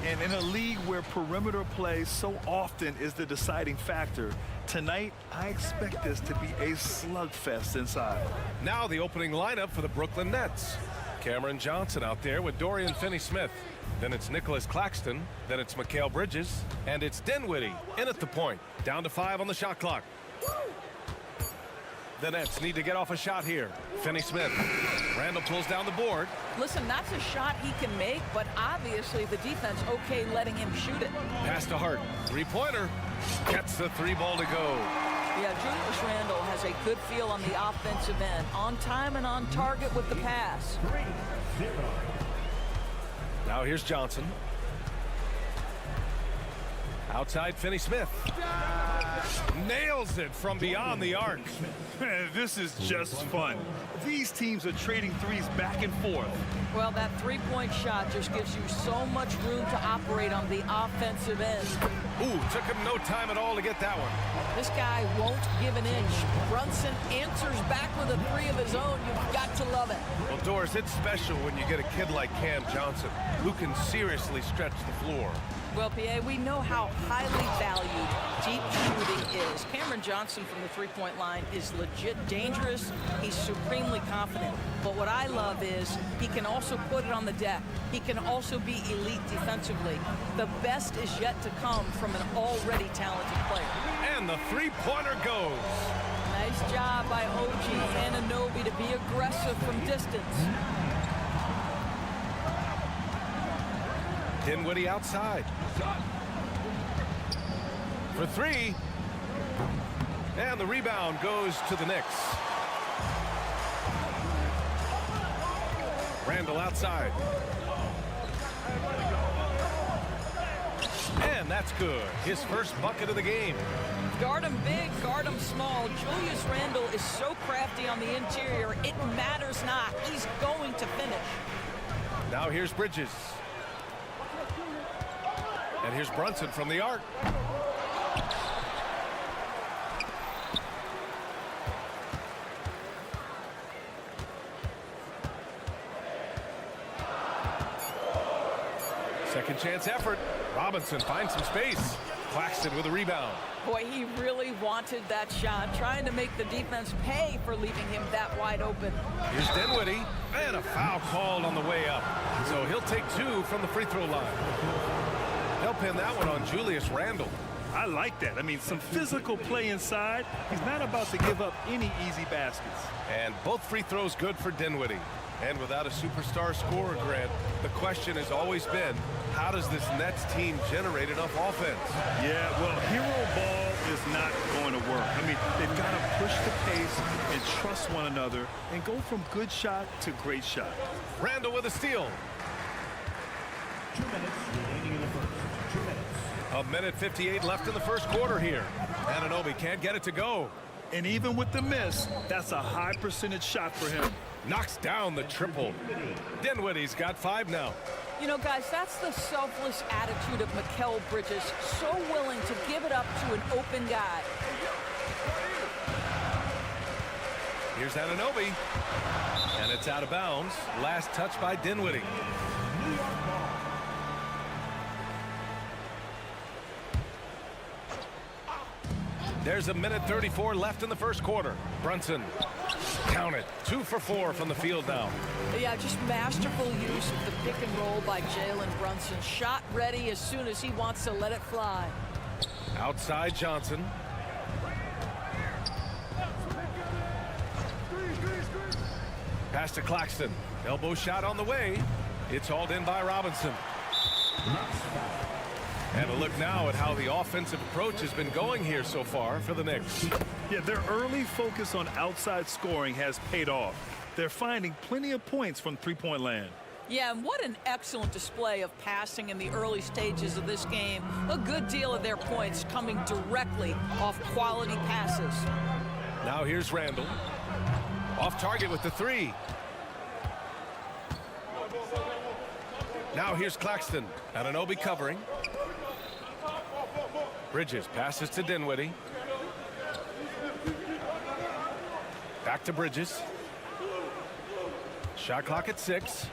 and in a league where perimeter play so often is the deciding factor, tonight I expect this to be a slugfest inside. Now the opening lineup for the Brooklyn Nets. Cameron Johnson out there with Dorian Finney-Smith. Then it's Nicholas Claxton. Then it's Mikal Bridges. And it's Dinwiddie in at the point. Down to 5 on the shot clock. The Nets need to get off a shot here. Finney-Smith. Randall pulls down the board. Listen, that's a shot he can make, but obviously the defense okay letting him shoot it. Pass to Hart. Three-pointer. Gets the 3-ball to go. Yeah, Julius Randle has a good feel on the offensive end. On time and on target with the pass. Now here's Johnson. Outside Finney-Smith. Nails it from beyond the arc. This is just fun. These teams are trading threes back and forth. Well, that three-point shot just gives you so much room to operate on the offensive end. Ooh, took him no time at all to get that one. This guy won't give an inch. Brunson answers back with a three of his own. You've got to love it. Well, Doris, it's special when you get a kid like Cam Johnson, who can seriously stretch the floor. Well, P.A., we know how highly valued deep shooting is. Cameron Johnson from the three-point line is legit dangerous. He's supremely confident. But what I love is he can also put it on the deck. He can also be elite defensively. The best is yet to come from an already talented player. And the three-pointer goes. Nice job by OG Anunoby to be aggressive from distance. Dinwiddie outside. For three. And the rebound goes to the Knicks. Randall outside. And that's good. His first bucket of the game. Guard him big, guard him small. Julius Randle is so crafty on the interior, it matters not. He's going to finish. Now here's Bridges. And here's Brunson from the arc. Second chance effort. Robinson finds some space. Claxton with a rebound. Boy, he really wanted that shot, trying to make the defense pay for leaving him that wide open. Here's Dinwiddie, and a foul called on the way up. So he'll take 2 from the free throw line. They'll pin that one on Julius Randle. I like that. I mean, some physical play inside. He's not about to give up any easy baskets. And both free throws good for Dinwiddie. And without a superstar scorer, Grant, the question has always been, how does this Nets team generate enough offense? Yeah, well, hero ball is not going to work. I mean, they've got to push the pace and trust one another and go from good shot to great shot. Randall with a steal. 2 minutes remaining in the first. 2 minutes. 1:58 left in the first quarter here. Anunoby can't get it to go. And even with the miss, that's a high percentage shot for him. Knocks down the triple. Dinwiddie's got 5 now. You know, guys, that's the selfless attitude of Mikal Bridges, so willing to give it up to an open guy. Here's Anunoby. And it's out of bounds. Last touch by Dinwiddie. There's 1:34 left in the first quarter. Brunson, count it, 2 for 4 from the field now. Yeah, just masterful use of the pick and roll by Jalen Brunson. Shot ready as soon as he wants to let it fly. Outside Johnson. Pass to Claxton. Elbow shot on the way. It's hauled in by Robinson. And a look now at how the offensive approach has been going here so far for the Knicks. Yeah, their early focus on outside scoring has paid off. They're finding plenty of points from three-point land. Yeah, and what an excellent display of passing in the early stages of this game. A good deal of their points coming directly off quality passes. Now here's Randall. Off target with the 3. Now here's Claxton. Anunoby covering. Bridges passes to Dinwiddie. Back to Bridges. Shot clock at 6.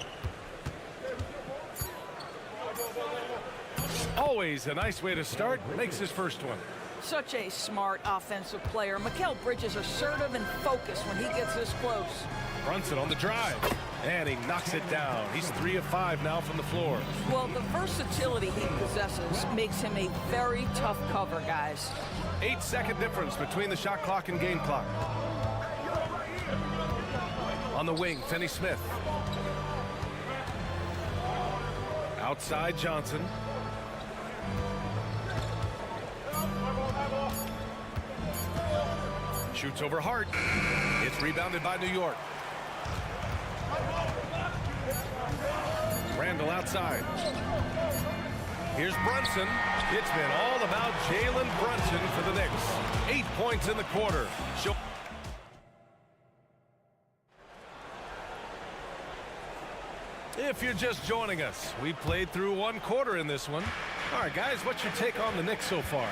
Always a nice way to start. Makes his first one. Such a smart offensive player. Mikal Bridges assertive and focused when he gets this close. Brunson on the drive. And he knocks it down. He's 3 of 5 now from the floor. Well, the versatility he possesses makes him a very tough cover, guys. 8-second difference between the shot clock and game clock. On the wing, Finney Smith. Outside Johnson. Shoots over Hart. It's rebounded by New York. Randall outside. Here's Brunson. It's been all about Jalen Brunson for the Knicks. 8 points in the quarter. If you're just joining us, we played through 1 quarter in this one. All right, guys, what's your take on the Knicks so far?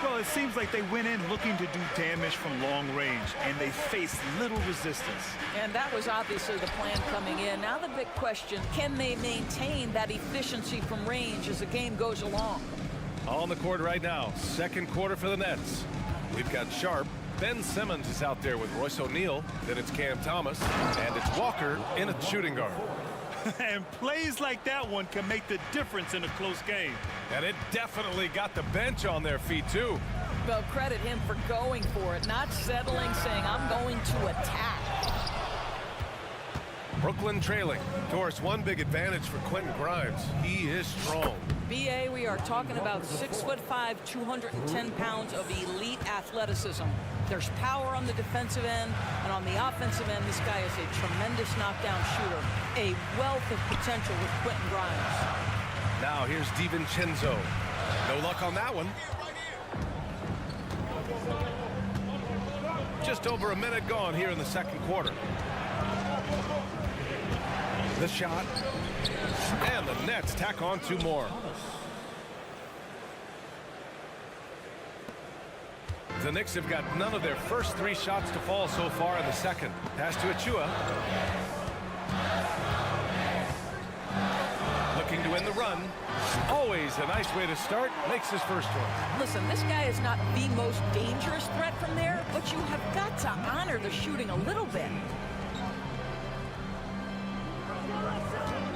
Well, it seems like they went in looking to do damage from long range, and they faced little resistance. And that was obviously the plan coming in. Now the big question, can they maintain that efficiency from range as the game goes along? On the court right now, second quarter for the Nets. We've got Sharp. Ben Simmons is out there with Royce O'Neal. Then it's Cam Thomas. And it's Walker in a shooting guard. And plays like that one can make the difference in a close game. And it definitely got the bench on their feet, too. Well, credit him for going for it, not settling, saying, I'm going to attack. Brooklyn trailing. Doris, one big advantage for Quentin Grimes. He is strong. BA, we are talking about 6'5", 210 pounds of elite athleticism. There's power on the defensive end, and on the offensive end, this guy is a tremendous knockdown shooter. A wealth of potential with Quentin Grimes. Now here's DiVincenzo. No luck on that one. Just over a minute gone here in the second quarter. The shot. And the Nets tack on 2 more. The Knicks have got none of their first 3 shots to fall so far in the second. Pass to Achua. Looking to win the run. Always a nice way to start. Makes his first one. Listen, this guy is not the most dangerous threat from there, but you have got to honor the shooting a little bit.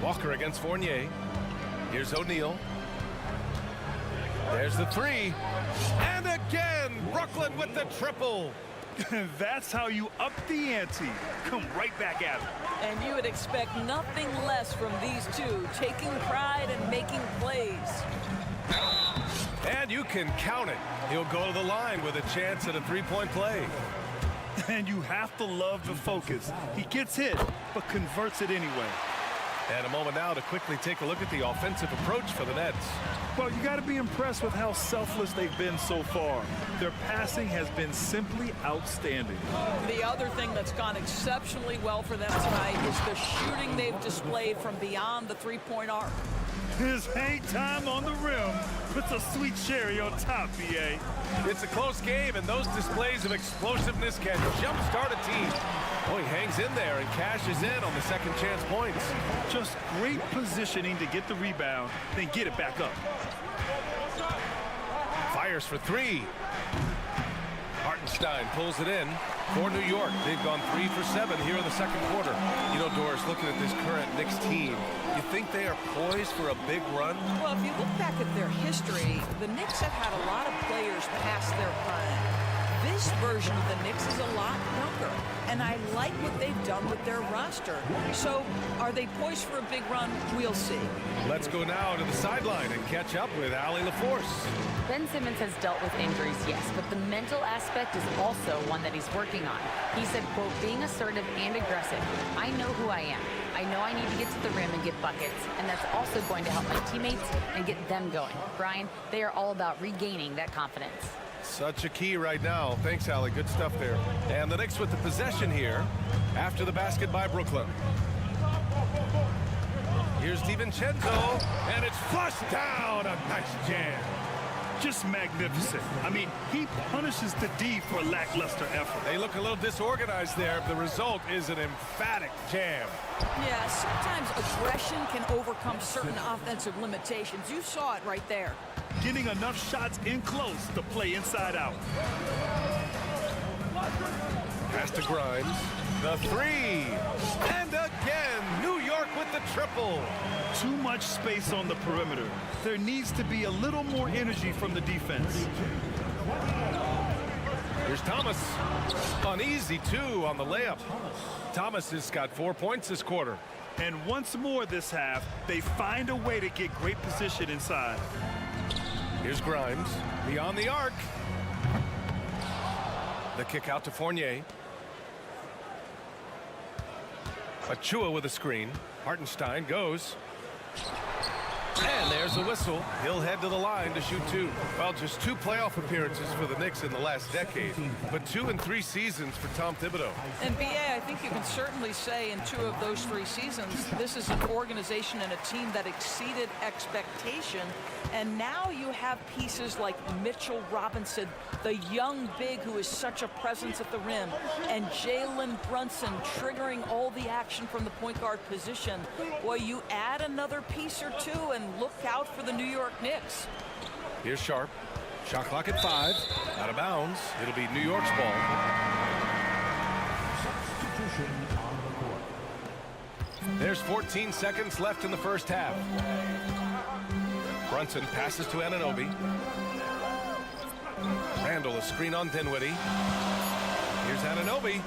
Walker against Fournier. Here's O'Neal. There's the 3. And again, Brooklyn with the triple. That's how you up the ante. Come right back at it. And you would expect nothing less from these two, taking pride and making plays. And you can count it. He'll go to the line with a chance at a 3-point play. And you have to love the focus. He gets hit, but converts it anyway. And a moment now to quickly take a look at the offensive approach for the Nets. Well, you got to be impressed with how selfless they've been so far. Their passing has been simply outstanding. The other thing that's gone exceptionally well for them tonight is the shooting they've displayed from beyond the 3-point arc. His hang time on the rim puts a sweet cherry on top, BA. It's a close game, and those displays of explosiveness can jumpstart a team. Oh, he hangs in there and cashes in on the second chance points. Just great positioning to get the rebound, then get it back up. Fires for 3. Hartenstein pulls it in for New York. They've gone 3 for 7 here in the second quarter. You know, Doris, looking at this current Knicks team, you think they are poised for a big run? Well, if you look back at their history, the Knicks have had a lot of players past their prime. This version of the Knicks is a lot younger, and I like what they've done with their roster. So, are they poised for a big run? We'll see. Let's go now to the sideline and catch up with Allie LaForce. Ben Simmons has dealt with injuries, yes, but the mental aspect is also one that he's working on. He said, quote, being assertive and aggressive. I know who I am. I know I need to get to the rim and get buckets, and that's also going to help my teammates and get them going. Brian, they are all about regaining that confidence. Such a key right now. Thanks, Allie. Good stuff there. And the Knicks with the possession here after the basket by Brooklyn. Here's DiVincenzo, and it's flushed down. A nice jam. Just magnificent. I mean, he punishes the D for lackluster effort. They look a little disorganized there. The result is an emphatic jam. Yeah, sometimes aggression can overcome certain offensive limitations. You saw it right there. getting enough shots in close to play inside out. Pass to Grimes. The three. And again, New York with the triple. Too much space on the perimeter. There needs to be a little more energy from the defense. Here's Thomas. Uneasy, too, on the layup. Thomas has got 4 points this quarter. And once more this half, they find a way to get great position inside. Here's Grimes. Beyond the arc. The kick out to Fournier. Achua with a screen. Hartenstein goes. And there's a whistle. He'll head to the line to shoot two. Well, just 2 playoff appearances for the Knicks in the last decade, but 2 in 3 seasons for Tom Thibodeau. And BA, I think you can certainly say in 2 of those 3 seasons, this is an organization and a team that exceeded expectation. And now you have pieces like Mitchell Robinson, the young big who is such a presence at the rim, and Jalen Brunson triggering all the action from the point guard position. Boy, you add another piece or 2 and look out for the New York Knicks. Here's Sharp. Shot clock at 5. Out of bounds. It'll be New York's ball. Substitution on the court. There's 14 seconds left in the first half. Brunson passes to Anunoby. Randall, a screen on Dinwiddie. Here's Anunoby.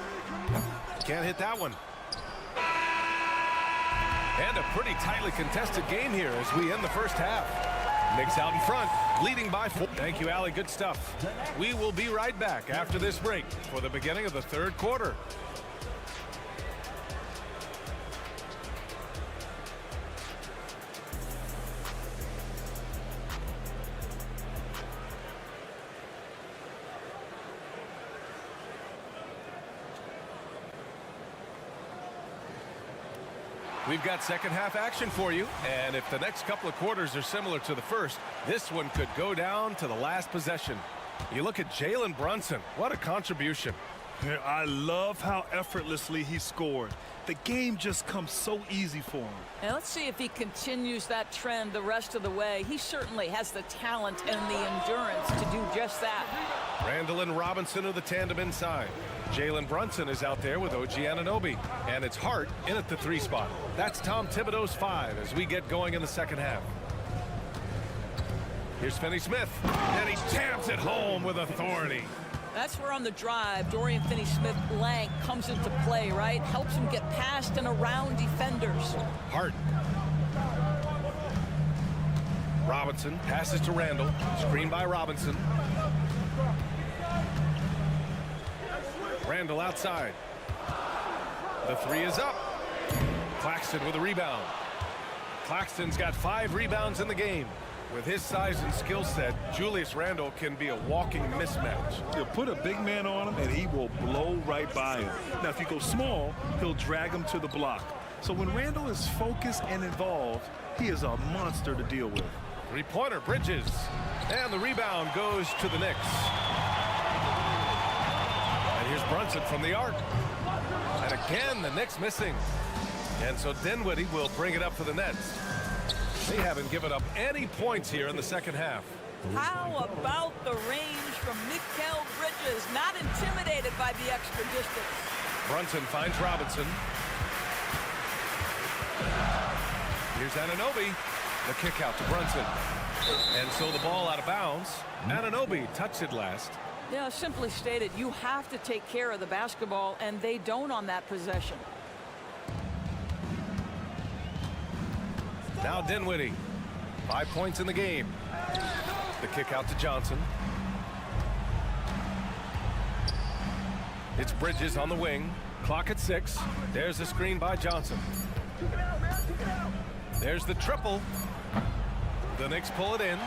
Can't hit that one. And a pretty tightly contested game here as we end the first half. Knicks out in front, leading by 4. Thank you, Allie. Good stuff. We will be right back after this break for the beginning of the third quarter. We've got second half action for you, and if the next couple of quarters are similar to the first, this one could go down to the last possession. You look at Jalen Brunson. What a contribution. I love how effortlessly he scored. The game just comes so easy for him. And let's see if he continues that trend the rest of the way. He certainly has the talent and the endurance to do just that. Randall and Robinson are the tandem inside. Jalen Brunson is out there with OG Anunoby. And it's Hart in at the 3 spot. That's Tom Thibodeau's 5 as we get going in the second half. Here's Finney Smith. And he jams it home with authority. That's where on the drive, Dorian Finney-Smith length comes into play, right? Helps him get past and around defenders. Hart. Robinson passes to Randall. Screen by Robinson. Randall outside. The 3 is up. Claxton with a rebound. Claxton's got 5 rebounds in the game. With his size and skill set, Julius Randle can be a walking mismatch. He'll put a big man on him, and he will blow right by him. Now, if you go small, he'll drag him to the block. So when Randle is focused and involved, he is a monster to deal with. 3-pointer, Bridges. And the rebound goes to the Knicks. And here's Brunson from the arc. And again, the Knicks missing. And so Dinwiddie will bring it up for the Nets. They haven't given up any points here in the second half. How about the range from Mikal Bridges? Not intimidated by the extra distance. Brunson finds Robinson. Here's Anunoby. The kick out to Brunson. And so the ball out of bounds. Anunoby touched it last. Yeah, simply stated, you have to take care of the basketball, and they don't on that possession. Now Dinwiddie. 5 points in the game. The kick out to Johnson. It's Bridges on the wing. Clock at 6. There's the screen by Johnson. There's the triple. The Knicks pull it in.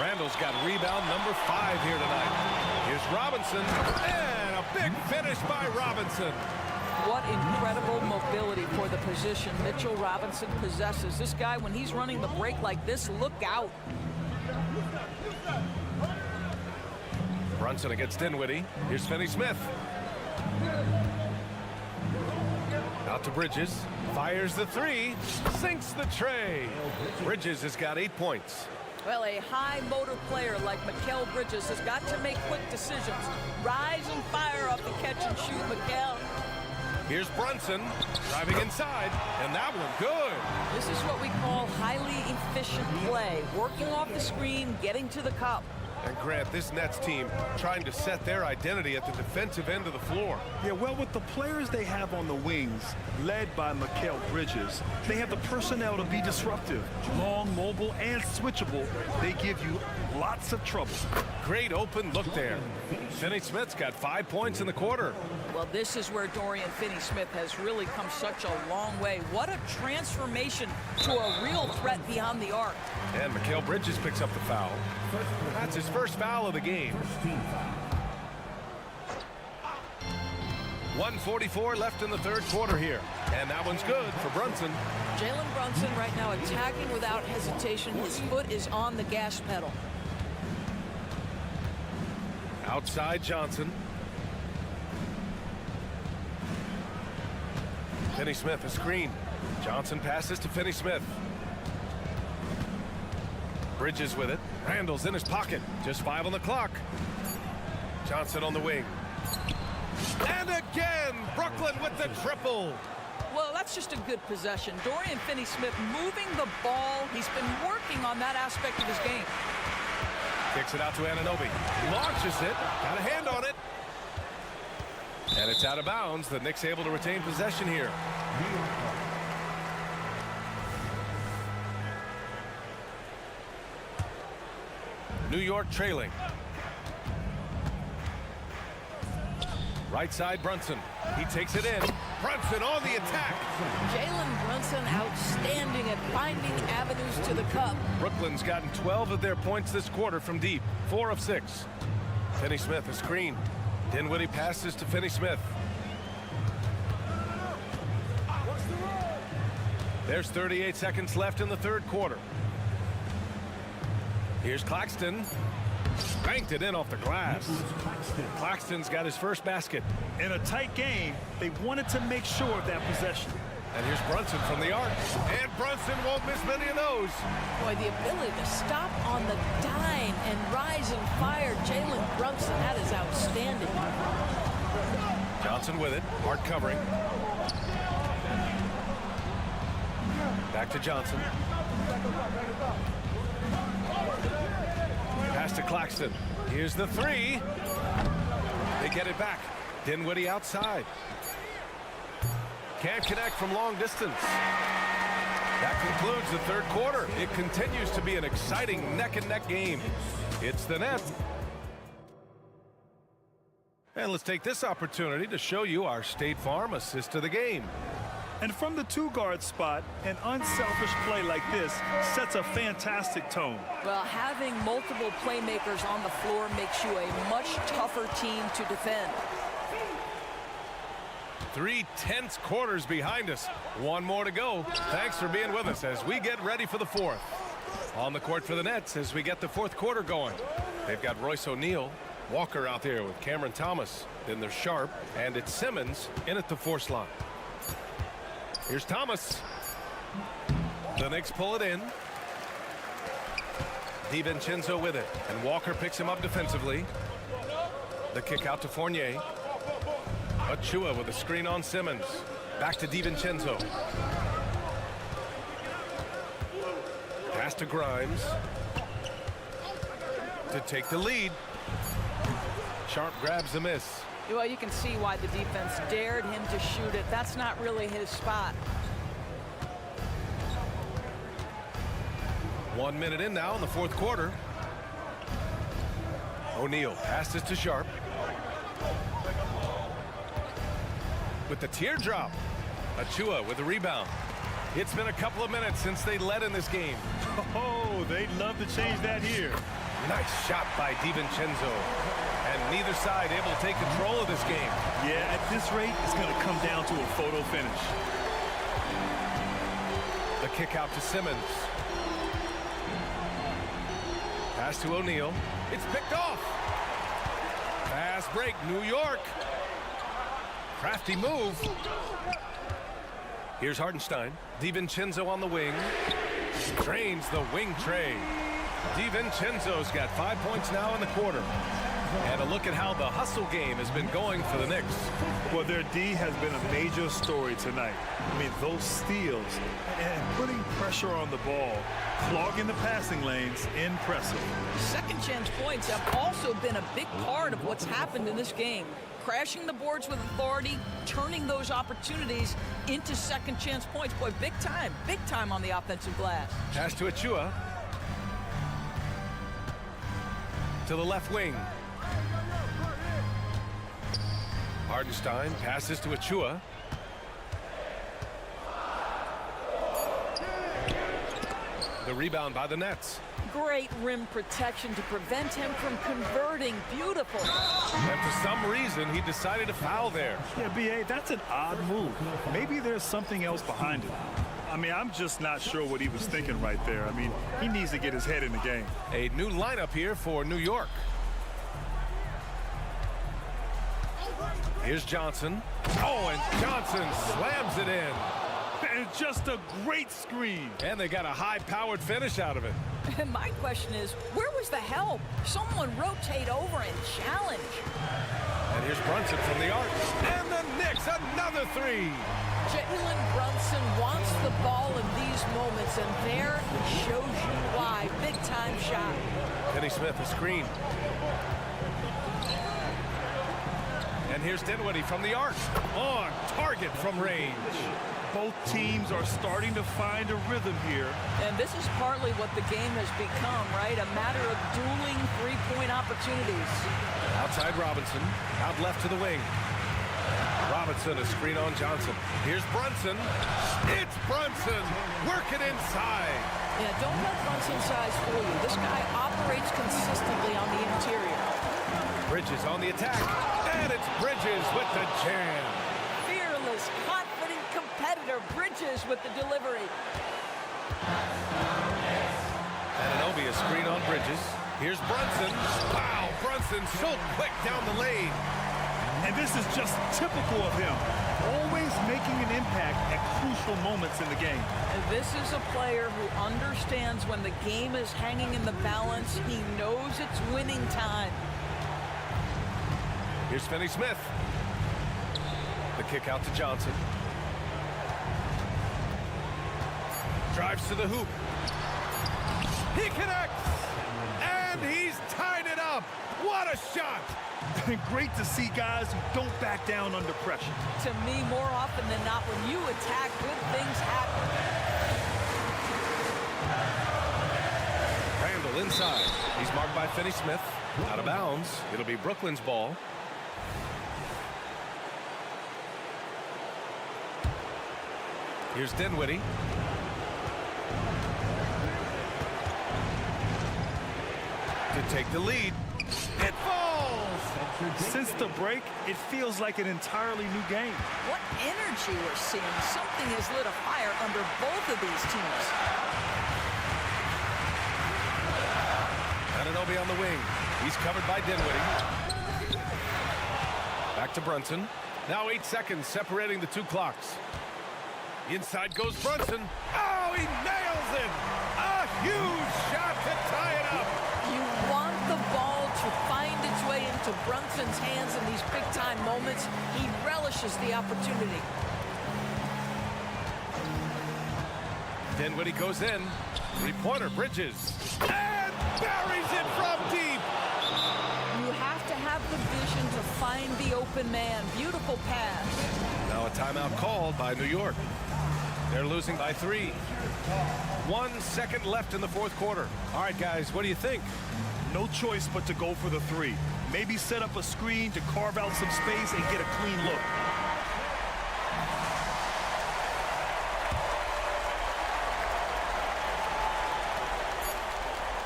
Randall's got rebound number 5 here tonight. Here's Robinson. And a big finish by Robinson. What incredible mobility for the position Mitchell Robinson possesses. This guy, when he's running the break like this, look out. Brunson against Dinwiddie. Here's Finney Smith. Out to Bridges. Fires the 3. Sinks the tray. Bridges has got 8 points. Well, a high motor player like Mikal Bridges has got to make quick decisions. Rise and fire off the catch and shoot, Mikal. Here's Brunson driving inside, and that one good. This is what we call highly efficient play. Working off the screen, getting to the cup. And Grant, this Nets team trying to set their identity at the defensive end of the floor. Yeah, well, with the players they have on the wings, led by Mikal Bridges, they have the personnel to be disruptive. Long, mobile, and switchable. They give you lots of trouble. Great open look there. Finney-Smith's got 5 points in the quarter. Well, this is where Dorian Finney-Smith has really come such a long way. What a transformation to a real threat beyond the arc. And Mikal Bridges picks up the foul. That's his first foul of the game. 1:44 left in the third quarter here. And that one's good for Brunson. Jalen Brunson right now attacking without hesitation. His foot is on the gas pedal. Outside Johnson. Finney-Smith, a screen. Johnson passes to Finney-Smith. Bridges with it. Randall's in his pocket. Just 5 on the clock. Johnson on the wing. And again, Brooklyn with the triple. Well, that's just a good possession. Dorian Finney-Smith moving the ball. He's been working on that aspect of his game. Kicks it out to Anunoby. Launches it. Got a hand on it. And it's out of bounds. The Knicks able to retain possession here. New York trailing. Right side Brunson. He takes it in. Brunson on the attack. Jalen Brunson outstanding at finding avenues to the cup. Brooklyn's gotten 12 of their points this quarter from deep. 4 of 6. Finney-Smith a screen. Dinwiddie passes to Finney-Smith. There's 38 seconds left in the third quarter. Here's Claxton. Banked it in off the glass. Claxton's got his first basket. In a tight game, they wanted to make sure of that possession. And here's Brunson from the arc. And Brunson won't miss many of those. Boy, the ability to stop on the dime and rise and fire. Jalen Brunson, that is outstanding. Johnson with it. Hard covering. Back to Johnson. Pass to Claxton. Here's the three. They get it back. Dinwiddie outside. Can't connect from long distance. That concludes the third quarter. It continues to be an exciting neck-and-neck game. It's the Nets. And let's take this opportunity to show you our State Farm assist of the game. And from the two-guard spot, an unselfish play like this sets a fantastic tone. Well, having multiple playmakers on the floor makes you a much tougher team to defend. 3 tense quarters behind us. One more to go. Thanks for being with us as we get ready for the fourth. On the court for the Nets as we get the fourth quarter going. They've got Royce O'Neal, Walker out there with Cameron Thomas. Then there's Sharp, and it's Simmons in at the force line. Here's Thomas. The Knicks pull it in. DiVincenzo with it, and Walker picks him up defensively. The kick out to Fournier. Achua with a screen on Simmons. Back to DiVincenzo. Pass to Grimes. To take the lead. Sharp grabs the miss. Well, you can see why the defense dared him to shoot it. That's not really his spot. 1 minute in now in the fourth quarter. O'Neal passes to Sharp. With the teardrop. Achua with the rebound. It's been a couple of minutes since they led in this game. Oh, they'd love to change that here. Nice shot by DiVincenzo. And neither side able to take control of this game. Yeah, at this rate, it's going to come down to a photo finish. The kick out to Simmons. Pass to O'Neal. It's picked off. Fast break, New York. Crafty move. Here's Hartenstein. DiVincenzo on the wing. Drains the wing tray. DiVincenzo's got 5 points now in the quarter. And a look at how the hustle game has been going for the Knicks. Well, their D has been a major story tonight. I mean, those steals and putting pressure on the ball, clogging the passing lanes, impressive. Second chance points have also been a big part of what's happened in this game. Crashing the boards with authority, turning those opportunities into second chance points. Boy, big time on the offensive glass. Pass to Achua. To the left wing. Hardenstein passes to Achua. The rebound by the Nets. Great rim protection to prevent him from converting. Beautiful. And for some reason, he decided to foul there. Yeah, B.A., that's an odd move. Maybe there's something else behind it. I mean, I'm just not sure what he was thinking right there. I mean, he needs to get his head in the game. A new lineup here for New York. Here's Johnson. Oh, and Johnson slams it in. And just a great screen. And they got a high-powered finish out of it. And my question is, where was the help? Someone rotate over and challenge. And here's Brunson from the arc. And the Knicks, another three. Jalen Brunson wants the ball in these moments, and there shows you why. Big-time shot. Finney Smith, a screen. And here's Dinwiddie from the arc. On target from range. Both teams are starting to find a rhythm here. And this is partly what the game has become, right? A matter of dueling three-point opportunities. Outside Robinson, out left to the wing. Robinson, a screen on Johnson. Here's Brunson. It's Brunson. Work it inside. Yeah, don't let Brunson's size fool you. This guy operates consistently on the interior. Bridges on the attack. And it's Bridges with the jam. Fearless, confident competitor. Bridges with the delivery. Anunoby, a screen on Bridges. Here's Brunson. Wow, Brunson so quick down the lane. And this is just typical of him. Always making an impact at crucial moments in the game. And this is a player who understands when the game is hanging in the balance. He knows it's winning time. Here's Finney Smith. The kick out to Johnson. Drives to the hoop. He connects! And he's tied it up! What a shot! Great to see guys who don't back down under pressure. To me, more often than not, when you attack, good things happen. Randall inside. He's marked by Finney Smith. Out of bounds. It'll be Brooklyn's ball. Here's Dinwiddie. To take the lead. It falls! Since the break, it feels like an entirely new game. What energy we're seeing. Something has lit a fire under both of these teams. Anunoby on the wing. He's covered by Dinwiddie. Back to Brunson. Now 8 seconds separating the two clocks. Inside goes Brunson. Oh, he nails it! A huge shot to tie it up! You want the ball to find its way into Brunson's hands in these big-time moments. He relishes the opportunity. Dinwiddie goes in. Three-pointer, Bridges. And buries it from deep! You have to have the vision to find the open man. Beautiful pass. Now a timeout called by New York. They're losing by 3. 1 second left in the fourth quarter. All right, guys, what do you think? No choice but to go for the three. Maybe set up a screen to carve out some space and get a clean look.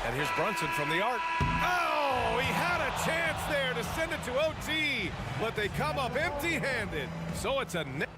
And here's Brunson from the arc. Oh, he had a chance there to send it to OT, but they come up empty-handed. So it's a net.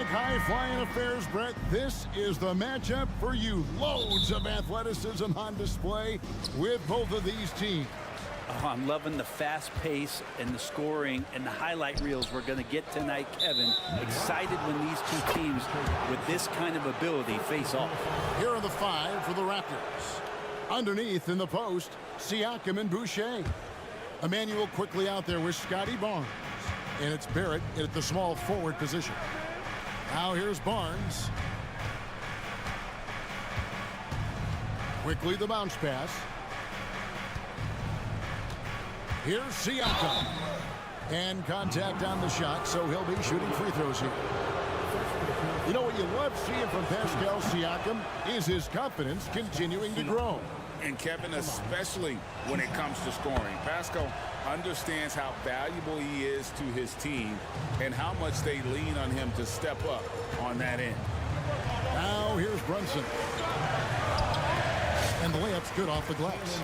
like high-flying affairs, Brett, this is the matchup for you. Loads of athleticism on display with both of these teams. Oh, I'm loving the fast pace and the scoring and the highlight reels we're going to get tonight, Kevin. Excited when these two teams with this kind of ability face off. Here are the 5 for the Raptors. Underneath in the post, Siakam and Boucher. Emmanuel quickly out there with Scotty Barnes. And it's Barrett at the small forward position. Now here's Barnes. Quickly the bounce pass. Here's Siakam. And contact on the shot, so he'll be shooting free throws here. You know what you love seeing from Pascal Siakam is his confidence continuing to grow. And Kevin, especially when it comes to scoring. Pascal understands how valuable he is to his team and how much they lean on him to step up on that end. Now here's Brunson. And the layup's good off the glass.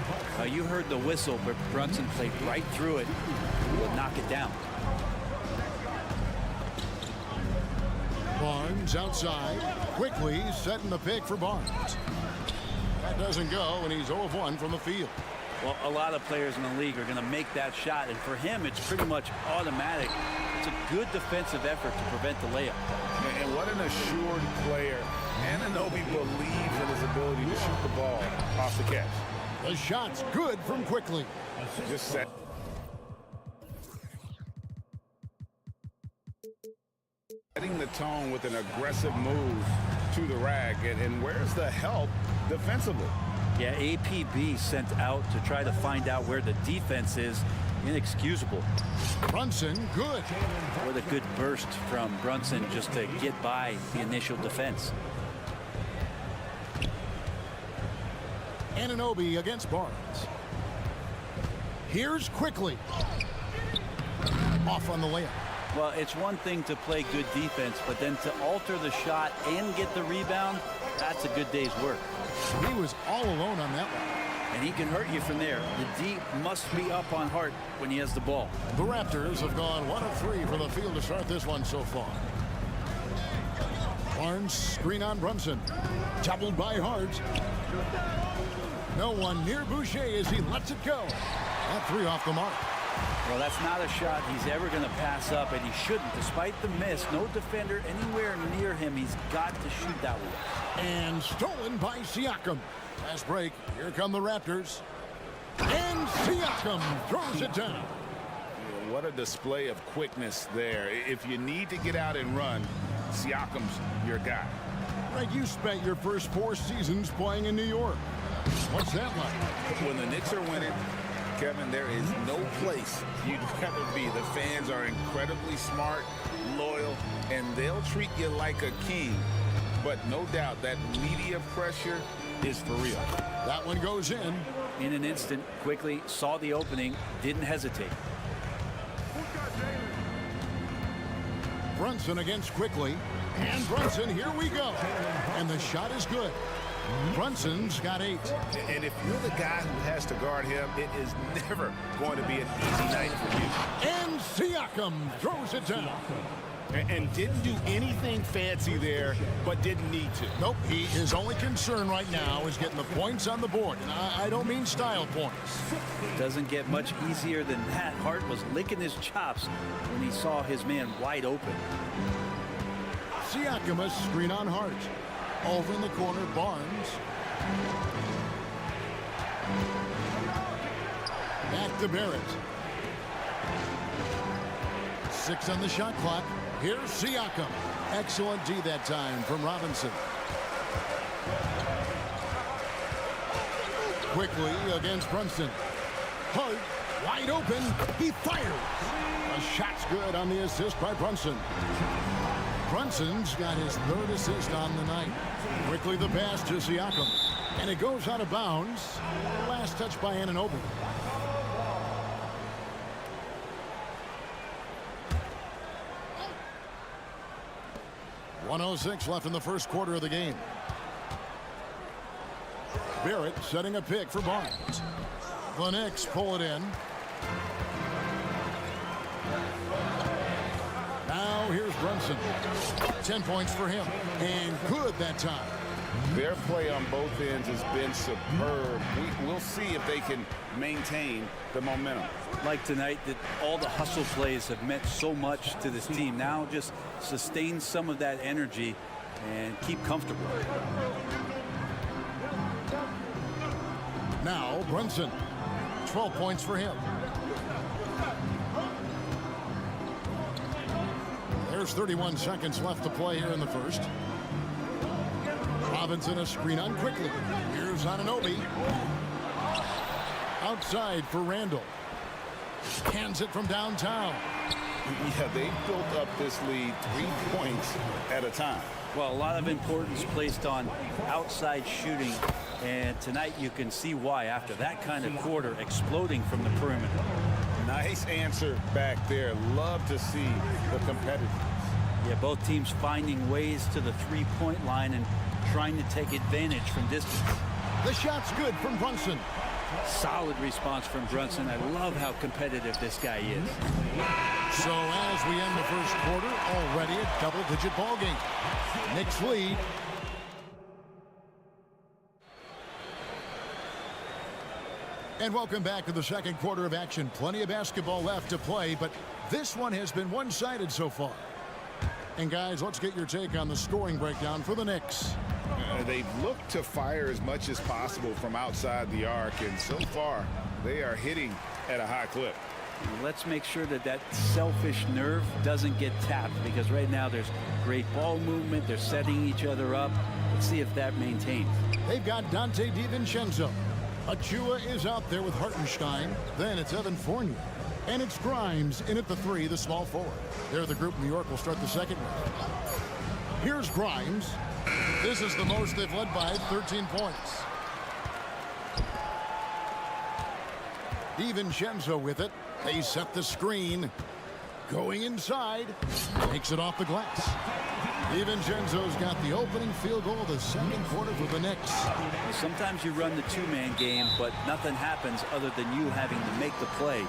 You heard the whistle, but Brunson played right through it. Will knock it down. Barnes outside. Quickly setting the pick for Barnes. That doesn't go, and he's 0 of 1 from the field. Well, a lot of players in the league are going to make that shot, and for him, it's pretty much automatic. It's a good defensive effort to prevent the layup. And what an assured player. Anunoby believes in his ability to shoot the ball off the catch. The shot's good from Quickly. Just set. Setting the tone with an aggressive move to the rack. And where's the help defensively? Yeah, APB sent out to try to find out where the defense is. Inexcusable. Brunson, good. What a good burst from Brunson just to get by the initial defense. Anunoby against Barnes. Here's Quickly. Off on the layup. Well, it's one thing to play good defense, but then to alter the shot and get the rebound, that's a good day's work. He was all alone on that one. And he can hurt you from there. The D must be up on Hart when he has the ball. The Raptors have gone 1 of 3 from the field to start this one so far. Barnes screen on Brunson. Doubled by Hart. No one near Boucher as he lets it go. That 3 off the mark. Well, that's not a shot he's ever going to pass up, and he shouldn't. Despite the miss, no defender anywhere near him. He's got to shoot that one. And stolen by Siakam. Last break. Here come the Raptors. And Siakam throws it down. What a display of quickness there. If you need to get out and run, Siakam's your guy. Greg, you spent your first 4 seasons playing in New York. What's that like? When the Knicks are winning, Kevin, there is no place you'd rather be. The fans are incredibly smart, loyal, and they'll treat you like a king. But no doubt that media pressure is for real. That one goes in. In an instant, Quickly saw the opening, didn't hesitate. Brunson against Quickly. And Brunson, here we go. And the shot is good. Brunson's got 8. And if you're the guy who has to guard him, it is never going to be an easy night for you. And Siakam throws it down. And didn't do anything fancy there, but didn't need to. Nope, his only concern right now is getting the points on the board. And I don't mean style points. Doesn't get much easier than that. Hart was licking his chops when he saw his man wide open. Siakam a screen on Hart. Over in the corner, Barnes. Back to Barrett. 6 on the shot clock. Here's Siakam. Excellent D that time from Robinson. Quickly against Brunson. Hart wide open. He fires. A shot's good on the assist by Brunson. Brunson's got his 3rd assist on the night. Quickly the pass to Siakam. And it goes out of bounds. Last touch by Anunoby. .106 left in the first quarter of the game. Barrett setting a pick for Barnes. The Knicks pull it in. Now here's Brunson. 10 points for him. And good that time. Their play on both ends has been superb. We'll see if they can maintain the momentum. Like tonight, that all the hustle plays have meant so much to this team. Now just sustain some of that energy and keep comfortable. Now Brunson. 12 points for him. There's 31 seconds left to play here in the first. Robinson a screen on quickly. Here's Anunoby. Outside for Randall. Hands it from downtown. Yeah, they built up this lead 3 points at a time. Well, a lot of importance placed on outside shooting, and tonight you can see why after that kind of quarter exploding from the perimeter. Nice answer back there. Love to see the competitiveness. Yeah, both teams finding ways to the three-point line and trying to take advantage from distance. The shot's good from Brunson. Solid response from Brunson. I love how competitive this guy is. So as we end the first quarter, already a double-digit ball game. Knicks lead. And welcome back to the second quarter of action. Plenty of basketball left to play, but this one has been one-sided so far. And guys, let's get your take on the scoring breakdown for the Knicks. They've looked to fire as much as possible from outside the arc, and so far they are hitting at a high clip. Let's make sure that that selfish nerve doesn't get tapped, because right now there's great ball movement. They're setting each other up. Let's see if that maintains. They've got Dante DiVincenzo. Achua is out there with Hartenstein. Then it's Evan Fournier. And it's Grimes in at the three, the small forward. They're the group New York will start the second with. Here's Grimes. This is the most they've led by, 13 points. DiVincenzo with it. They set the screen. Going inside. Takes it off the glass. DiVincenzo's got the opening field goal of the second quarter for the Knicks. Sometimes you run the two-man game, but nothing happens other than you having to make the play.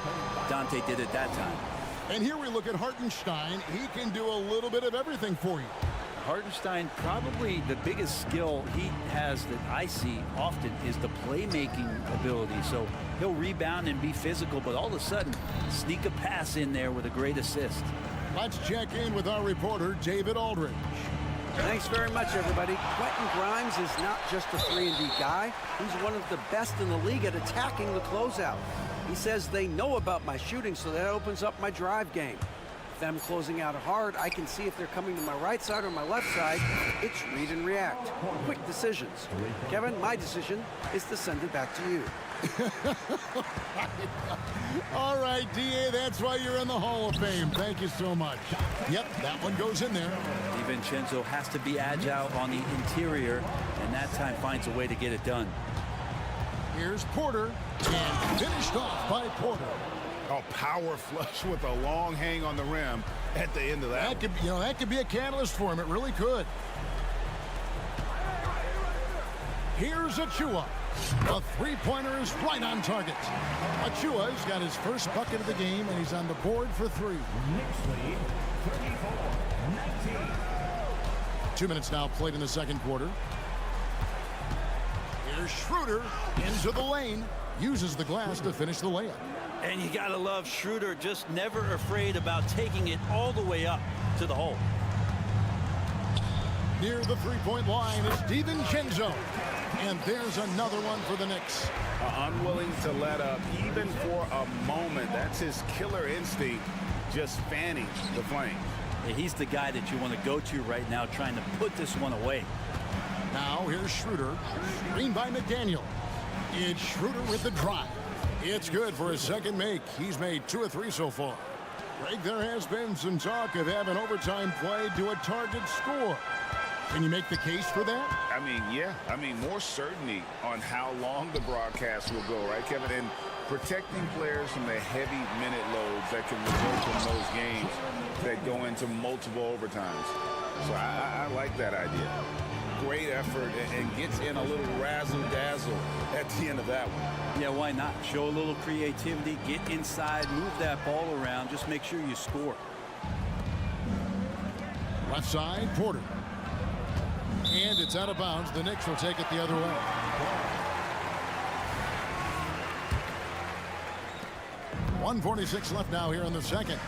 Dante did it that time. And here we look at Hartenstein. He can do a little bit of everything for you. Hartenstein, probably the biggest skill he has that I see often is the playmaking ability. So he'll rebound and be physical, but all of a sudden sneak a pass in there with a great assist. Let's check in with our reporter, David Aldridge. Thanks very much, everybody. Quentin Grimes is not just a 3-and-D guy. He's one of the best in the league at attacking the closeout. He says they know about my shooting, so that opens up my drive game. If I'm closing out hard, I can see if they're coming to my right side or my left side. It's read and react. Quick decisions. Kevin, my decision is to send it back to you. All right, D.A., that's why you're in the Hall of Fame. Thank you so much. Yep, that one goes in there. DiVincenzo has to be agile on the interior, and that time finds a way to get it done. Here's Porter, and finished off by Porter. A power flush with a long hang on the rim at the end of that. That could be a catalyst for him. It really could. Here's Achua. A three-pointer is right on target. Achua's got his first bucket of the game, and he's on the board for three. Knicks lead 34-19. 2 minutes now played in the second quarter. Here's Schroeder into the lane. Uses the glass to finish the layup. And you gotta love Schroeder, just never afraid about taking it all the way up to the hole. Near the three-point line is DiVincenzo. And there's another one for the Knicks. Unwilling to let up even for a moment. That's his killer instinct, just fanning the flame. Yeah, he's the guy that you want to go to right now, trying to put this one away. Now here's Schroeder. Screen by McDaniel. It's Schroeder with the drive. It's good for his second make. He's made 2 of 3 so far. Greg, there has been some talk of having overtime play to a target score. Can you make the case for that? Yeah. More certainty on how long the broadcast will go, right, Kevin? And protecting players from the heavy minute loads that can result from those games that go into multiple overtimes. So I like that idea. Great effort and gets in a little razzle-dazzle at the end of that one. Yeah, why not? Show a little creativity, get inside, move that ball around, just make sure you score. Left side, Porter. And it's out of bounds. The Knicks will take it the other way. 1:46 left now here in the second.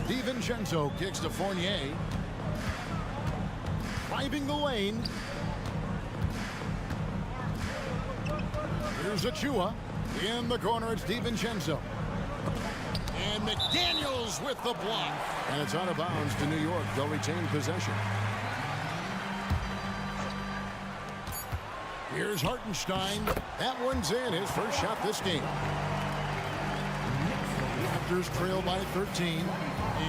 DiVincenzo kicks to Fournier. Driving the lane. Here's Achua. In the corner, it's DiVincenzo. And McDaniels with the block. And it's out of bounds to New York. They'll retain possession. Here's Hartenstein. That one's in. His first shot this game. Raptors trail by 13.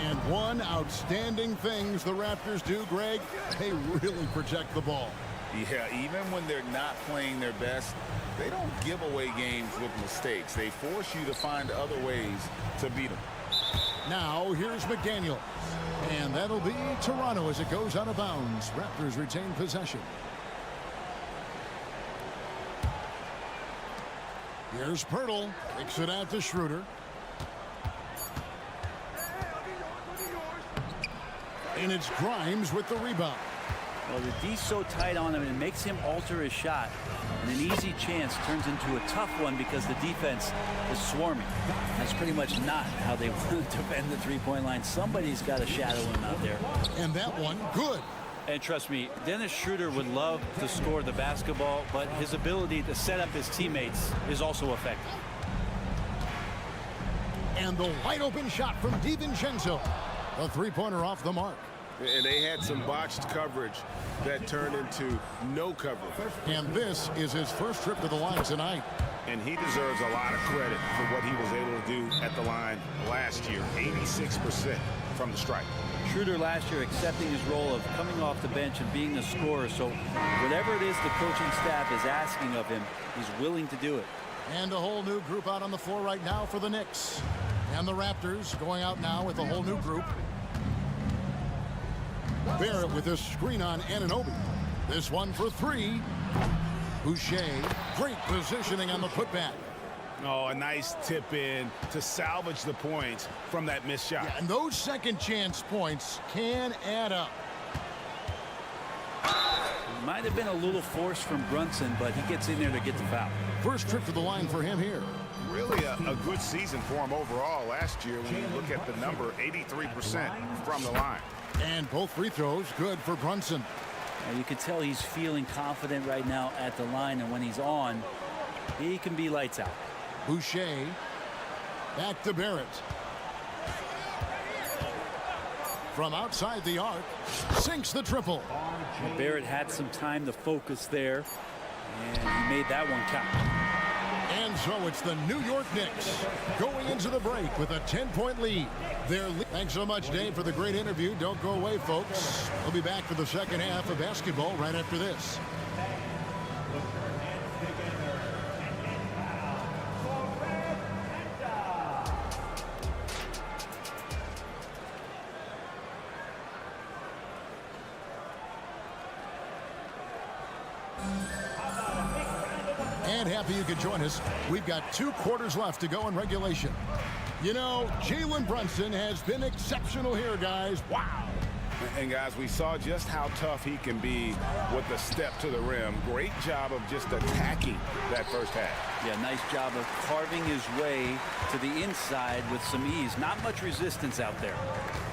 And one outstanding things the Raptors do, Greg, they really protect the ball. Yeah, even when they're not playing their best, they don't give away games with mistakes. They force you to find other ways to beat them. Now, here's McDaniel. And that'll be Toronto as it goes out of bounds. Raptors retain possession. Here's Pirtle. Kicks it out to Schroeder. And it's Grimes with the rebound. Well, the D's so tight on him, and it makes him alter his shot. And an easy chance turns into a tough one because the defense is swarming. That's pretty much not how they want to defend the three-point line. Somebody's got to shadow him out there. And that one, good. And trust me, Dennis Schroeder would love to score the basketball, but his ability to set up his teammates is also effective. And the wide open shot from DiVincenzo. A three-pointer off the mark. And they had some botched coverage that turned into no coverage. And this is his first trip to the line tonight. And he deserves a lot of credit for what he was able to do at the line last year. 86% from the stripe. Schroeder last year accepting his role of coming off the bench and being a scorer. So whatever it is the coaching staff is asking of him, he's willing to do it. And a whole new group out on the floor right now for the Knicks. And the Raptors going out now with a whole new group. Barrett with a screen on Anunoby. This one for three. Boucher, great positioning on the putback. Oh, a nice tip in to salvage the points from that missed shot. Yeah, and those second chance points can add up. Might have been a little force from Brunson, but he gets in there to get the foul. First trip to the line for him here. Really a good season for him overall last year when you look at the number, 83% from the line. And both free throws good for Brunson. And you can tell he's feeling confident right now at the line, and when he's on, he can be lights out. Boucher back to Barrett. From outside the arc, sinks the triple. Well, Barrett had some time to focus there, and he made that one count. And so it's the New York Knicks going into the break with a 10-point lead. Thanks so much, Dave, for the great interview. Don't go away, folks. We'll be back for the second half of basketball right after this. And happy you could join us. We've got 2 quarters left to go in regulation. You know, Jalen Brunson has been exceptional here, guys. Wow. And guys, we saw just how tough he can be with the step to the rim. Great job of just attacking that first half. Yeah, nice job of carving his way to the inside with some ease. Not much resistance out there.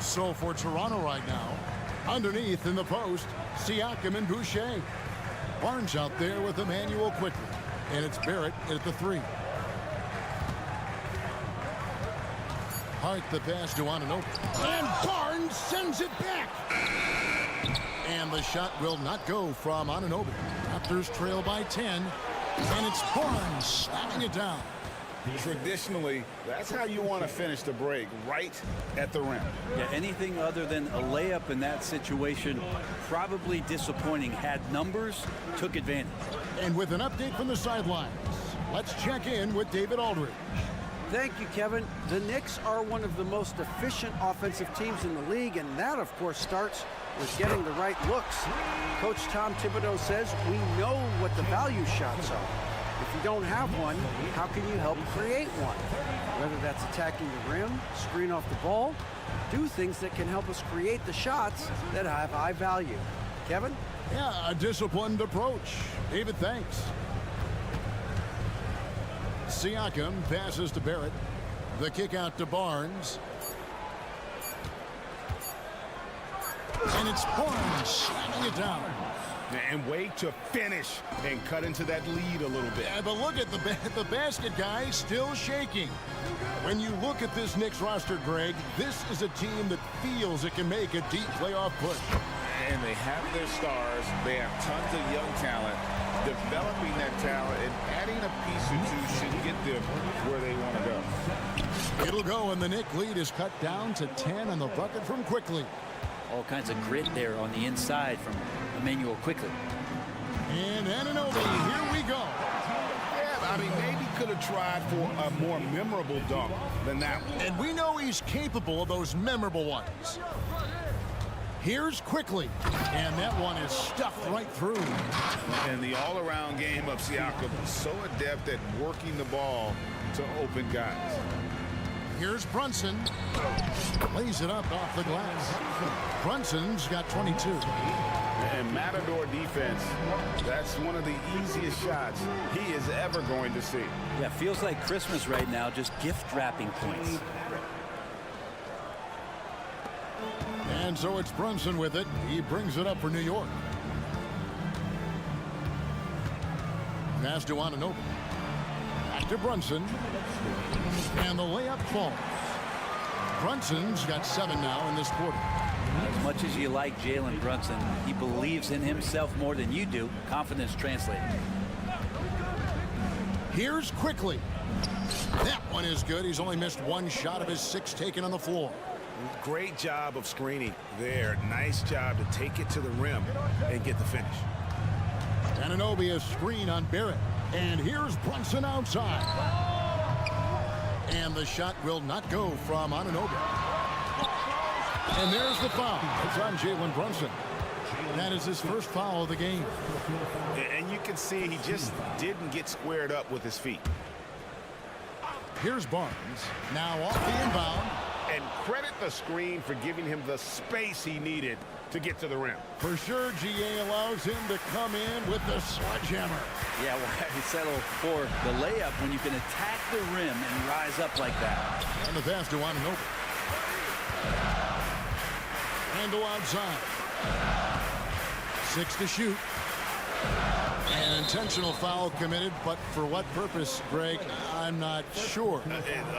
So for Toronto right now, underneath in the post, Siakam and Boucher. Barnes out there with Emmanuel quickly. And it's Barrett at the 3. Hart the pass to Anunoby. And Barnes sends it back. And the shot will not go from Anunoby. Raptors trail by 10. And it's Barnes slamming it down. Traditionally, that's how you want to finish the break, right at the rim. Yeah, anything other than a layup in that situation, probably disappointing. Had numbers, took advantage. And with an update from the sidelines, let's check in with David Aldridge. Thank you, Kevin. The Knicks are one of the most efficient offensive teams in the league, and that, of course, starts with getting the right looks. Coach Tom Thibodeau says we know what the value shots are. If you don't have one, how can you help create one? Whether that's attacking the rim, screen off the ball, do things that can help us create the shots that have high value. Kevin? Yeah, a disciplined approach. David, thanks. Siakam passes to Barrett. The kick out to Barnes. And it's Barnes slamming it down. And wait to finish and cut into that lead a little bit. Yeah, but look at the basket guy still shaking. When you look at this Knicks roster, Greg, this is a team that feels it can make a deep playoff push. And they have their stars. They have tons of young talent. Developing that talent and adding a piece or two should get them where they want to go. It'll go, and the Knicks lead is cut down to 10 on the bucket from Quickly. All kinds of grit there on the inside from Emmanuel Quickly. And Anunoby, here we go. Yeah, I mean, maybe could have tried for a more memorable dunk than that one. And we know he's capable of those memorable ones. Here's Quickly, and that one is stuffed right through. And the all-around game of Siakam is so adept at working the ball to open guys. Here's Brunson. Lays it up off the glass. Brunson's got 22. And Matador defense, that's one of the easiest shots he is ever going to see. Yeah, feels like Christmas right now, just gift wrapping points. And so it's Brunson with it. He brings it up for New York. Pass to Anunoby. Back to Brunson. And the layup falls. Brunson's got 7 now in this quarter. As much as you like Jalen Brunson, he believes in himself more than you do. Confidence translated. Here's Quickly. That one is good. He's only missed 1 shot of his 6 taken on the floor. Great job of screening there. Nice job to take it to the rim and get the finish. Anunoby a screen on Barrett. And here's Brunson outside. And the shot will not go from Anunoby. And there's the foul. It's on Jalen Brunson. That is his first foul of the game. And you can see he just didn't get squared up with his feet. Here's Barnes. Now off the inbound. And credit the screen for giving him the space he needed to get to the rim. For sure, GA allows him to come in with the sledgehammer. Yeah, why settle for the layup when you can attack the rim and rise up like that? And the pass to Anunoby. Randall outside. 6 to shoot. An intentional foul committed, but for what purpose, Greg, I'm not sure.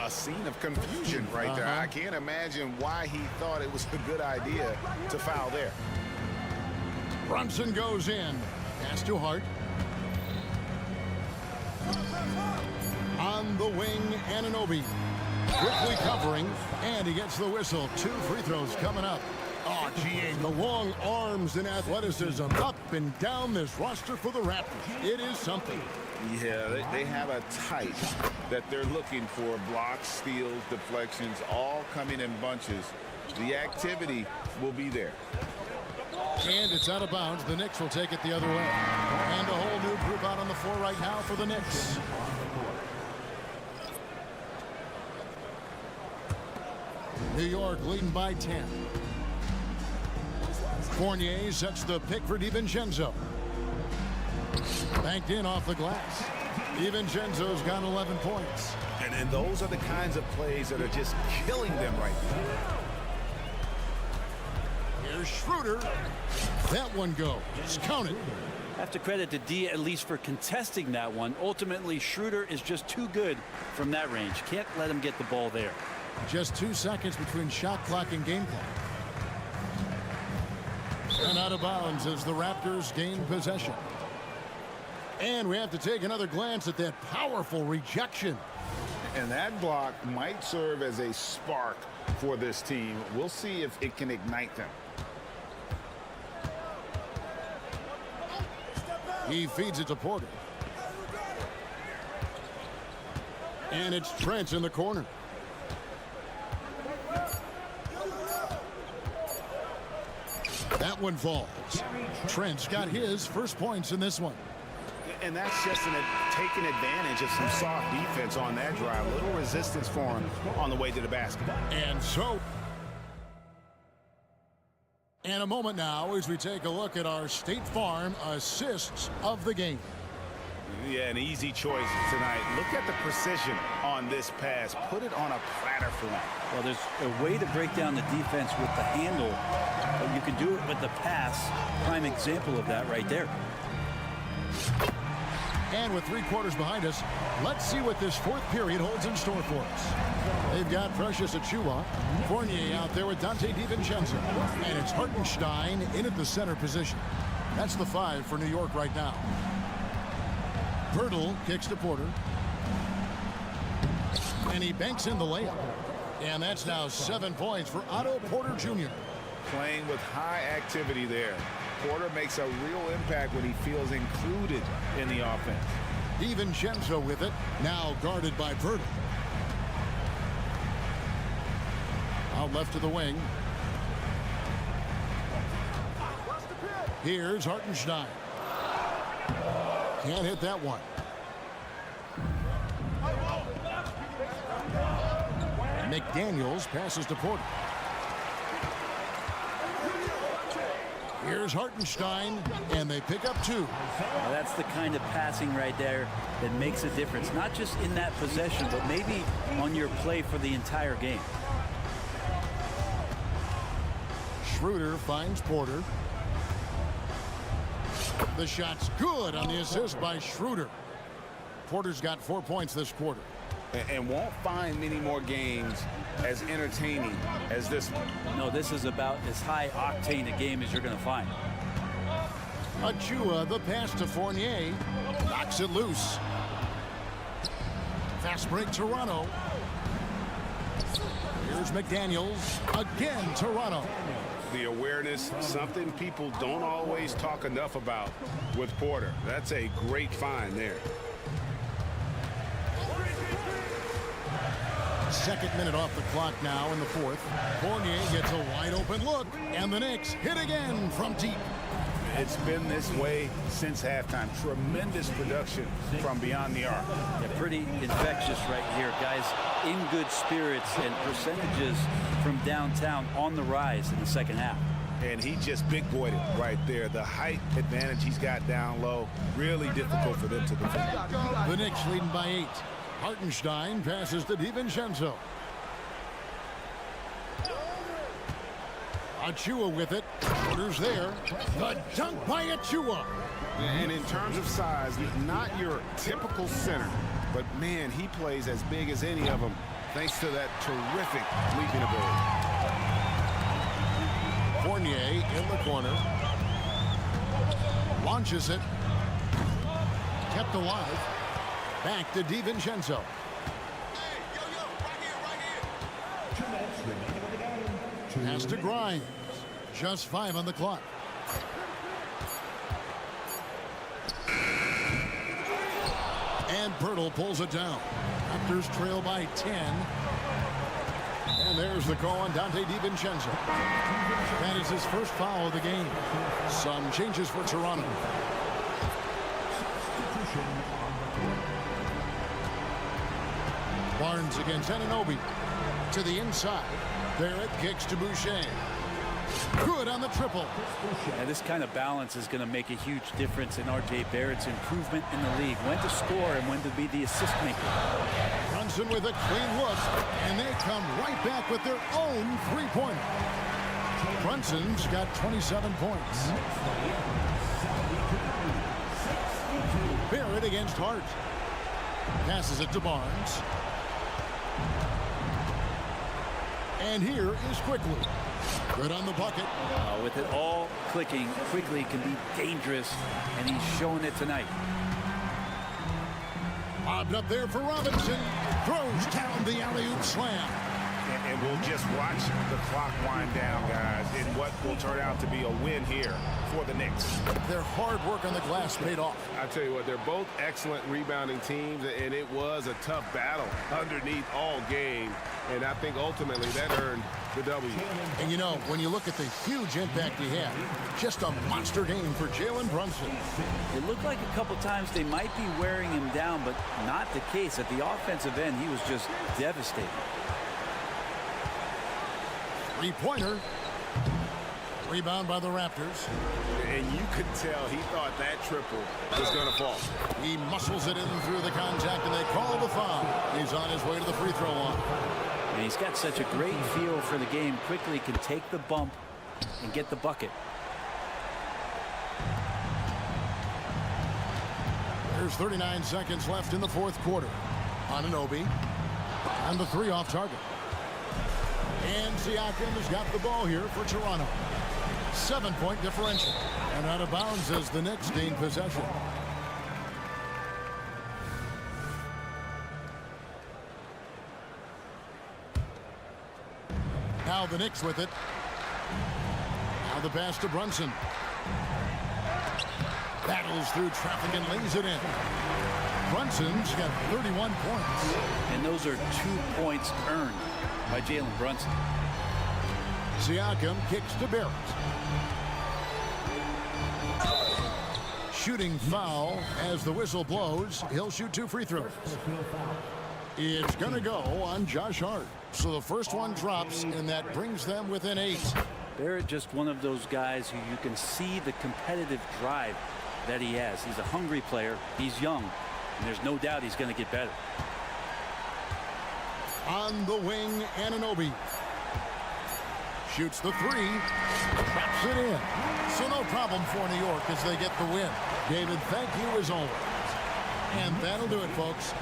A scene of confusion right there. I can't imagine why he thought it was a good idea to foul there. Brunson goes in. Pass to Hart. On the wing, Anunoby. Quickly covering, and he gets the whistle. 2 free throws coming up. Oh, GA, the long arms and athleticism up and down this roster for the Raptors. It is something. Yeah, they have a type that they're looking for. Blocks, steals, deflections, all coming in bunches. The activity will be there. And it's out of bounds. The Knicks will take it the other way. And a whole new group out on the floor right now for the Knicks. New York leading by 10. Fournier sets the pick for DiVincenzo. Banked in off the glass. DiVincenzo's got 11 points. And those are the kinds of plays that are just killing them right now. Here's Schroeder. That one goes. Count it. Have to credit to D at least for contesting that one. Ultimately, Schroeder is just too good from that range. Can't let him get the ball there. Just 2 seconds between shot clock and game clock. And out of bounds as the Raptors gain possession. And we have to take another glance at that powerful rejection. And that block might serve as a spark for this team. We'll see if it can ignite them. He feeds it to Porter. And it's Trent in the corner. That one falls. Trent's got his first points in this one. And that's just taking advantage of some soft defense on that drive. A little resistance for him on the way to the basket. And so, in a moment now, as we take a look at our State Farm assists of the game. Yeah, an easy choice tonight. Look at the precision on this pass. Put it on a platter for him. Well, there's a way to break down the defense with the handle, but you can do it with the pass. Prime example of that right there. And with 3 quarters behind us, let's see what this 4th period holds in store for us. They've got Precious Achiuwa, Fournier out there with Dante DiVincenzo, and it's Hartenstein in at the center position. That's the 5 for New York right now. Pirtle kicks to Porter. And he banks in the layup. And that's now 7 points for Otto Porter Jr. Playing with high activity there. Porter makes a real impact when he feels included in the offense. DiVincenzo with it, now guarded by Pirtle. Out left to the wing. Here's Hartenstein. Can't hit that one. McDaniels passes to Porter. Here's Hartenstein, and they pick up 2. Well, that's the kind of passing right there that makes a difference, not just in that possession, but maybe on your play for the entire game. Schroeder finds Porter. The shot's good on the assist by Schroeder. Porter's got 4 points this quarter. And won't find many more games as entertaining as this one. No, this is about as high octane a game as you're going to find. Achiuwa, the pass to Fournier, knocks it loose. Fast break, Toronto. Here's McDaniels, again Toronto. The awareness, something people don't always talk enough about with Porter. That's a great find there. 2nd minute off the clock now in the 4th. Fournier gets a wide open look, and the Knicks hit again from deep. It's been this way since halftime. Tremendous production from beyond the arc. Yeah, pretty infectious right here. Guys in good spirits and percentages from downtown on the rise in the 2nd half. And he just big boyed it right there. The height advantage he's got down low, really difficult for them to defend. The Knicks leading by 8. Hartenstein passes to DiVincenzo. Achiuwa with it. Porter's there. The dunk by Achiuwa. And in terms of size, not your typical center, but man, he plays as big as any of them thanks to that terrific leaping ability. Fournier in the corner. Launches it. Kept alive. Back to DiVincenzo. Has to Grimes. Just 5 on the clock. And Pirtle pulls it down. Raptors trail by 10. And there's the call on Dante DiVincenzo. That is his first foul of the game. Some changes for Toronto. Barnes against Anunoby. To the inside. Barrett kicks to Boucher. Good on the triple. And this kind of balance is going to make a huge difference in R.J. Barrett's improvement in the league. When to score and when to be the assist maker. Brunson with a clean look. And they come right back with their own three-pointer. Brunson's got 27 points. Barrett against Hart. Passes it to Barnes. And here is Quickly. Good on the bucket. With it all clicking quickly can be dangerous, and he's showing it tonight. Lobbed up there for Robinson. Throws down the alley-oop slam. And we'll just watch the clock wind down, guys, in what will turn out to be a win here for the Knicks. Their hard work on the glass paid off. I tell you what, they're both excellent rebounding teams, and it was a tough battle underneath all game. And I think ultimately that earned the W. And you know, when you look at the huge impact he had, just a monster game for Jalen Brunson. It looked like a couple times they might be wearing him down, but not the case. At the offensive end, he was just devastating. Three-pointer. Rebound by the Raptors. And you could tell he thought that triple was going to fall. He muscles it in through the contact, and they call the foul. He's on his way to the free throw line. And he's got such a great feel for the game. Quickly can take the bump and get the bucket. There's 39 seconds left in the fourth quarter. Anunoby. And the three off target. And Siakam has got the ball here for Toronto. 7-point differential. And out of bounds as the Knicks gain possession. Now the Knicks with it. Now the pass to Brunson. Battles through traffic and lays it in. Brunson's got 31 points. And those are 2 points earned by Jalen Brunson. Siakam kicks to Barrett. Shooting foul as the whistle blows. He'll shoot 2 free throws. It's going to go on Josh Hart. So the first one drops, and that brings them within 8. Barrett just one of those guys who you can see the competitive drive that he has. He's a hungry player. He's young, and there's no doubt he's going to get better. On the wing, Anunoby. Shoots the 3. Traps it in. So no problem for New York as they get the win. David, thank you as always. And that'll do it, folks.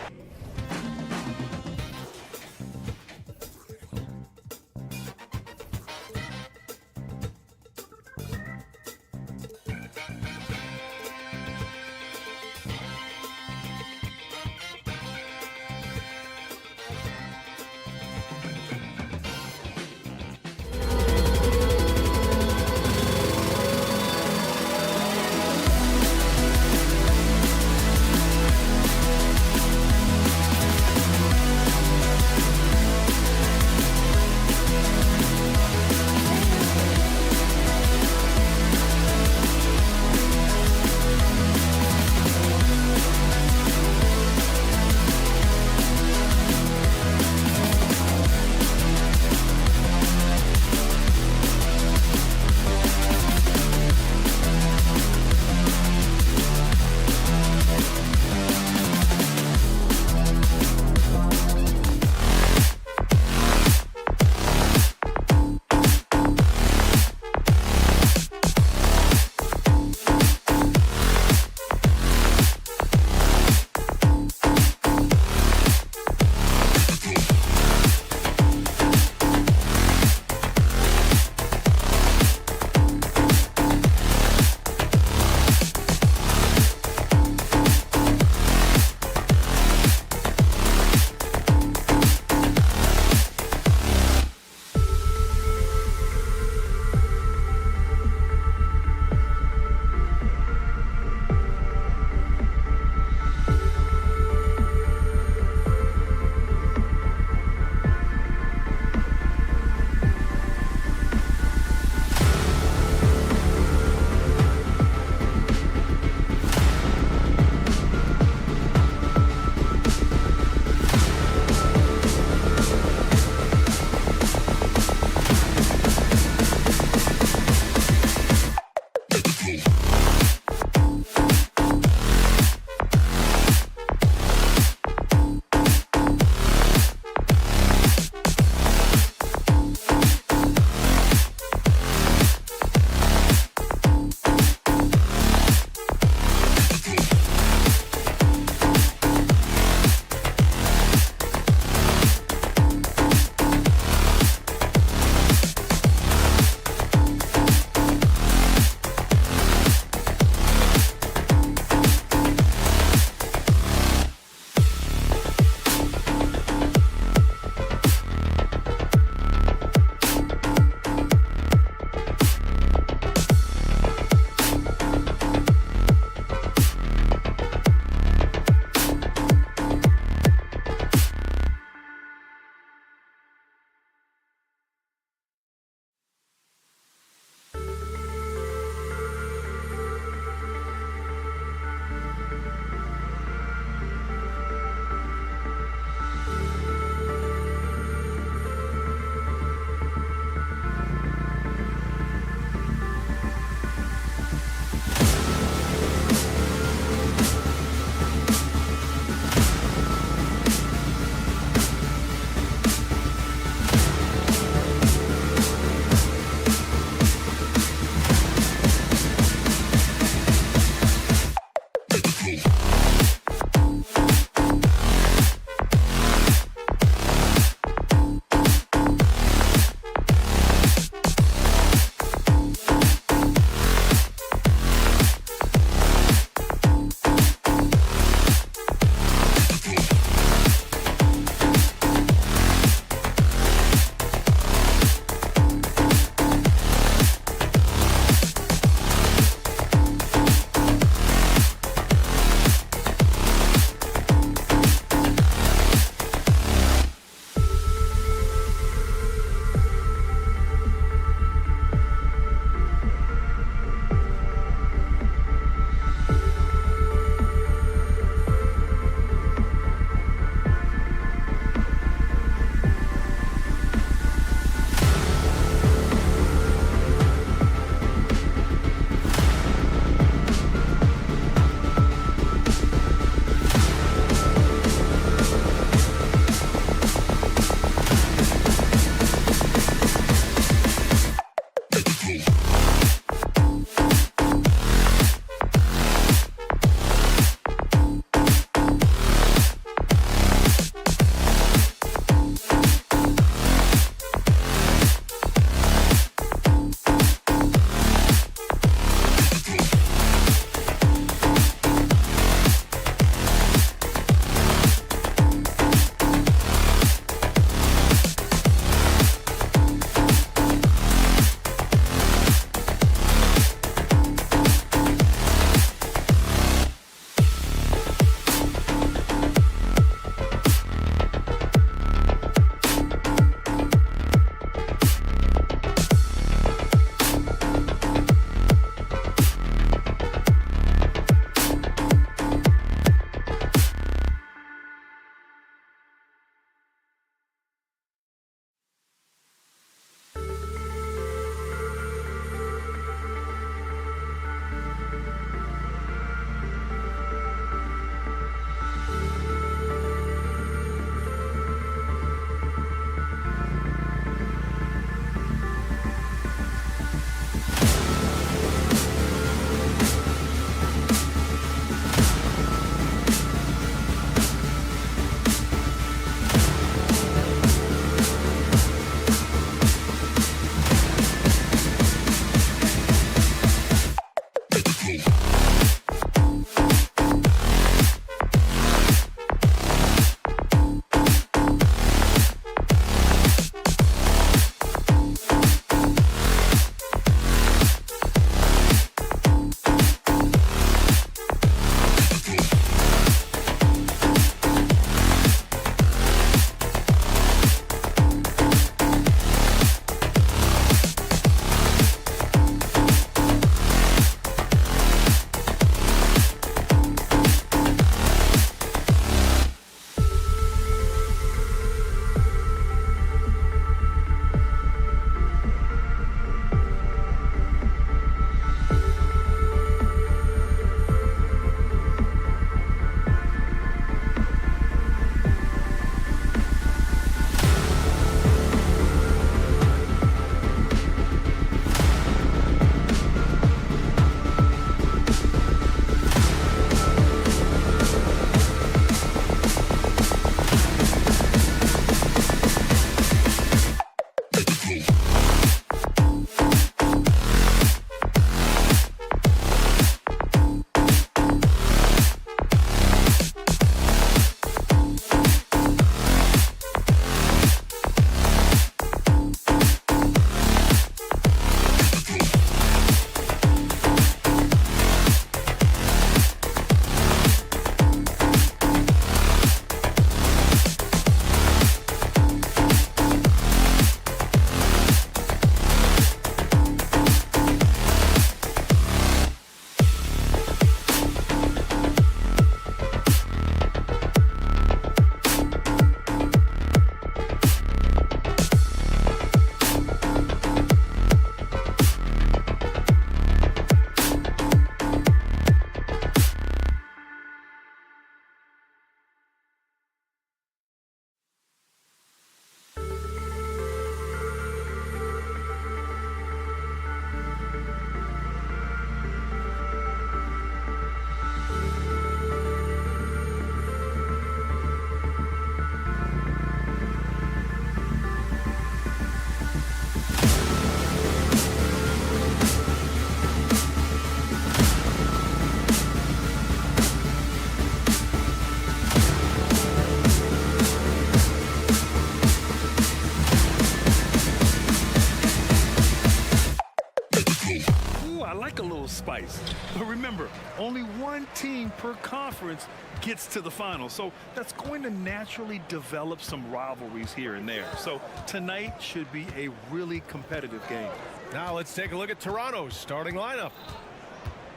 spice. But remember, only one team per conference gets to the final. So that's going to naturally develop some rivalries here and there. So tonight should be a really competitive game. Now let's take a look at Toronto's starting lineup.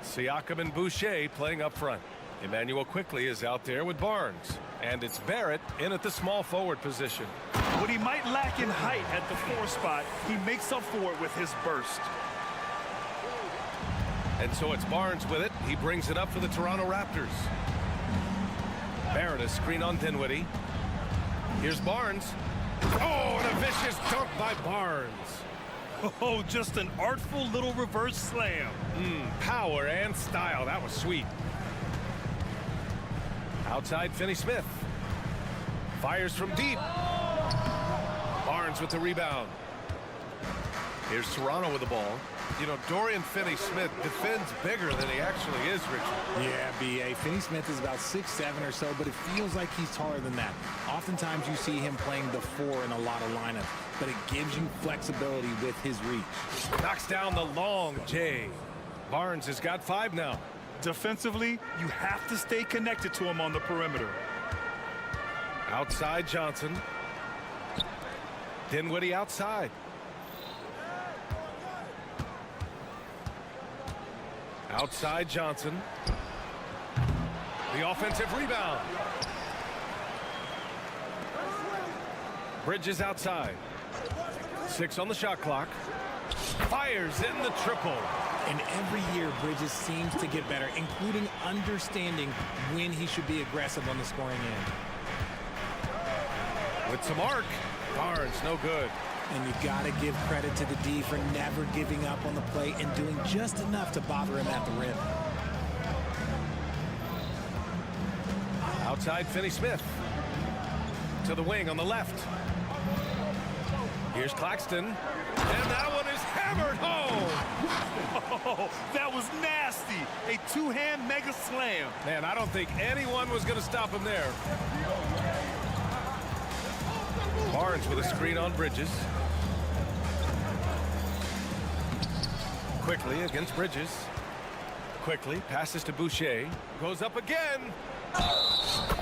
Siakam and Boucher playing up front. Emmanuel quickly is out there with Barnes. And it's Barrett in at the small forward position. What he might lack in height at the 4 spot, he makes up for it with his burst. And so it's Barnes with it. He brings it up for the Toronto Raptors. Barrett, a screen on Dinwiddie. Here's Barnes. Oh, and a vicious dunk by Barnes. Oh, just an artful little reverse slam. Power and style. That was sweet. Outside, Finney-Smith. Fires from deep. Barnes with the rebound. Here's Toronto with the ball. You know, Dorian Finney-Smith defends bigger than he actually is, Richard. Yeah, B.A. Finney-Smith is about 6'7" or so, but it feels like he's taller than that. Oftentimes you see him playing the 4 in a lot of lineups, but it gives you flexibility with his reach. Knocks down the long J. Barnes has got 5 now. Defensively, you have to stay connected to him on the perimeter. Outside Johnson. Dinwiddie outside. Outside Johnson. The offensive rebound. Bridges outside. 6 on the shot clock. Fires in the triple. And every year, Bridges seems to get better, including understanding when he should be aggressive on the scoring end. With some arc. Barnes, no good. And you got to give credit to the D for never giving up on the play and doing just enough to bother him at the rim. Outside Finney-Smith. To the wing on the left. Here's Claxton. And that one is hammered home. Oh, that was nasty. A 2-hand mega slam. Man, I don't think anyone was going to stop him there. Barnes with a screen on Bridges. Quickly against Bridges. Quickly passes to Boucher. Goes up again.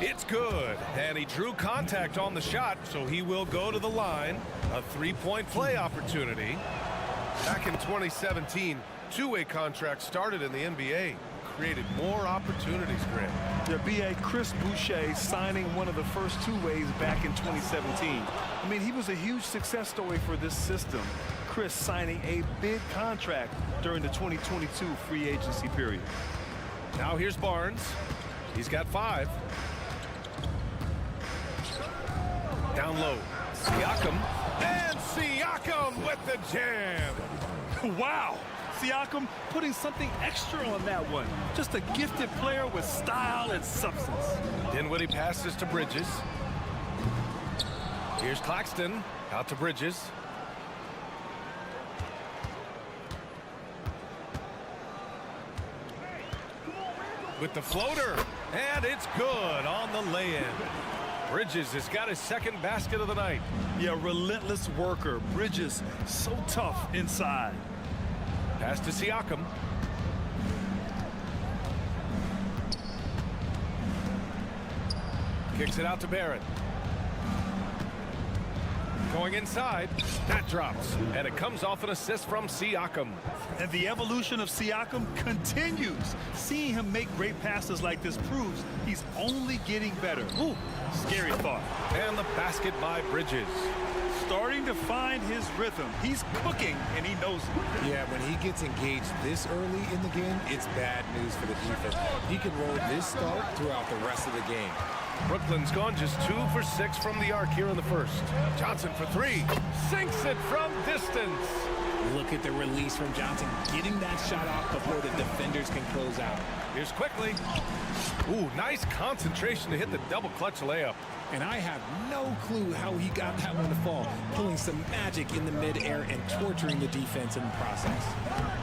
It's good. And he drew contact on the shot, so he will go to the line. A 3-point play opportunity. Back in 2017, two-way contracts started in the NBA. Created more opportunities, Grant. Yeah, B.A. Chris Boucher signing one of the first two-ways back in 2017. I mean, he was a huge success story for this system. Chris signing a big contract during the 2022 free agency period. Now here's Barnes. He's got 5. Down low. Siakam. And Siakam with the jam. Wow. Siakam putting something extra on that one. Just a gifted player with style and substance. Dinwiddie passes to Bridges. Here's Claxton. Out to Bridges. With the floater. And it's good on the lay-in. Bridges has got his second basket of the night. Yeah, relentless worker. Bridges, so tough inside. Pass to Siakam. Kicks it out to Barrett. Going inside. That drops. And it comes off an assist from Siakam. And the evolution of Siakam continues. Seeing him make great passes like this proves he's only getting better. Ooh, scary thought. And the basket by Bridges. Starting to find his rhythm. He's cooking, and he knows it. Yeah, when he gets engaged this early in the game, it's bad news for the defense. He can roll this start throughout the rest of the game. Brooklyn's gone just 2 for 6 from the arc here in the first. Johnson for 3. Sinks it from distance. Look at the release from Johnson, getting that shot out before the defenders can close out. Here's quickly. Ooh, nice concentration to hit the double clutch layup. And I have no clue how he got that one to fall, pulling some magic in the midair and torturing the defense in the process.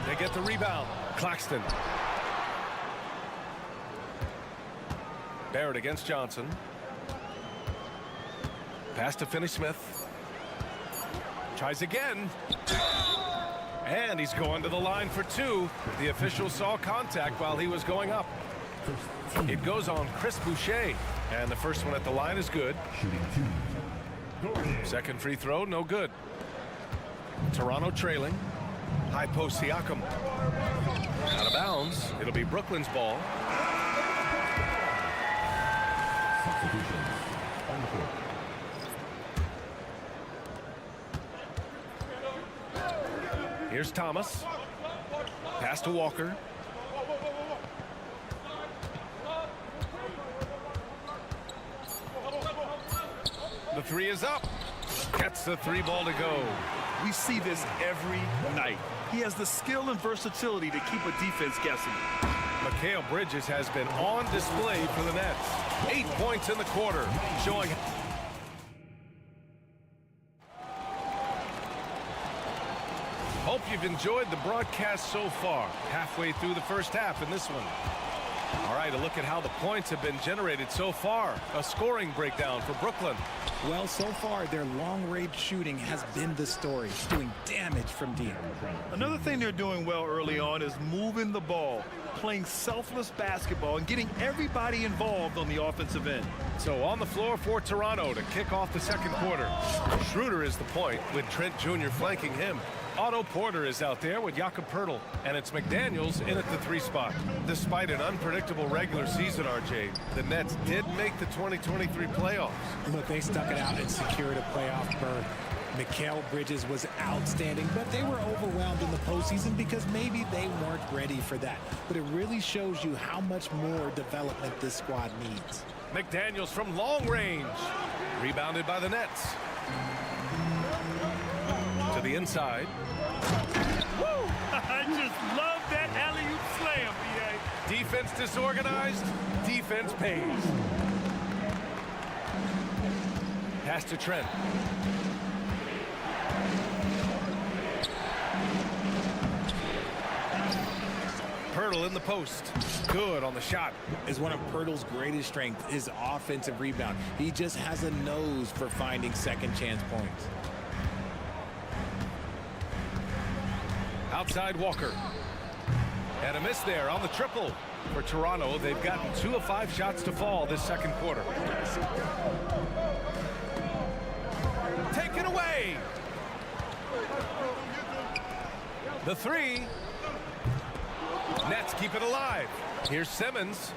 They get the rebound. Claxton. Barrett against Johnson. Pass to Finney-Smith. Tries again. And he's going to the line for two. The official saw contact while he was going up. It goes on Chris Boucher. And the first one at the line is good. Second free throw, no good. Toronto trailing. High post Siakam. Out of bounds. It'll be Brooklyn's ball. Here's Thomas. Pass to Walker. The three is up. Gets the three ball to go. We see this every night. He has the skill and versatility to keep a defense guessing. Mikal Bridges has been on display for the Nets. 8 points in the quarter, showing. Hope you've enjoyed the broadcast so far. Halfway through the first half in this one. All right, a look at how the points have been generated so far. A scoring breakdown for Brooklyn. Well, so far, their long-range shooting has been the story, doing damage from deep. Another thing they're doing well early on is moving the ball, playing selfless basketball, and getting everybody involved on the offensive end. So on the floor for Toronto to kick off the second quarter. Schroeder is the point with Trent Jr. flanking him. Otto Porter is out there with Jakob Poeltl, and it's McDaniels in at the 3 spot. Despite an unpredictable regular season, RJ, the Nets did make the 2023 playoffs. Look, they stuck it out and secured a playoff berth. Mikal Bridges was outstanding, but they were overwhelmed in the postseason because maybe they weren't ready for that. But it really shows you how much more development this squad needs. McDaniels from long range. Rebounded by the Nets. To the inside. Woo! I just love that alley-oop slam, B.A. Defense disorganized. Defense pays. Pass to Trent. Poeltl in the post. Good on the shot. Is one of Poeltl's greatest strengths is offensive rebound. He just has a nose for finding second chance points. Outside Walker. And a miss there on the triple. For Toronto, they've gotten 2 of 5 shots to fall this second quarter. Taken away. The 3. Nets keep it alive. Here's Simmons.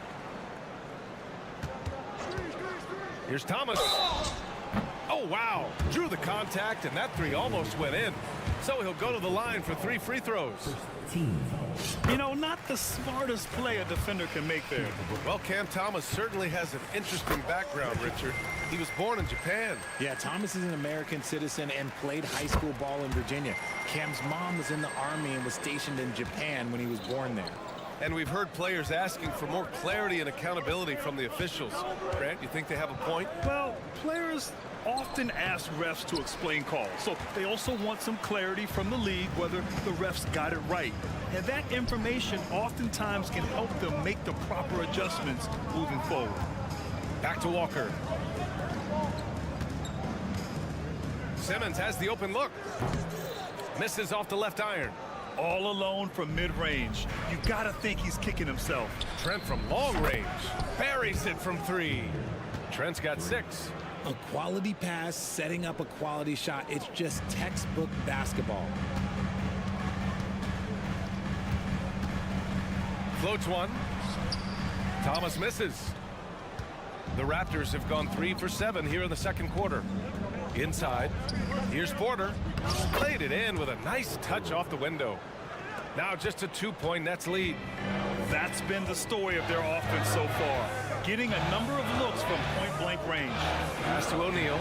Here's Thomas. Oh, wow. Drew the contact, and that 3 almost went in. So he'll go to the line for 3 free throws. You know, not the smartest play a defender can make there. Well, Cam Thomas certainly has an interesting background, Richard. He was born in Japan. Yeah, Thomas is an American citizen and played high school ball in Virginia. Cam's mom was in the Army and was stationed in Japan when he was born there. And we've heard players asking for more clarity and accountability from the officials. Grant, you think they have a point? Well, players often ask refs to explain calls, so they also want some clarity from the league whether the refs got it right. And that information oftentimes can help them make the proper adjustments moving forward. Back to Walker. Simmons has the open look. Misses off the left iron. All alone from mid-range. You gotta think he's kicking himself. Trent from long range. Buries it from 3. Trent's got 6. A quality pass, setting up a quality shot. It's just textbook basketball. Floats one. Thomas misses. The Raptors have gone 3 for 7 here in the second quarter. Inside. Here's Porter. Played it in with a nice touch off the window. Now just a 2-point Nets lead. That's been the story of their offense so far. Getting a number of looks from point-blank range. Pass to O'Neal.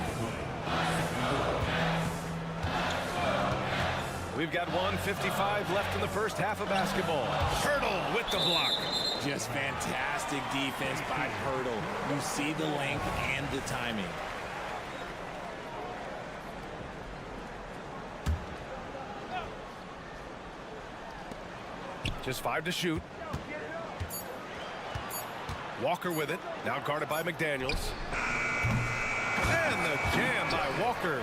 We've got 1:55 left in the first half of basketball. Poeltl with the block. Just fantastic defense by Poeltl. You see the length and the timing. Just 5 to shoot. Walker with it. Now guarded by McDaniels. And the jam by Walker.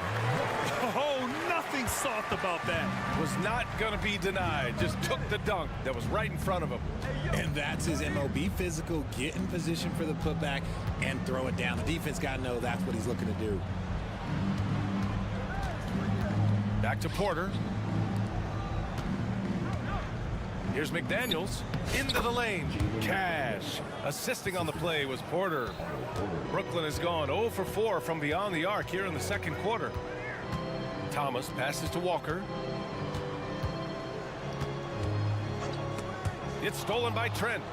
Oh, nothing nothing soft about that. Was not going to be denied. Just took the dunk that was right in front of him. And that's his MO. Be physical, get in position for the putback, and throw it down. The defense got to know that's what he's looking to do. Back to Porter. Here's McDaniels into the lane. Cash. Assisting on the play was Porter. Brooklyn has gone 0 for 4 from beyond the arc here in the second quarter. Thomas passes to Walker. It's stolen by Trent.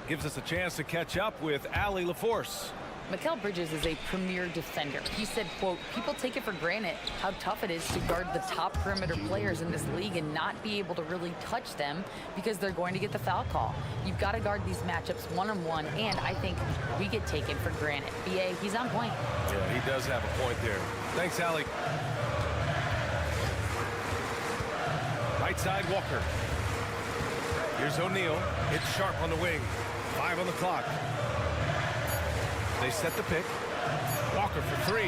Gives us a chance to catch up with Allie LaForce. Mikal Bridges is a premier defender. He said, quote, people take it for granted how tough it is to guard the top perimeter players in this league and not be able to really touch them because they're going to get the foul call. You've got to guard these matchups one-on-one, and I think we get taken for granted. BA, he's on point. Yeah, he does have a point there. Thanks, Allie. Right side, Walker. Here's O'Neal. It's Sharp on the wing. 5 on the clock. They set the pick. Walker for 3.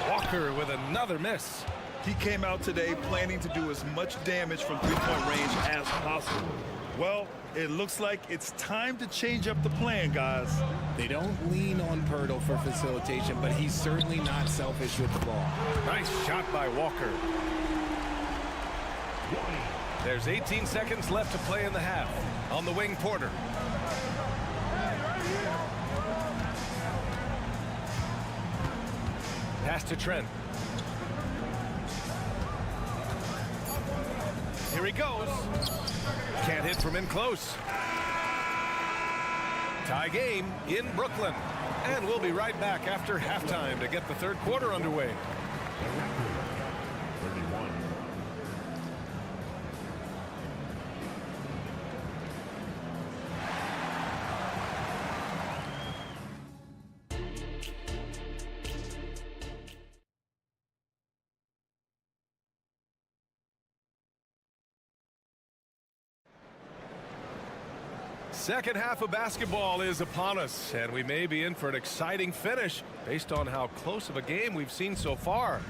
Walker with another miss. He came out today planning to do as much damage from three-point range as possible. Well, it looks like it's time to change up the plan, guys. They don't lean on Pirtle for facilitation, but he's certainly not selfish with the ball. Nice shot by Walker. There's 18 seconds left to play in the half. On the wing, Porter. Pass to Trent. Here he goes. Can't hit from in close. Tie game in Brooklyn. And we'll be right back after halftime to get the third quarter underway. Second half of basketball is upon us, and we may be in for an exciting finish based on how close of a game we've seen so far.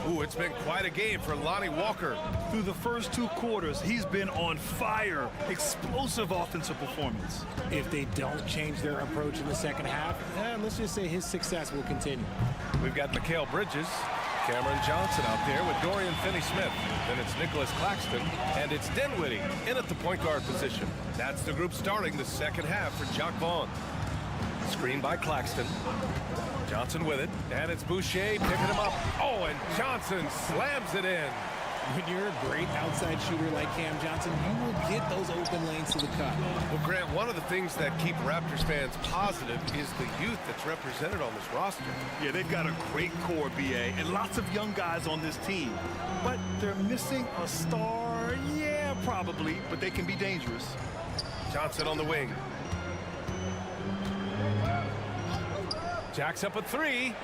Ooh, it's been quite a game for Lonnie Walker. Through the first 2 quarters, he's been on fire. Explosive offensive performance. If they don't change their approach in the second half, let's just say his success will continue. We've got Mikal Bridges, Cameron Johnson out there with Dorian Finney-Smith. Then it's Nicholas Claxton, and it's Dinwiddie in at the point guard position. That's the group starting the second half for Jacque Vaughn. Screen by Claxton. Johnson with it, and it's Boucher picking him up. Oh, and Johnson slams it in. When you're a great outside shooter like Cam Johnson, you will get those open lanes to the cup. Well, Grant, one of the things that keep Raptors fans positive is the youth that's represented on this roster. Yeah, they've got a great core, BA, and lots of young guys on this team. But they're missing a star, yeah, probably, but they can be dangerous. Johnson on the wing. Jacks up a 3.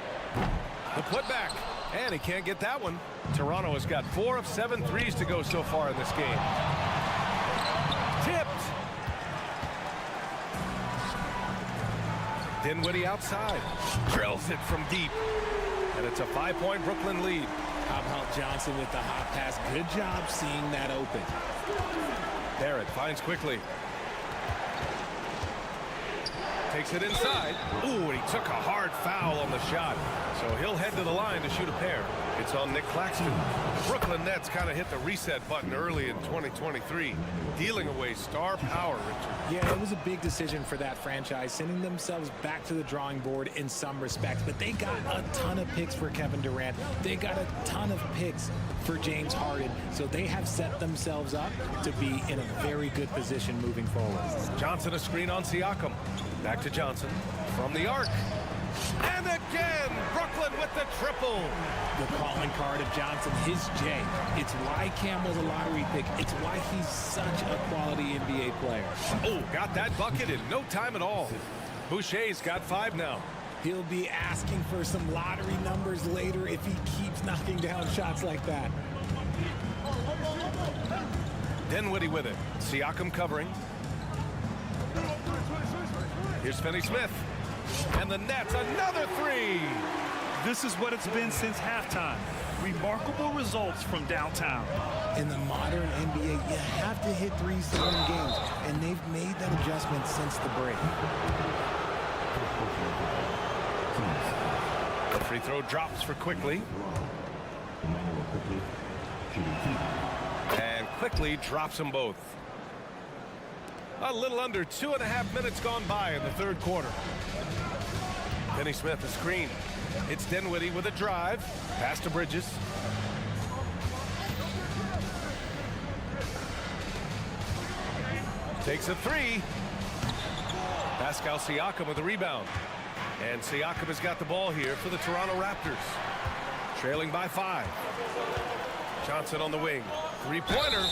The putback. And he can't get that one. Toronto has got 4 of 7 threes to go so far in this game. Tipped. Dinwiddie outside. Drills it from deep. And it's a 5-point Brooklyn lead. How about Johnson with the hot pass? Good job seeing that open. Barrett finds quickly. Takes it inside. Ooh, and he took a hard foul on the shot. So he'll head to the line to shoot a pair. It's on Nick Claxton. Brooklyn Nets kind of hit the reset button early in 2023, dealing away star power, Richard. Yeah, it was a big decision for that franchise, sending themselves back to the drawing board in some respects. But they got a ton of picks for Kevin Durant. They got a ton of picks for James Harden. So they have set themselves up to be in a very good position moving forward. Johnson a screen on Siakam. Back to Johnson from the arc. And again, Brooklyn with the triple. The calling card of Johnson, his J. It's why Cam was a lottery pick. It's why he's such a quality NBA player. Oh, got that bucket in no time at all. Boucher's got 5 now. He'll be asking for some lottery numbers later if he keeps knocking down shots like that. Dinwiddie with it. Siakam covering. Here's Finney-Smith. And the Nets, another 3. This is what it's been since halftime. Remarkable results from downtown. In the modern NBA, you have to hit threes to win games, and they've made that adjustment since the break. The free throw drops for Quickly. And Quickly drops them both. A little under 2.5 minutes gone by in the third quarter. Finney Smith a screen. It's Dinwiddie with a drive. Pass to Bridges. Takes a three. Pascal Siakam with a rebound. And Siakam has got the ball here for the Toronto Raptors. Trailing by 5. Johnson on the wing. Three-pointer.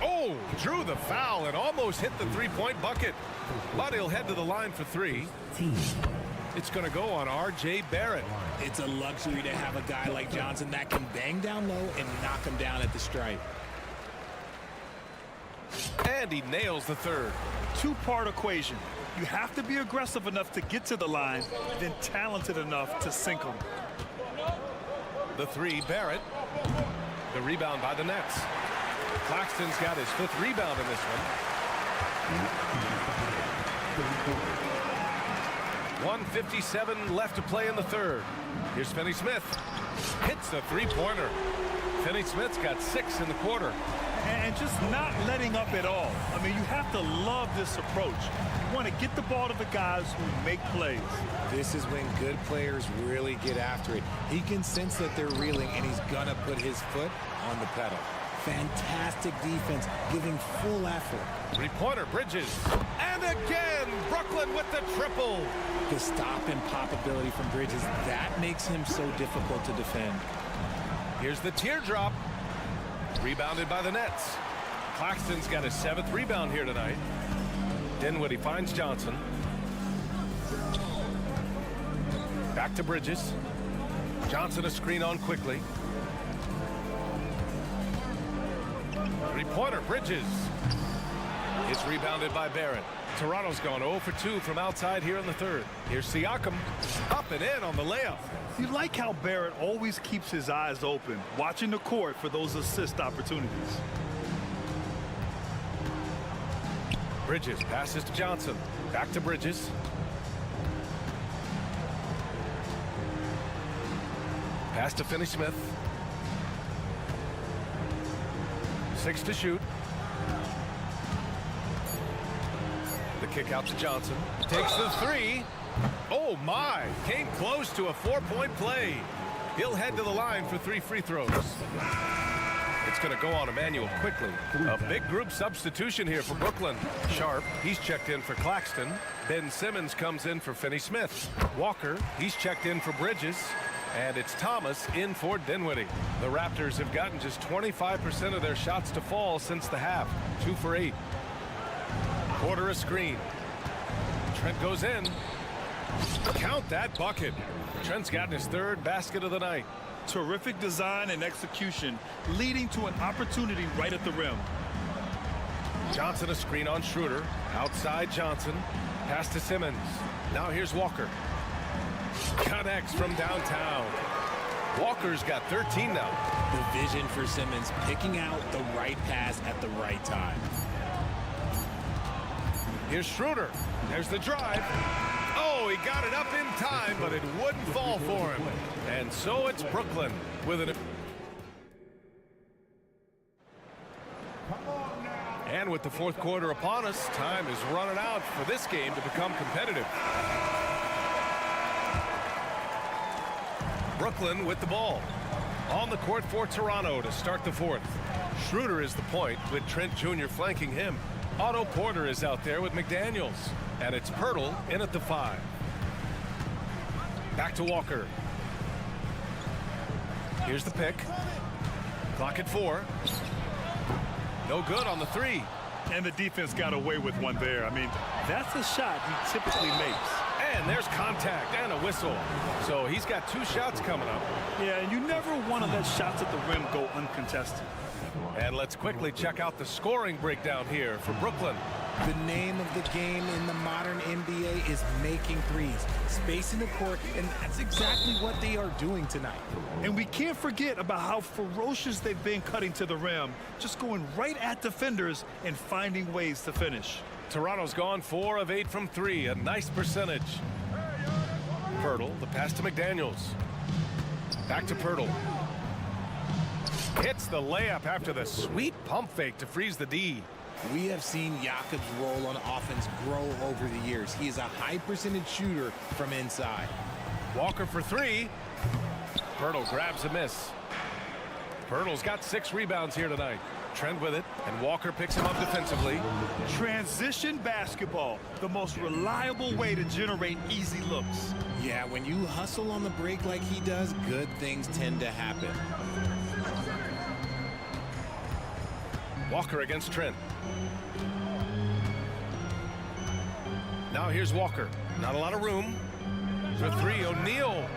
Oh, drew the foul and almost hit the three-point bucket. But he'll head to the line for 3. It's going to go on R.J. Barrett. It's a luxury to have a guy like Johnson that can bang down low and knock him down at the stripe. And he nails the third. Two-part equation. You have to be aggressive enough to get to the line, then talented enough to sink them. The three, Barrett. The rebound by the Nets. Claxton's got his 5th rebound in this one. 1:57 left to play in the third. Here's Finney Smith. Hits the three-pointer. Finney Smith's got 6 in the quarter. And just not letting up at all. I mean, you have to love this approach. You want to get the ball to the guys who make plays. This is when good players really get after it. He can sense that they're reeling, and he's going to put his foot on the pedal. Fantastic defense, giving full effort. Three-pointer, Bridges. And again, Brooklyn with the triple. The stop and pop ability from Bridges, that makes him so difficult to defend. Here's the teardrop. Rebounded by the Nets. Claxton's got his 7th rebound here tonight. Dinwiddie finds Johnson. Back to Bridges. Johnson a screen on Quickly. Three-pointer, Bridges. It's rebounded by Barrett. Toronto's gone 0 for 2 from outside here in the third. Here's Siakam. Up and in on the layup. You like how Barrett always keeps his eyes open, watching the court for those assist opportunities. Bridges passes to Johnson. Back to Bridges. Pass to Finney Smith. 6 to shoot. The kick out to Johnson. Takes the 3. Oh my, came close to a 4-point play. He'll head to the line for 3 free throws. It's going to go on Emmanuel Quickly. A big group substitution here for Brooklyn. Sharp, he's checked in for Claxton. Ben Simmons comes in for Finney Smith. Walker, he's checked in for Bridges. And it's Thomas in for Dinwiddie. The Raptors have gotten just 25% of their shots to fall since the half. 2 for 8. Quarter a screen. Trent goes in. Count that bucket. Trent's gotten his 3rd basket of the night. Terrific design and execution, leading to an opportunity right at the rim. Johnson a screen on Schroeder. Outside Johnson. Pass to Simmons. Now here's Walker. Connects from downtown. Walker's got 13 now. The vision for Simmons, picking out the right pass at the right time. Here's Schroeder. There's the drive. Oh, he got it up in time, but it wouldn't fall for him. And so it's Brooklyn with it. And with the 4th quarter upon us, time is running out for this game to become competitive. Brooklyn with the ball. On the court for Toronto to start the 4th. Schroeder is the point with Trent Jr. flanking him. Otto Porter is out there with McDaniels. And it's Pirtle in at the 5. Back to Walker. Here's the pick. Clock at 4. No good on the 3. And the defense got away with one there. I mean, that's a shot he typically makes. And there's contact and a whistle. So he's got 2 shots coming up. Yeah, and you never want to let shots at the rim go uncontested. And let's quickly check out the scoring breakdown here for Brooklyn. The name of the game in the modern NBA is making threes, spacing the court, and that's exactly what they are doing tonight. And we can't forget about how ferocious they've been cutting to the rim, just going right at defenders and finding ways to finish. Toronto's gone 4 of 8 from 3, a nice percentage. Pirtle, the pass to McDaniels. Back to Pirtle. Hits the layup after the sweet pump fake to freeze the D. We have seen Jakob's role on offense grow over the years. He is a high percentage shooter from inside. Walker for 3. Pirtle grabs a miss. Pirtle's got 6 rebounds here tonight. Trent with it, and Walker picks him up defensively. Transition basketball, the most reliable way to generate easy looks. Yeah, when you hustle on the break like he does, good things tend to happen. Walker against Trent. Now here's Walker. Not a lot of room. For 3, O'Neal.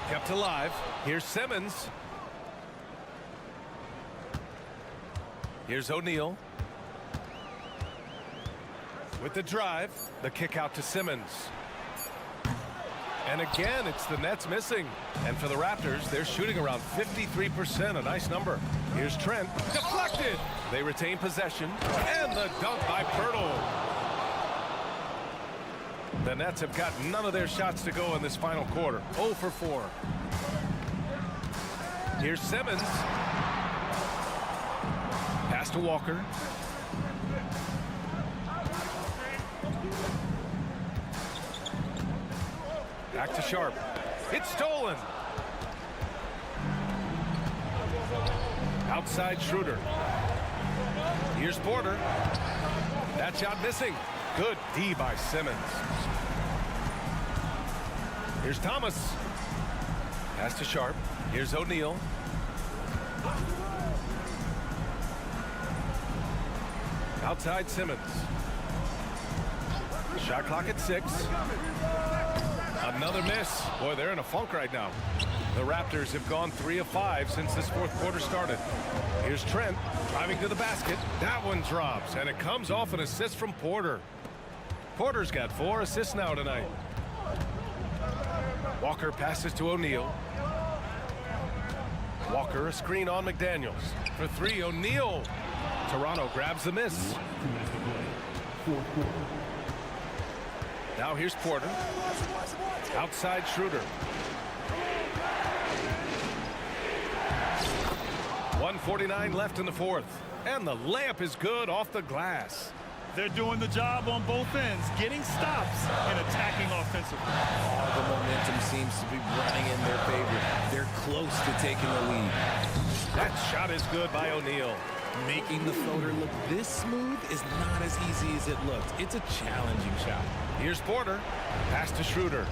Kept alive. Here's Simmons. Here's O'Neal. With the drive. The kick out to Simmons. And again, it's the Nets missing. And for the Raptors, they're shooting around 53%, a nice number. Here's Trent. Deflected. They retain possession. And the dunk by Pirtle. The Nets have got none of their shots to go in this final quarter. 0 for 4. Here's Simmons. Pass to Walker. Back to Sharp. It's stolen. Outside Schroeder. Here's Porter. That shot missing. Good D by Simmons. Here's Thomas. Pass to Sharp. Here's O'Neal. Outside Simmons. Shot clock at 6. Another miss. Boy, they're in a funk right now. The Raptors have gone 3 of 5 since this fourth quarter started. Here's Trent driving to the basket. That one drops, and it comes off an assist from Porter. Porter's got 4 assists now tonight. Walker passes to O'Neal. Walker, a screen on McDaniels. For 3, O'Neal. Toronto grabs the miss. Now here's Porter. Outside Schroeder. 1:49 left in the fourth. And the layup is good off the glass. They're doing the job on both ends, getting stops and attacking offensively. All the momentum seems to be running in their favor. They're close to taking the lead. That shot is good by O'Neal. Making the floater look this smooth is not as easy as it looked. It's a challenging shot. Here's Porter. Pass to Schroeder.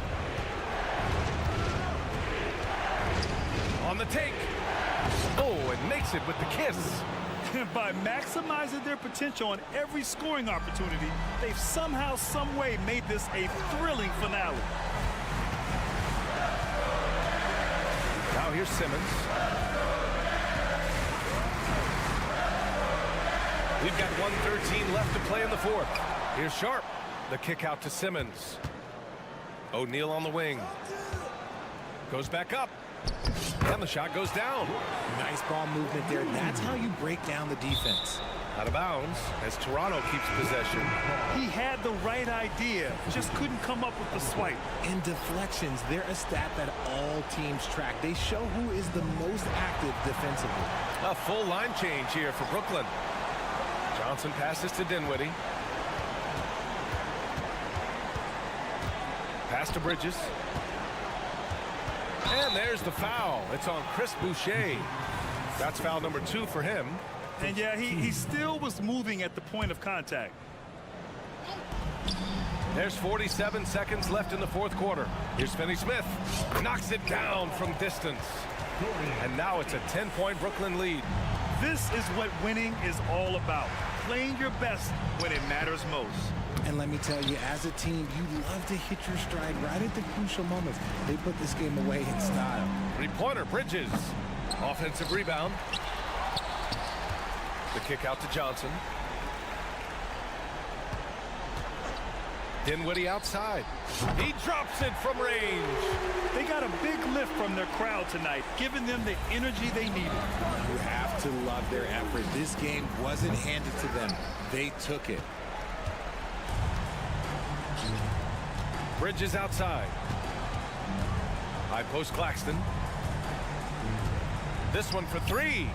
On the take. Oh, and makes it with the kiss. By maximizing their potential on every scoring opportunity, they've somehow, some way made this a thrilling finale. Now here's Simmons. We've got 1:13 left to play in the fourth. Here's Sharp. The kick out to Simmons. O'Neal on the wing. Goes back up. And the shot goes down. Nice ball movement there. That's how you break down the defense. Out of bounds as Toronto keeps possession. He had the right idea, just couldn't come up with the swipe. In deflections, they're a stat that all teams track. They show who is the most active defensively. A full line change here for Brooklyn. Johnson passes to Dinwiddie. Pass to Bridges. And there's the foul. It's on Chris Boucher. That's foul number 2 for him. And yeah, he still was moving at the point of contact. There's 47 seconds left in the fourth quarter. Here's Finney Smith. Knocks it down from distance. And now it's a 10-point Brooklyn lead. This is what winning is all about. Playing your best when it matters most. And let me tell you, as a team, you love to hit your stride right at the crucial moments. They put this game away in style. Three-pointer, Bridges. Offensive rebound. The kick out to Johnson. Dinwiddie outside. He drops it from range. They got a big lift from their crowd tonight, giving them the energy they needed. You have to love their effort. This game wasn't handed to them. They took it. Bridges outside. High post Claxton. This one for three.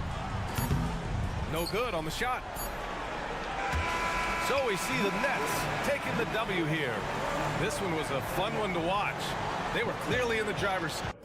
No good on the shot. So we see the Nets taking the W here. This one was a fun one to watch. They were clearly in the driver's seat.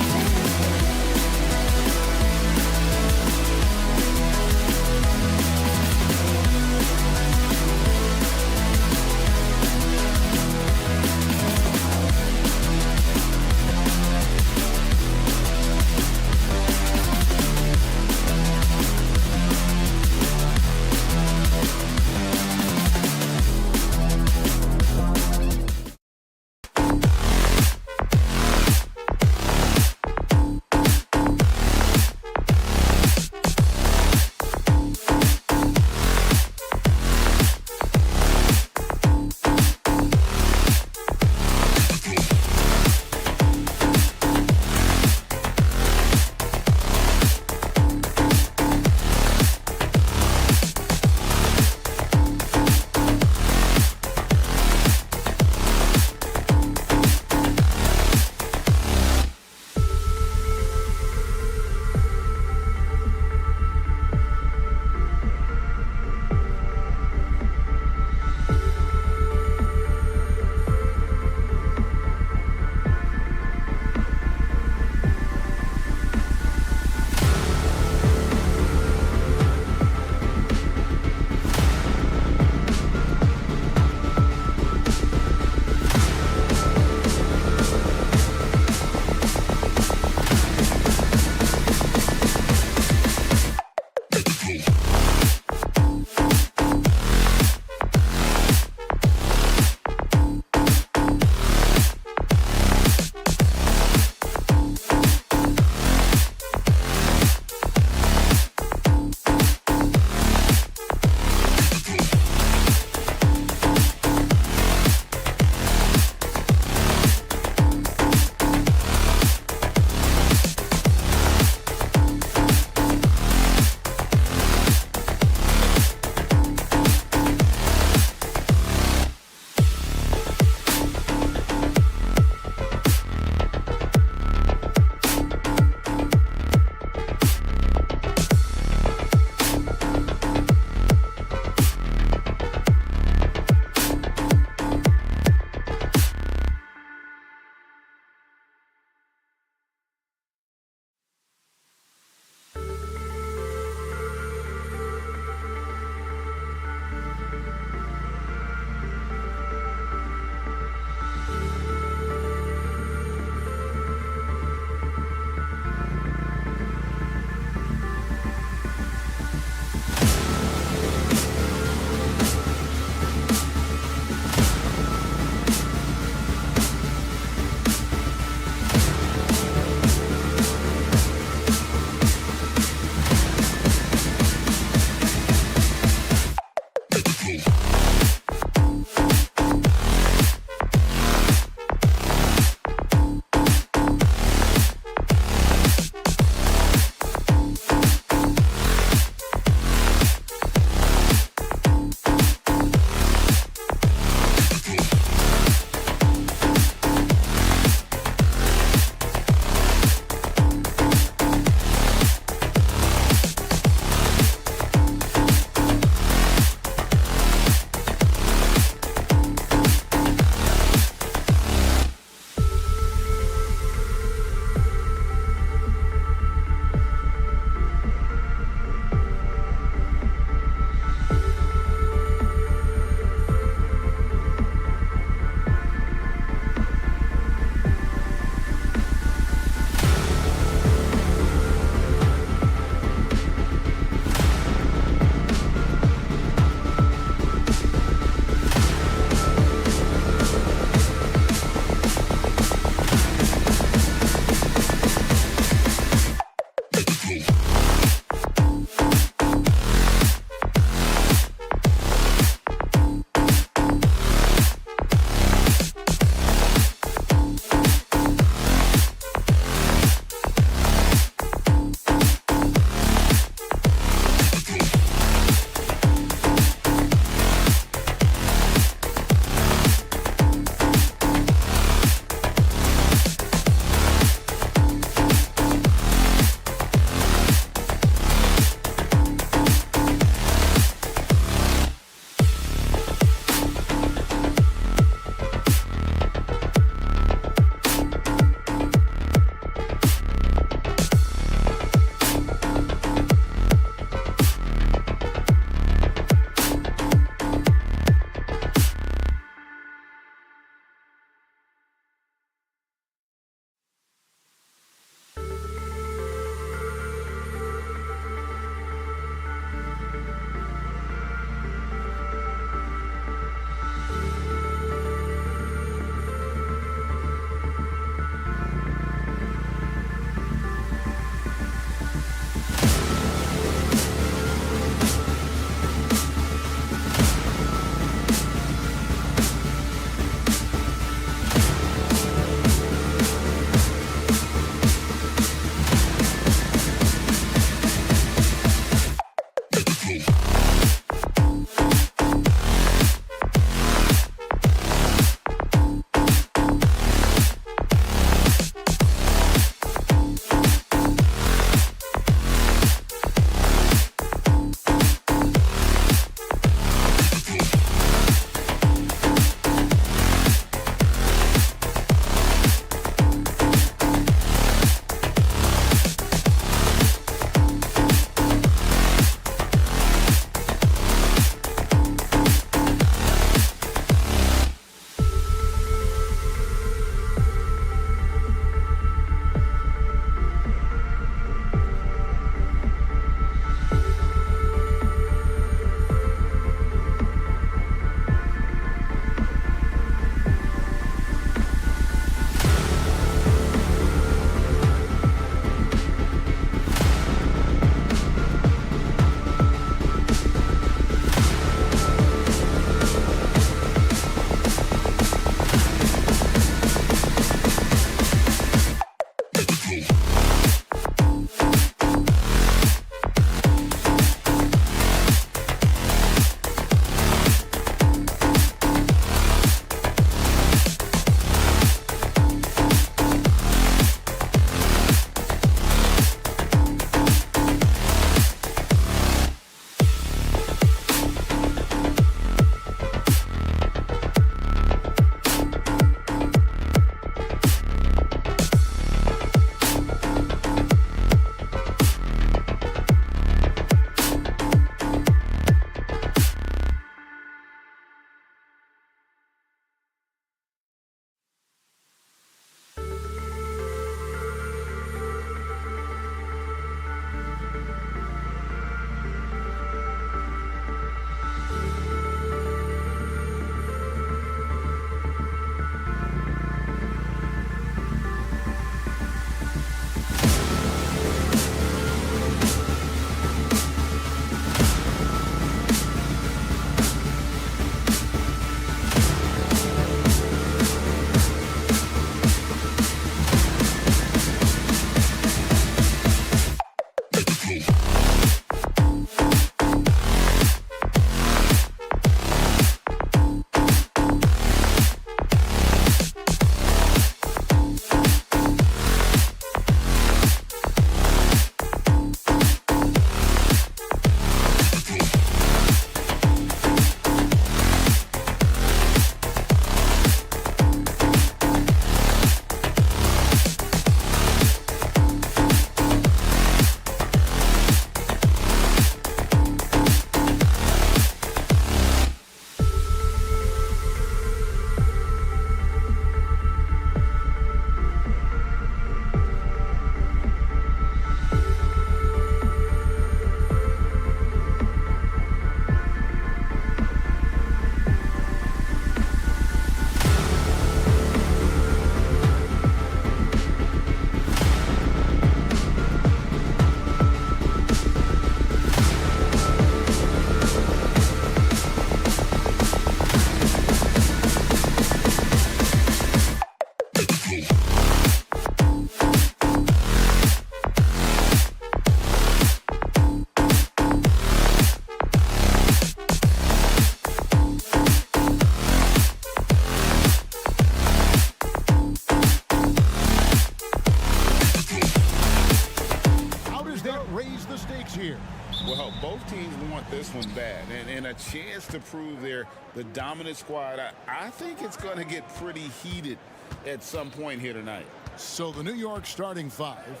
this one bad. And a chance to prove they're the dominant squad. I think it's going to get pretty heated at some point here tonight. So the New York starting five.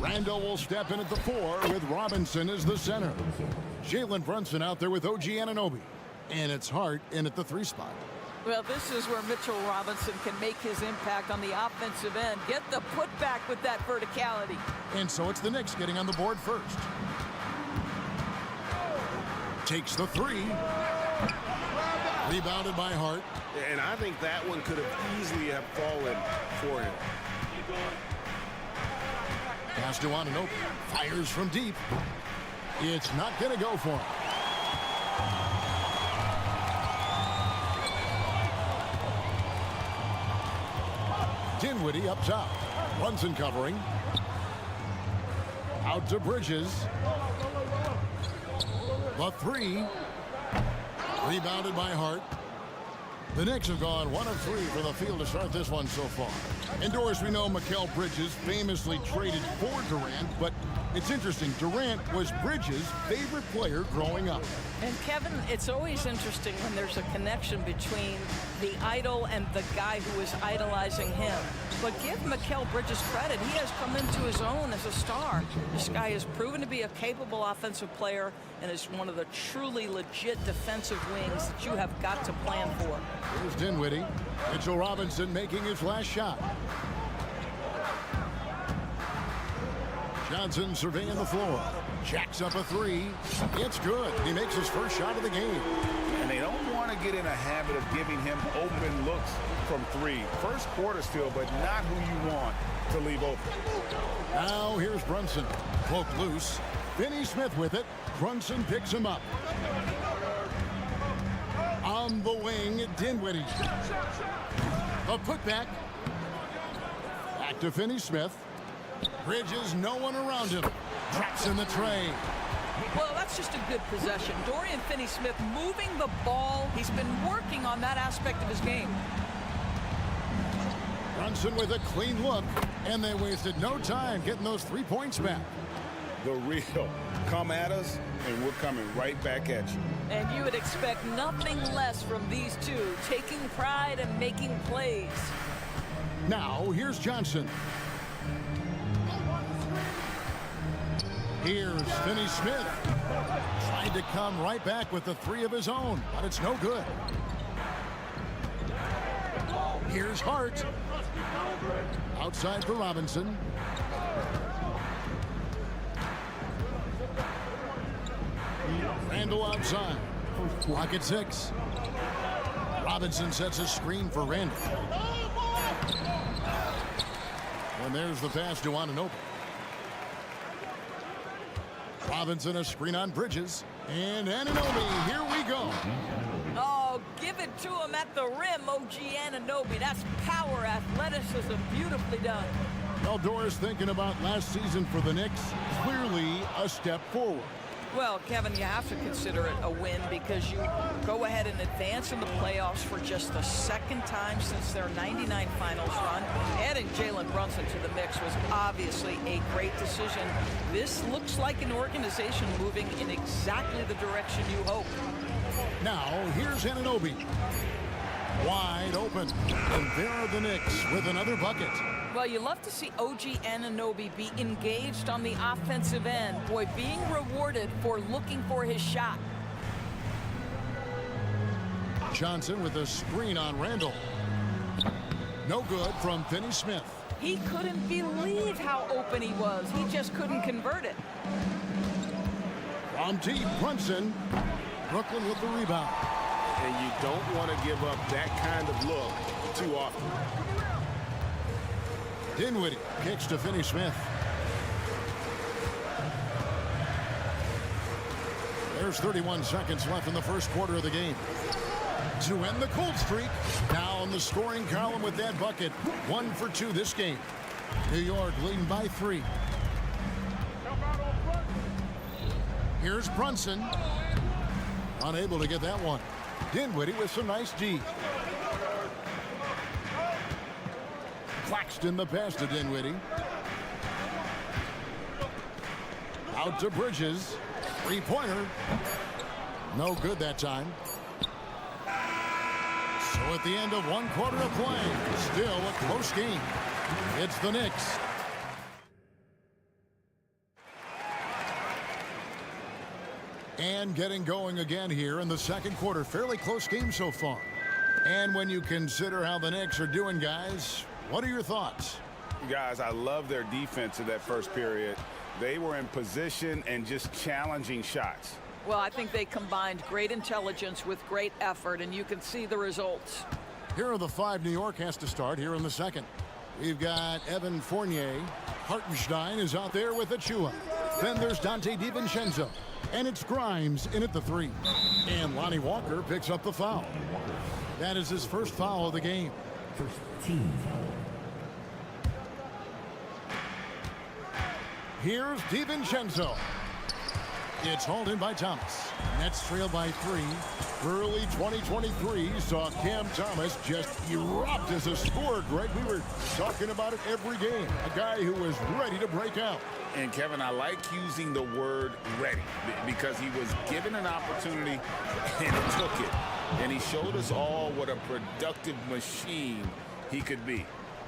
Randall will step in at the 4 with Robinson as the center. Jalen Brunson out there with OG Anunoby. And it's Hart in at the 3 spot. Well, this is where Mitchell Robinson can make his impact on the offensive end. Get the putback with that verticality. And so it's the Knicks getting on the board first. Takes the 3. Rebounded by Hart. And I think that one could have easily have fallen for him. Pass to Anunoby. Fires from deep. It's not going to go for him. Dinwiddie up top. Brunson covering. Out to Bridges. The 3. Rebounded by Hart. The Knicks have gone 1 of 3 for the field to start this one so far. Indoors, we know Mikal Bridges famously traded for Durant, but it's interesting. Durant was Bridges' favorite player growing up. And Kevin, it's always interesting when there's a connection between the idol and the guy who is idolizing him. But give Mikal Bridges credit. He has come into his own as a star. This guy has proven to be a capable offensive player and is one of the truly legit defensive wings that you have got to plan for. Here's Dinwiddie. Mitchell Robinson making his last shot. Johnson surveying the floor. Jacks up a 3. It's good. He makes his first shot of the game. And they don't want to get in a habit of giving him open looks from 3. First quarter still, but not who you want to leave open. Now here's Brunson. Cloak loose. Finney Smith with it. Brunson picks him up. On the wing, Dinwiddie. A putback. Back to Finney Smith. Bridges, no one around him. Drops in the tray. Well, that's just a good possession. Dorian Finney-Smith moving the ball. He's been working on that aspect of his game. Brunson with a clean look, and they wasted no time getting those 3 points back. The real. Come at us, and we're coming right back at you. And you would expect nothing less from these two, taking pride and making plays. Now, here's Johnson. Here's Finney-Smith. Tried to come right back with the 3 of his own, but it's no good. Here's Hart. Outside for Robinson. Randall outside. Clock at 6. Robinson sets a screen for Randall. And there's the pass to Anunoby. Robinson a screen on Bridges. And Anunoby, here we go. Oh, give it to him at the rim, OG Anunoby. That's power, athleticism, beautifully done. Well, Doris thinking about last season for the Knicks. Clearly a step forward. Well, Kevin, you have to consider it a win because you go ahead and advance in the playoffs for just the second time since their '99 finals run. Adding Jalen Brunson to the mix was obviously a great decision. This looks like an organization moving in exactly the direction you hope. Now, here's Anunoby. Wide open. And there are the Knicks with another bucket. Well, you love to see OG Anunoby be engaged on the offensive end. Boy, being rewarded for looking for his shot. Johnson with a screen on Randall. No good from Finney-Smith. He couldn't believe how open he was. He just couldn't convert it. From deep, Brunson. Brooklyn with the rebound. And you don't want to give up that kind of look too often. Dinwiddie kicks to Finney-Smith. There's 31 seconds left in the first quarter of the game. To end the cold streak, now on the scoring column with that bucket. 1 for 2 this game. New York leading by 3. Here's Brunson. Unable to get that one. Dinwiddie with some nice D. Claxton the pass to Dinwiddie. Out to Bridges. 3-pointer. No good that time. So at the end of 1 quarter of play, still a close game. It's the Knicks. And getting going again here in the second quarter. Fairly close game so far. And when you consider how the Knicks are doing, guys, what are your thoughts? Guys, I love their defense in that first period. They were in position and just challenging shots. Well, I think they combined great intelligence with great effort, and you can see the results. Here are the 5 New York has to start here in the second. We've got Evan Fournier. Hartenstein is out there with Achua. Then there's Dante DiVincenzo. And it's Grimes in at the 3. And Lonnie Walker picks up the foul. That is his first foul of the game. First team foul. Here's DiVincenzo. It's hauled in by Thomas. Nets trail by 3. Early 2023 saw Cam Thomas just erupt as a scorer, Greg. We were talking about it every game. A guy who was ready to break out. And Kevin, I like using the word ready because he was given an opportunity and he took it. And he showed us all what a productive machine he could be.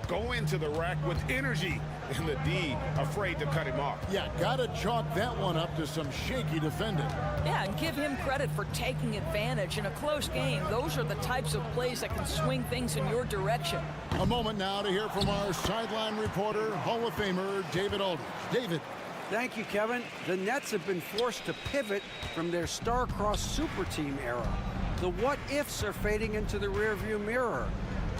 Go into the rack with energy, and the D afraid to cut him off. Yeah, gotta chalk that one up to some shaky defending. Yeah, and give him credit for taking advantage in a close game. Those are the types of plays that can swing things in your direction. A moment now to hear from our sideline reporter, Hall of Famer David Aldridge. David. Thank you, Kevin. The Nets have been forced to pivot from their star-crossed super team era. The what-ifs are fading into the rearview mirror.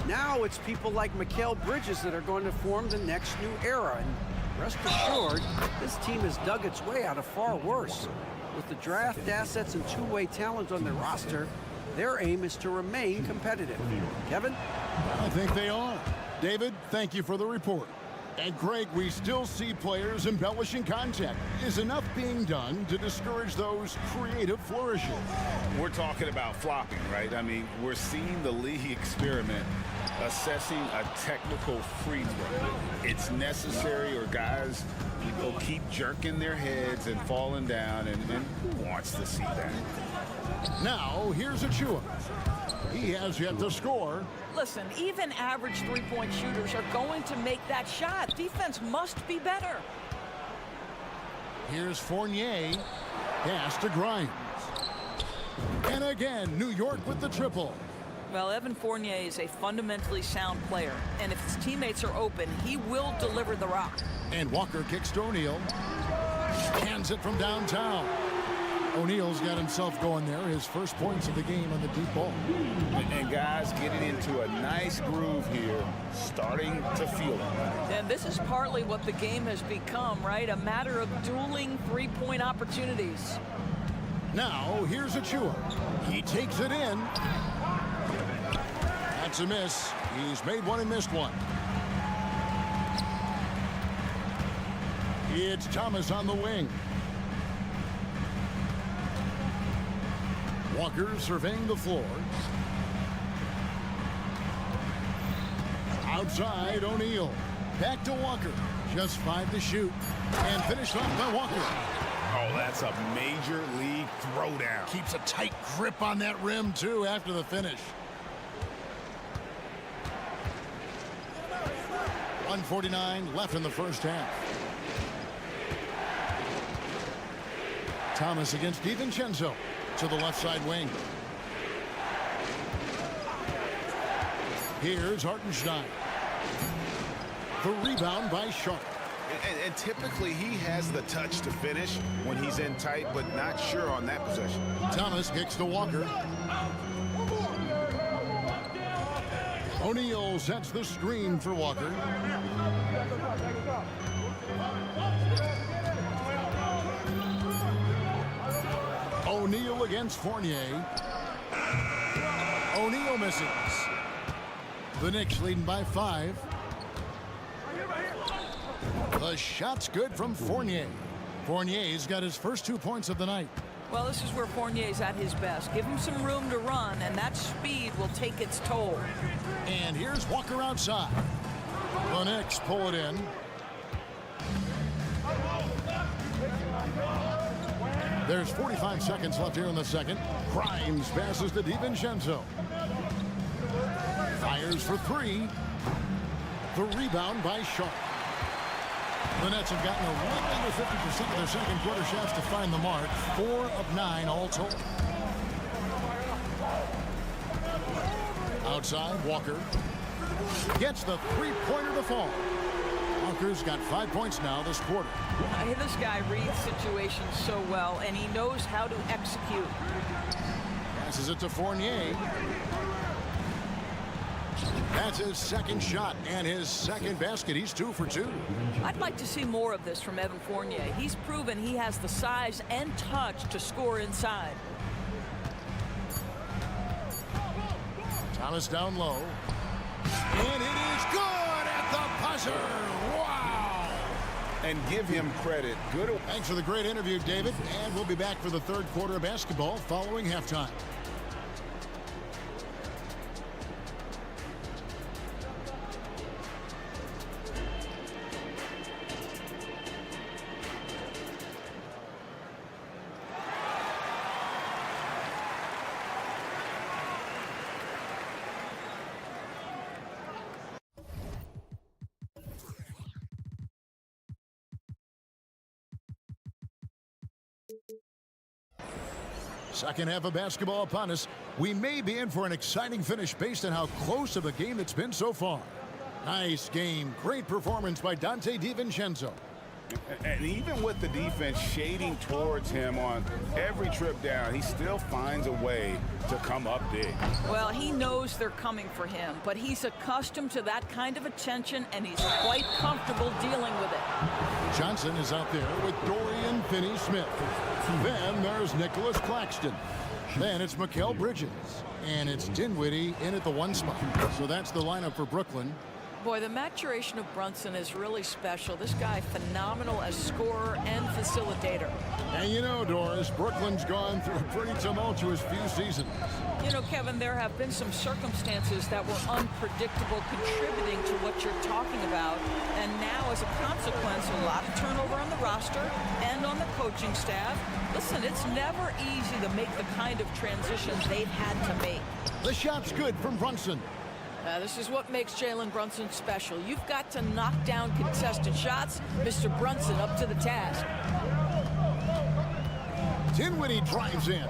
Now it's people like Mikal Bridges that are going to form the next new era. And rest assured, this team has dug its way out of far worse. With the draft assets and two-way talent on their roster, their aim is to remain competitive. Kevin? I think they are. David, thank you for the report. And Greg, we still see players embellishing contact. Is enough being done to discourage those creative flourishes? We're talking about flopping, right? I mean, we're seeing the league experiment assessing a technical free throw. It's necessary or guys will keep jerking their heads and falling down, and who wants to see that? Now, here's Achua. He has yet to score. Listen, even average three-point shooters are going to make that shot. Defense must be better. Here's Fournier. Pass to Grimes. And again, New York with the triple. Well, Evan Fournier is a fundamentally sound player, and if his teammates are open, he will deliver the rock. And Walker kicks to O'Neal. Hands it from downtown. O'Neal's got himself going there. His first points of the game on the deep ball. And guys getting into a nice groove here, starting to feel it. And this is partly what the game has become, right? A matter of dueling three-point opportunities. Now, here's Achua. He takes it in. That's a miss. He's made one and missed one. It's Thomas on the wing. Walker surveying the floor. Outside, O'Neal. Back to Walker. Just 5 to shoot. And finished off by Walker. Oh, that's a major league throwdown. Keeps a tight grip on that rim, too, after the finish. 1:49 left in the first half. Thomas against DiVincenzo to the left side wing. Here's Hartenstein. The rebound by Sharp. And typically he has the touch to finish when he's in tight, but not sure on that possession. Thomas kicks to Walker. O'Neal sets the screen for Walker. O'Neal against Fournier. O'Neal misses. The Knicks leading by 5. The shot's good from Fournier. Fournier's got his first 2 points of the night. Well, this is where Fournier's at his best. Give him some room to run, and that speed will take its toll. And here's Walker outside. The Knicks pull it in. There's 45 seconds left here in the second. Grimes passes to DiVincenzo. Fires for three. The rebound by Sharp. The Nets have gotten a little under 50% of their second quarter shots to find the mark. 4 of 9 all told. Outside, Walker gets the three-pointer to fall. Walker's got 5 points now this quarter. This guy reads situations so well, and he knows how to execute. Passes it to Fournier. That's his second shot and his second basket. He's 2 for 2. I'd like to see more of this from Evan Fournier. He's proven he has the size and touch to score inside. Thomas down low. And it is good at the buzzer. Wow. And give him credit. Good. Thanks for the great interview, David. And we'll be back for the third quarter of basketball following halftime. Second half of basketball upon us. We may be in for an exciting finish based on how close of a game it's been so far. Nice game. Great performance by Dante DiVincenzo. And even with the defense shading towards him on every trip down, he still finds a way to come up big. Well, he knows they're coming for him, but he's accustomed to that kind of attention, and he's quite comfortable dealing with it. Johnson is out there with Dorian Finney-Smith. Then there's Nicholas Claxton. Then it's Mikal Bridges. And it's Dinwiddie in at the 1 spot. So that's the lineup for Brooklyn. Boy, the maturation of Brunson is really special. This guy, phenomenal as scorer and facilitator. And you know, Doris, Brooklyn's gone through a pretty tumultuous few seasons. You know, Kevin, there have been some circumstances that were unpredictable contributing to what you're talking about. And now, as a consequence, a lot of turnover on the roster and on the coaching staff. Listen, it's never easy to make the kind of transitions they've had to make. The shot's good from Brunson. This is what makes Jalen Brunson special. You've got to knock down contested shots. Mr. Brunson up to the task. Dinwiddie drives in.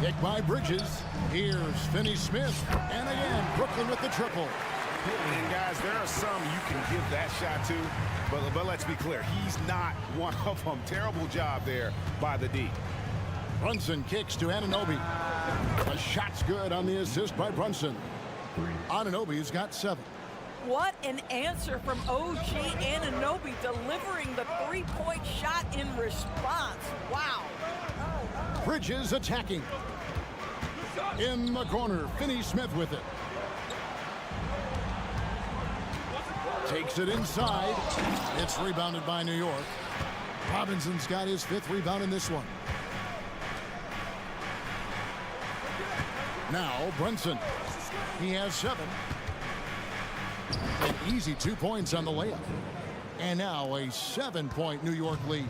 Kick by Bridges. Here's Finney-Smith. And again, Brooklyn with the triple. And guys, there are some you can give that shot to, but let's be clear, he's not one of them. Terrible job there by the D. Brunson kicks to Anunoby. The shot's good on the assist by Brunson. Anunoby's got 7. What an answer from OG Anunoby, delivering the three-point shot in response. Wow. Bridges attacking. In the corner, Finney-Smith with it. Takes it inside. It's rebounded by New York. Robinson's got his 5th rebound in this one. Now Brunson. He has 7. An easy 2 points on the layup. And now a 7-point New York lead.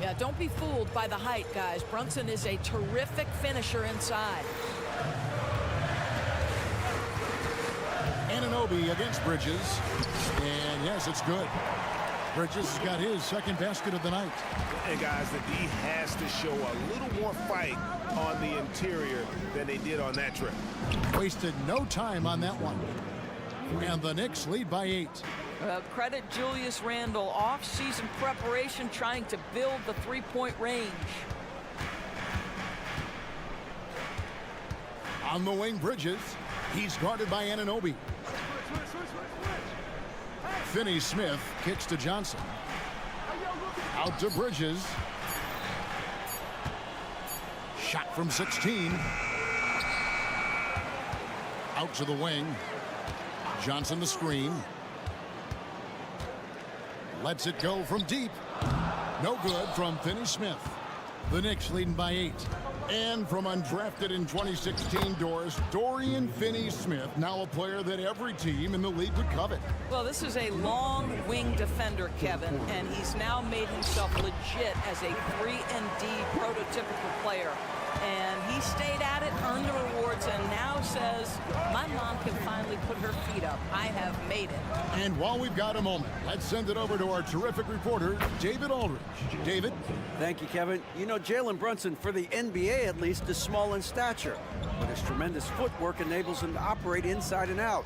Yeah, don't be fooled by the height, guys. Brunson is a terrific finisher inside. Anunoby against Bridges. And yes, it's good. Bridges has got his 2nd basket of the night. And guys, the D has to show a little more fight on the interior than they did on that trip. Wasted no time on that one. And the Knicks lead by 8. Credit Julius Randle, off-season preparation trying to build the three-point range. On the wing, Bridges. He's guarded by Anunoby. Finney-Smith kicks to Johnson. Out to Bridges. Shot from 16. Out to the wing. Johnson the screen. Lets it go from deep. No good from Finney-Smith. The Knicks leading by 8. And from undrafted in 2016 doors, Dorian Finney-Smith, now a player that every team in the league would covet. Well, this is a long wing defender, Kevin, and he's now made himself legit as a 3-and-D prototypical player. And he stayed at it, earned the rewards, and now says, my mom can finally put her feet up. I have made it. And while we've got a moment, let's send it over to our terrific reporter, David Aldridge. David? Thank you, Kevin. You know, Jalen Brunson, for the NBA at least, is small in stature, but his tremendous footwork enables him to operate inside and out.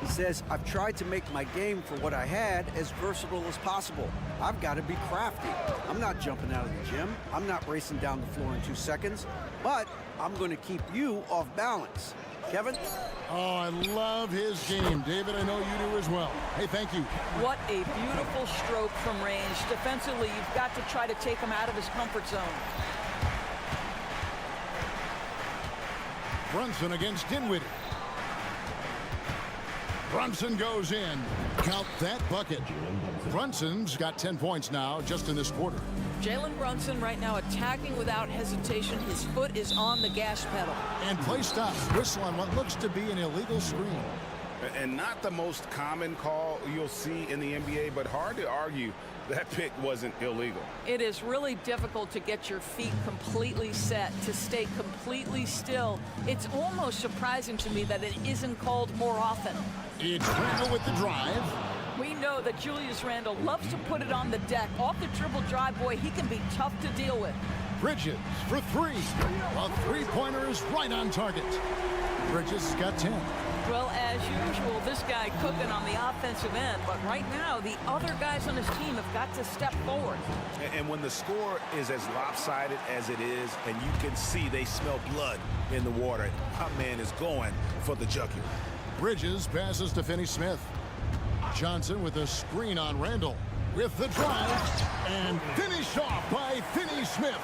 He says, I've tried to make my game for what I had as versatile as possible. I've got to be crafty. I'm not jumping out of the gym. I'm not racing down the floor in 2 seconds, but I'm going to keep you off balance. Kevin? Oh, I love his game. David, I know you do as well. Hey, thank you. What a beautiful stroke from range. Defensively, you've got to try to take him out of his comfort zone. Brunson against Dinwiddie. Brunson goes in. Count that bucket. Brunson's got 10 points now just in this quarter. Jalen Brunson right now attacking without hesitation. His foot is on the gas pedal. And play stops. Whistle on what looks to be an illegal screen. And not the most common call you'll see in the NBA, but hard to argue that pick wasn't illegal. It is really difficult to get your feet completely set, to stay completely still. It's almost surprising to me that it isn't called more often. It's Randle with the drive. We know that Julius Randle loves to put it on the deck. Off the dribble drive, boy, he can be tough to deal with. Bridges for three. A three-pointer is right on target. Bridges has got 10. Well, as usual, this guy cooking on the offensive end, but right now, the other guys on his team have got to step forward. And when the score is as lopsided as it is, and you can see they smell blood in the water, my man is going for the jugular. Bridges passes to Finney-Smith. Johnson with a screen on Randle with the drive, and finished off by Finney-Smith.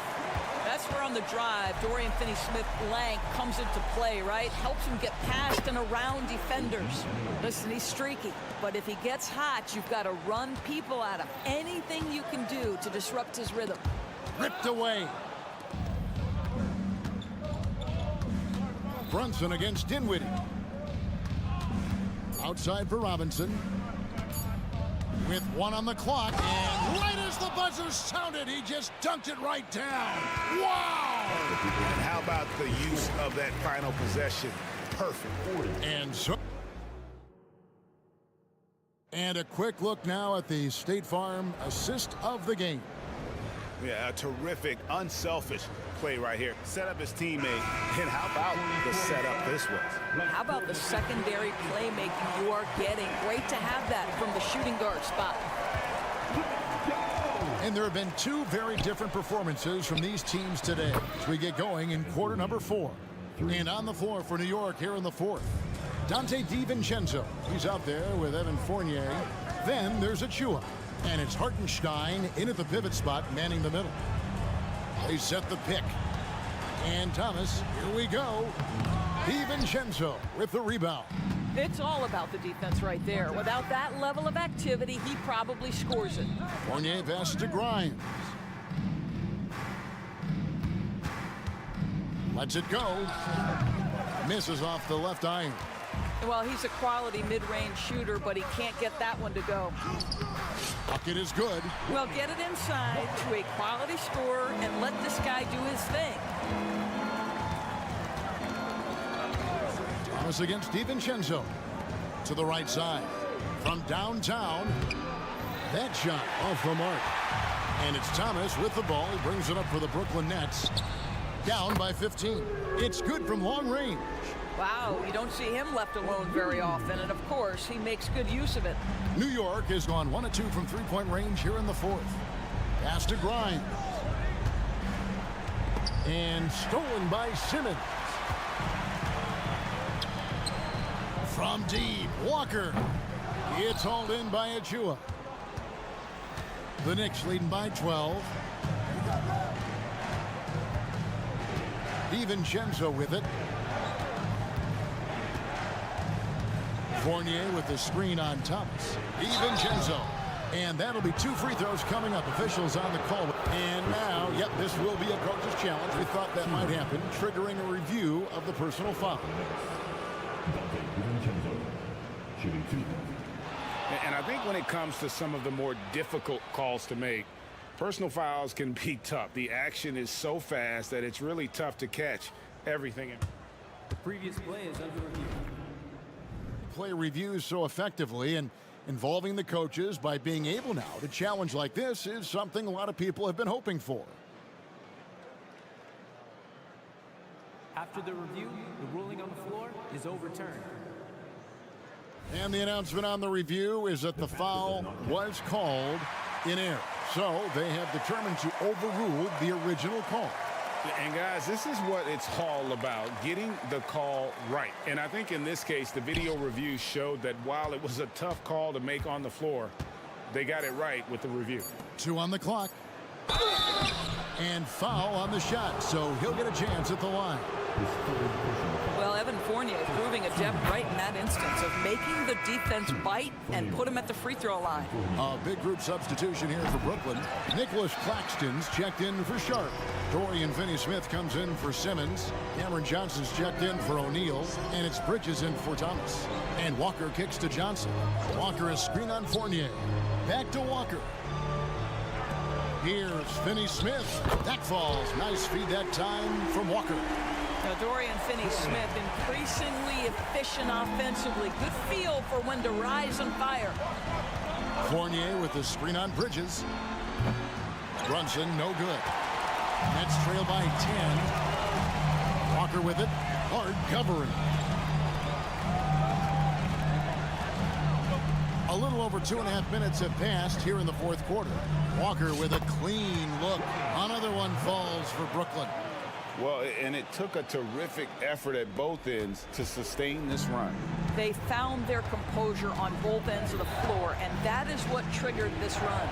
That's where on the drive, Dorian Finney-Smith length comes into play, right? Helps him get past and around defenders. Listen, he's streaky, but if he gets hot, you've got to run people out of anything you can do to disrupt his rhythm. Ripped away. Brunson against Dinwiddie. Outside for Robinson. With one on the clock, and right as the buzzer sounded, he just dunked it right down. Wow! And how about the use of that final possession? Perfect. And a quick look now at the State Farm assist of the game. Yeah, a terrific, unselfish play right here. Set up his teammate, and how about the setup this was? How about the secondary playmaking you are getting? Great to have that from the shooting guard spot. And there have been two very different performances from these teams today as we get going in quarter number 4. And on the floor for New York here in the 4th, Dante DiVincenzo. He's out there with Evan Fournier. Then there's Achua. And it's Hartenstein in at the pivot spot, manning the middle. They set the pick. And Thomas, here we go. DiVincenzo with the rebound. It's all about the defense right there. Without that level of activity, he probably scores it. Fournier passes to Grimes. Lets it go. Misses off the left iron. Well, he's a quality mid-range shooter, but he can't get that one to go. Bucket is good. Well, get it inside to a quality scorer and let this guy do his thing. Thomas against DiVincenzo. To the right side. From downtown. That shot off the mark. And it's Thomas with the ball. He brings it up for the Brooklyn Nets. Down by 15. It's good from long range. Wow, you don't see him left alone very often, and of course, he makes good use of it. New York has gone 1 of 2 from three-point range here in the 4th. Pass to Grimes. And stolen by Simmons. From deep, Walker. It's hauled in by Achua. The Knicks leading by 12. DiVincenzo with it. Fournier with the screen on Thomas. DiVincenzo. And that'll be 2 free throws coming up. Officials on the call. And now, yep, this will be a coach's challenge. We thought that might happen, triggering a review of the personal foul. And I think when it comes to some of the more difficult calls to make, personal fouls can be tough. The action is so fast that it's really tough to catch everything. The previous play is under review. Play reviews so effectively, and involving the coaches by being able now to challenge like this is something a lot of people have been hoping for. After the review, the ruling on the floor is overturned. And the announcement on the review is that the foul was called in error. So they have determined to overrule the original call. And guys, this is what it's all about, getting the call right. And I think in this case, the video review showed that while it was a tough call to make on the floor, they got it right with the review. 2 on the clock. And foul on the shot, so he'll get a chance at the line. Well, Evan Fournier proving adept right in that instance of making the defense bite and put him at the free throw line. A big group substitution here for Brooklyn. Nicholas Claxton's checked in for Sharp. Dorian Finney-Smith comes in for Simmons. Cameron Johnson's checked in for O'Neal. And it's Bridges in for Thomas. And Walker kicks to Johnson. Walker is screen on Fournier. Back to Walker. Here's Finney-Smith. That falls. Nice feed that time from Walker. Now, Dorian Finney-Smith increasingly efficient offensively. Good feel for when to rise and fire. Fournier with the screen on Bridges. Brunson, no good. Nets trail by 10. Walker with it. Hard covering. A little over 2.5 minutes have passed here in the fourth quarter. Walker with a clean look. Another one falls for Brooklyn. Well, and it took a terrific effort at both ends to sustain this run. They found their composure on both ends of the floor, and that is what triggered this run.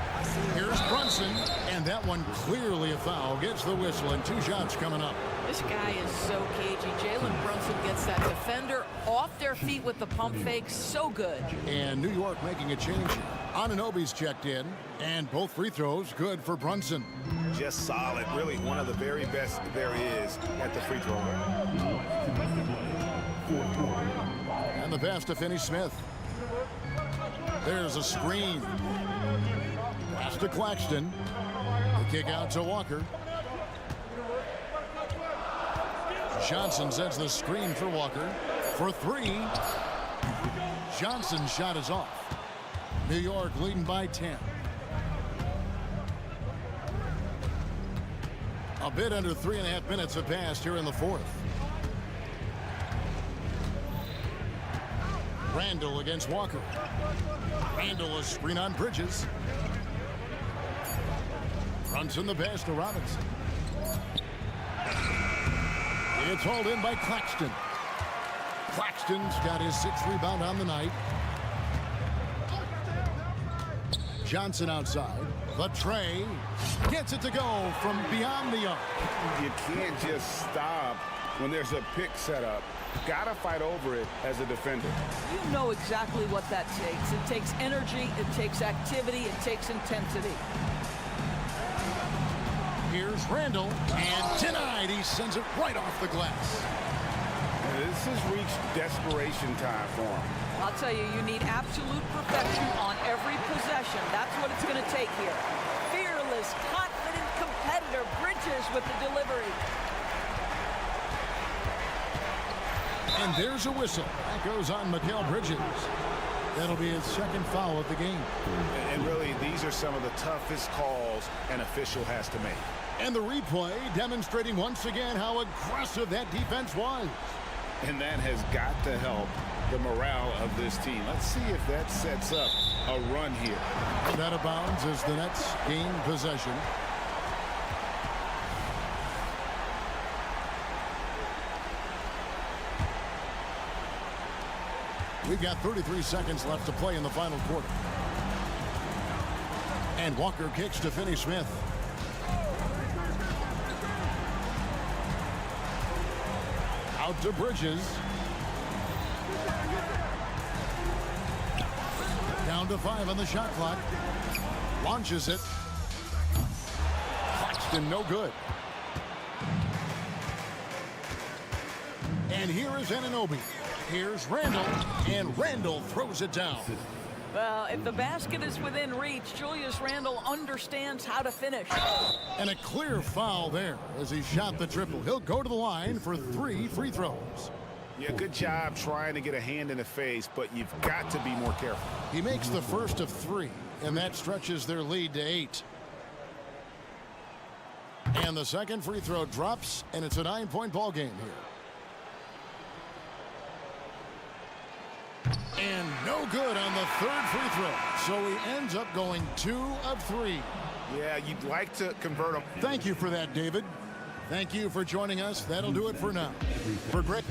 Here's Brunson, and that one clearly a foul. Gets the whistle, and 2 shots coming up. This guy is so cagey. Jalen Brunson gets that defender off their feet with the pump fake. So good. And New York making a change here. Anunoby's checked in, and both free throws good for Brunson. Just solid. Really one of the very best there is at the free throw line. And the pass to Finney-Smith. There's a screen. Pass to Claxton. The kick out to Walker. Johnson sends the screen for Walker. For 3. Johnson's shot is off. New York leading by 10. A bit under 3.5 minutes have passed here in the fourth. Randall against Walker. Randall a screen on Bridges. Brunson the pass to Robinson. It's hauled in by Claxton. Claxton's got his 6th rebound on the night. Johnson outside. Latre gets it to go from beyond the arc. You can't just stop when there's a pick set up. Gotta fight over it as a defender. You know exactly what that takes. It takes energy, it takes activity, it takes intensity. Here's Randall, and denied. He sends it right off the glass. This has reached desperation time for him. I'll tell you, you need absolute perfection on every possession. That's what it's going to take here. Fearless, confident competitor. Bridges with the delivery. And there's a whistle. That goes on Mikal Bridges. That'll be his 2nd foul of the game. And really, these are some of the toughest calls an official has to make. And the replay demonstrating once again how aggressive that defense was. And that has got to help the morale of this team. Let's see if that sets up a run here. And out of bounds as the Nets gain possession. We've got 33 seconds left to play in the final quarter. And Walker kicks to Finney-Smith. Out to Bridges. Down to 5 on the shot clock. Launches it. Claxton, no good. And here is Anunoby. Here's Randall, and Randall throws it down. Well, if the basket is within reach, Julius Randle understands how to finish. And a clear foul there as he shot the triple. He'll go to the line for 3 free throws. Yeah, good job trying to get a hand in the face, but you've got to be more careful. He makes the first of 3, and that stretches their lead to 8. And the second free throw drops, and it's a 9-point ball game here. And no good on the third free throw. So he ends up going 2 of 3. Yeah, you'd like to convert them. Thank you for that, David. Thank you for joining us. That'll do it for now. For Greg.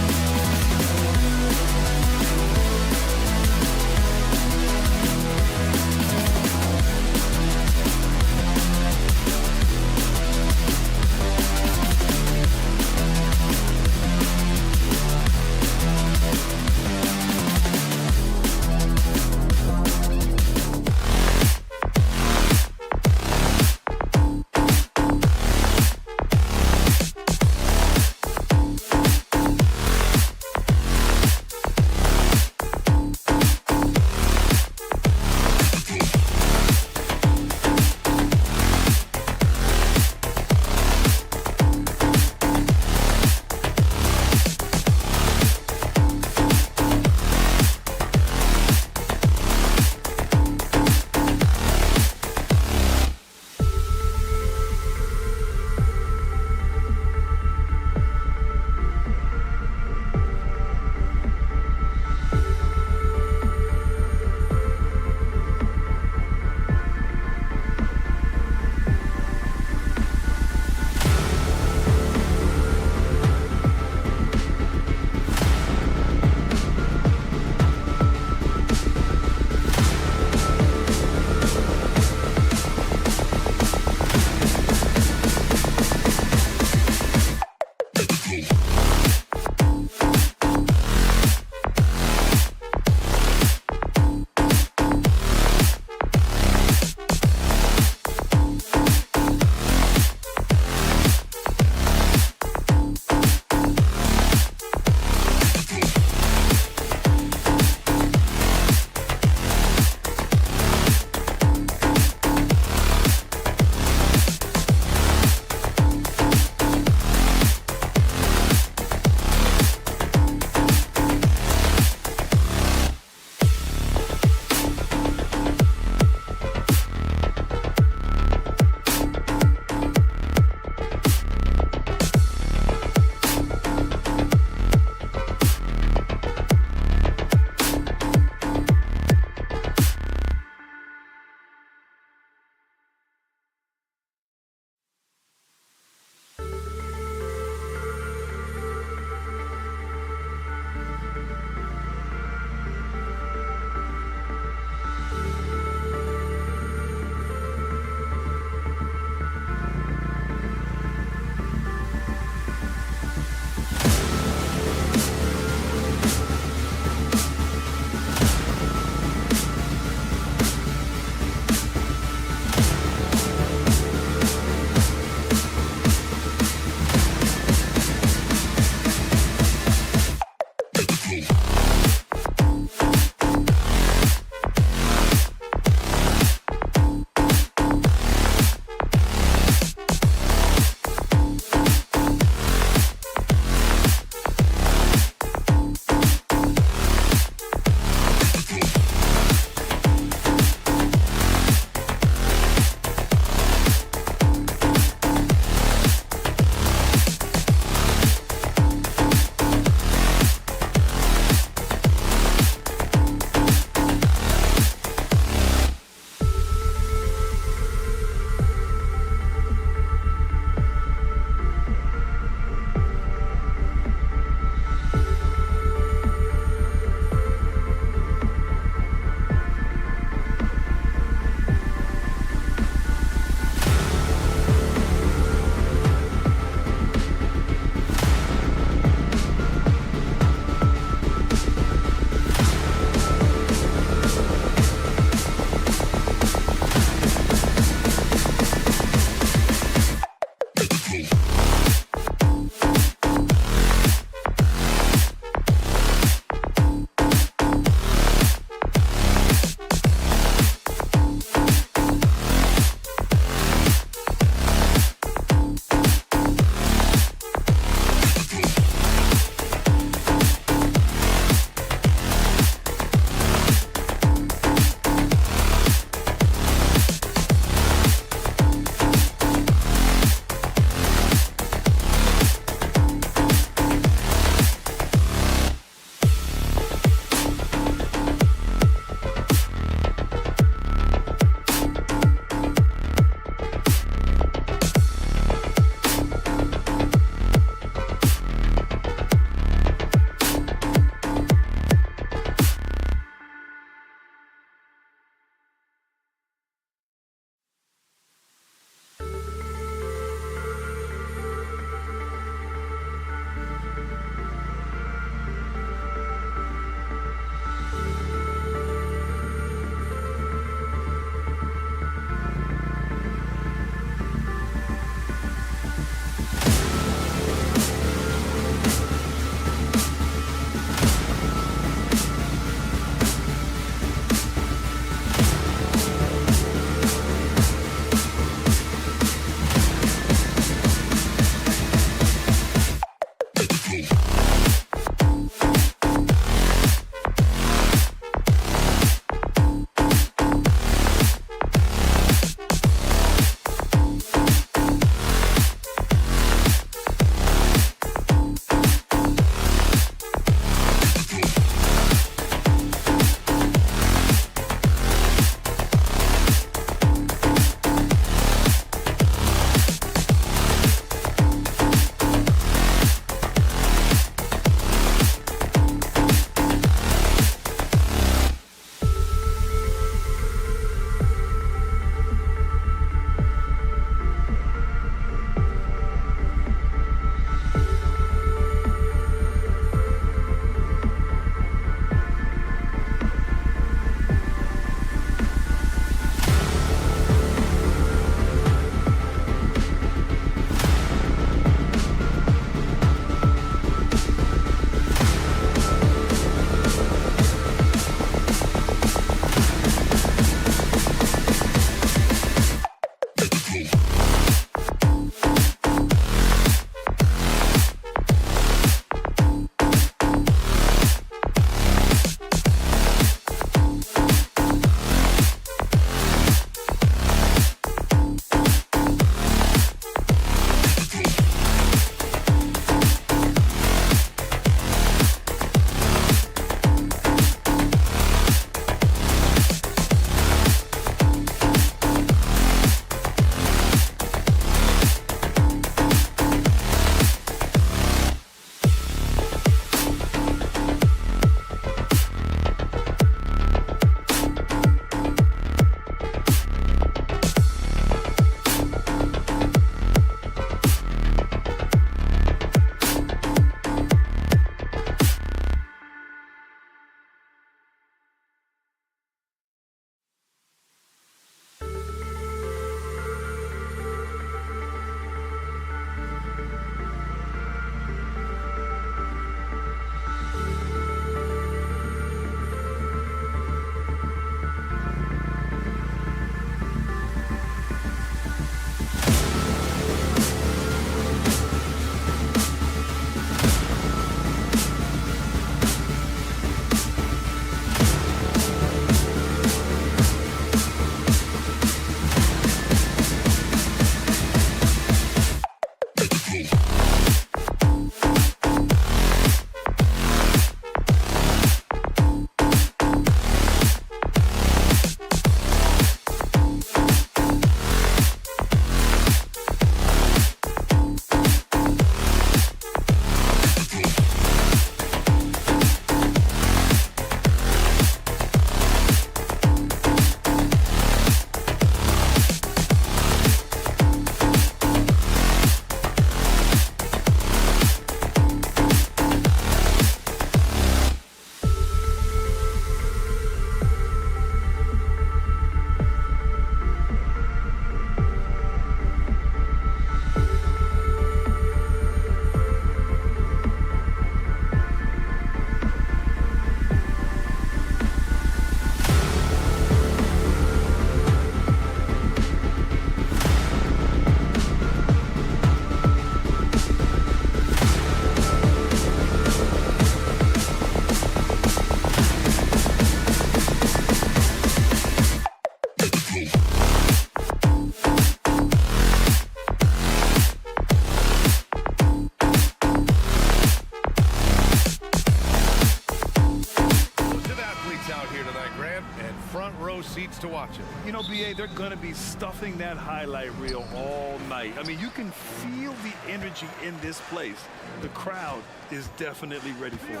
You know, BA, they're going to be stuffing that highlight reel all night. I mean, you can feel the energy in this place. The crowd is definitely ready for it.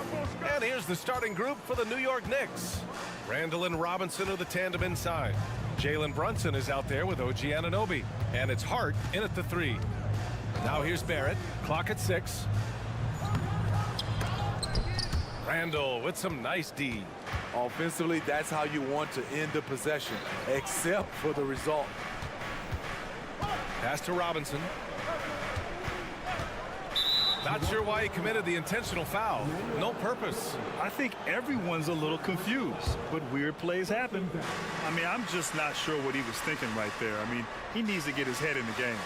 And here's the starting group for the New York Knicks. Randall and Robinson are the tandem inside. Jalen Brunson is out there with OG Anunoby. And it's Hart in at the 3. Now here's Barrett. Clock at 6. Randall with some nice D. Offensively, that's how you want to end the possession, except for the result. Pass to Robinson. Not sure why he committed the intentional foul. No purpose. I think everyone's a little confused, but weird plays happen. I mean, I'm just not sure what he was thinking right there. I mean, he needs to get his head in the game.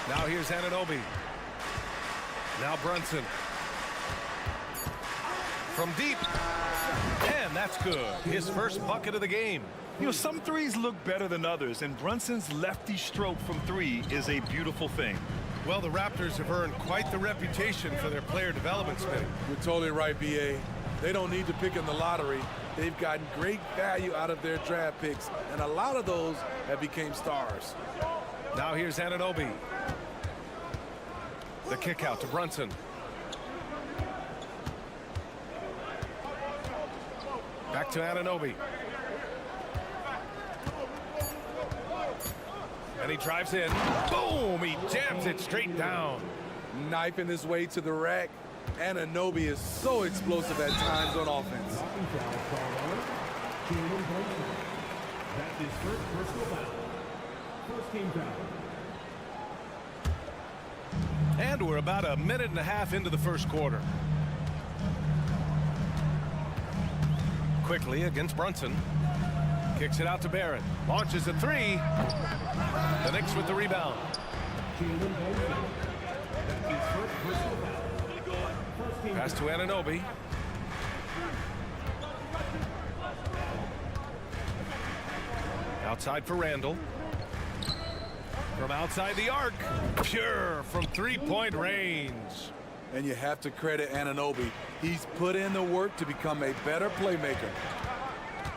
Now here's Anunoby. Now Brunson. From deep. And that's good. His first bucket of the game. You know, some threes look better than others, and Brunson's lefty stroke from 3 is a beautiful thing. Well, the Raptors have earned quite the reputation for their player development spin. You're totally right, BA. They don't need to pick in the lottery. They've gotten great value out of their draft picks, and a lot of those have become stars. Now here's Anunoby. The kick out to Brunson. Back to Anunoby. And he drives in. Boom! He jams it straight down. Knifing his way to the rack. Anunoby is so explosive at times on offense. That's his first personal foul. First team foul. And we're about a minute and a half into the first quarter. Quickly against Brunson. Kicks it out to Barrett. Launches a 3. The Knicks with the rebound. Pass to Anunoby. Outside for Randall. From outside the arc. Pure from three-point range. And you have to credit Anunoby. He's put in the work to become a better playmaker.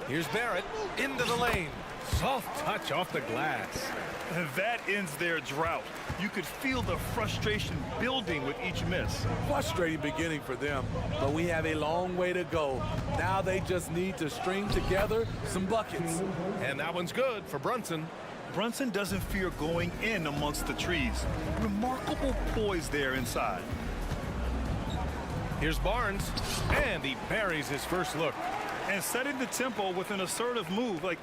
Here's Barrett into the lane. Soft touch off the glass. That ends their drought. You could feel the frustration building with each miss. Frustrating beginning for them, but we have a long way to go. Now they just need to string together some buckets. And that one's good for Brunson. Brunson doesn't fear going in amongst the trees. Remarkable poise there inside. Here's Barnes, and he buries his first look. And setting the tempo with an assertive move. Like,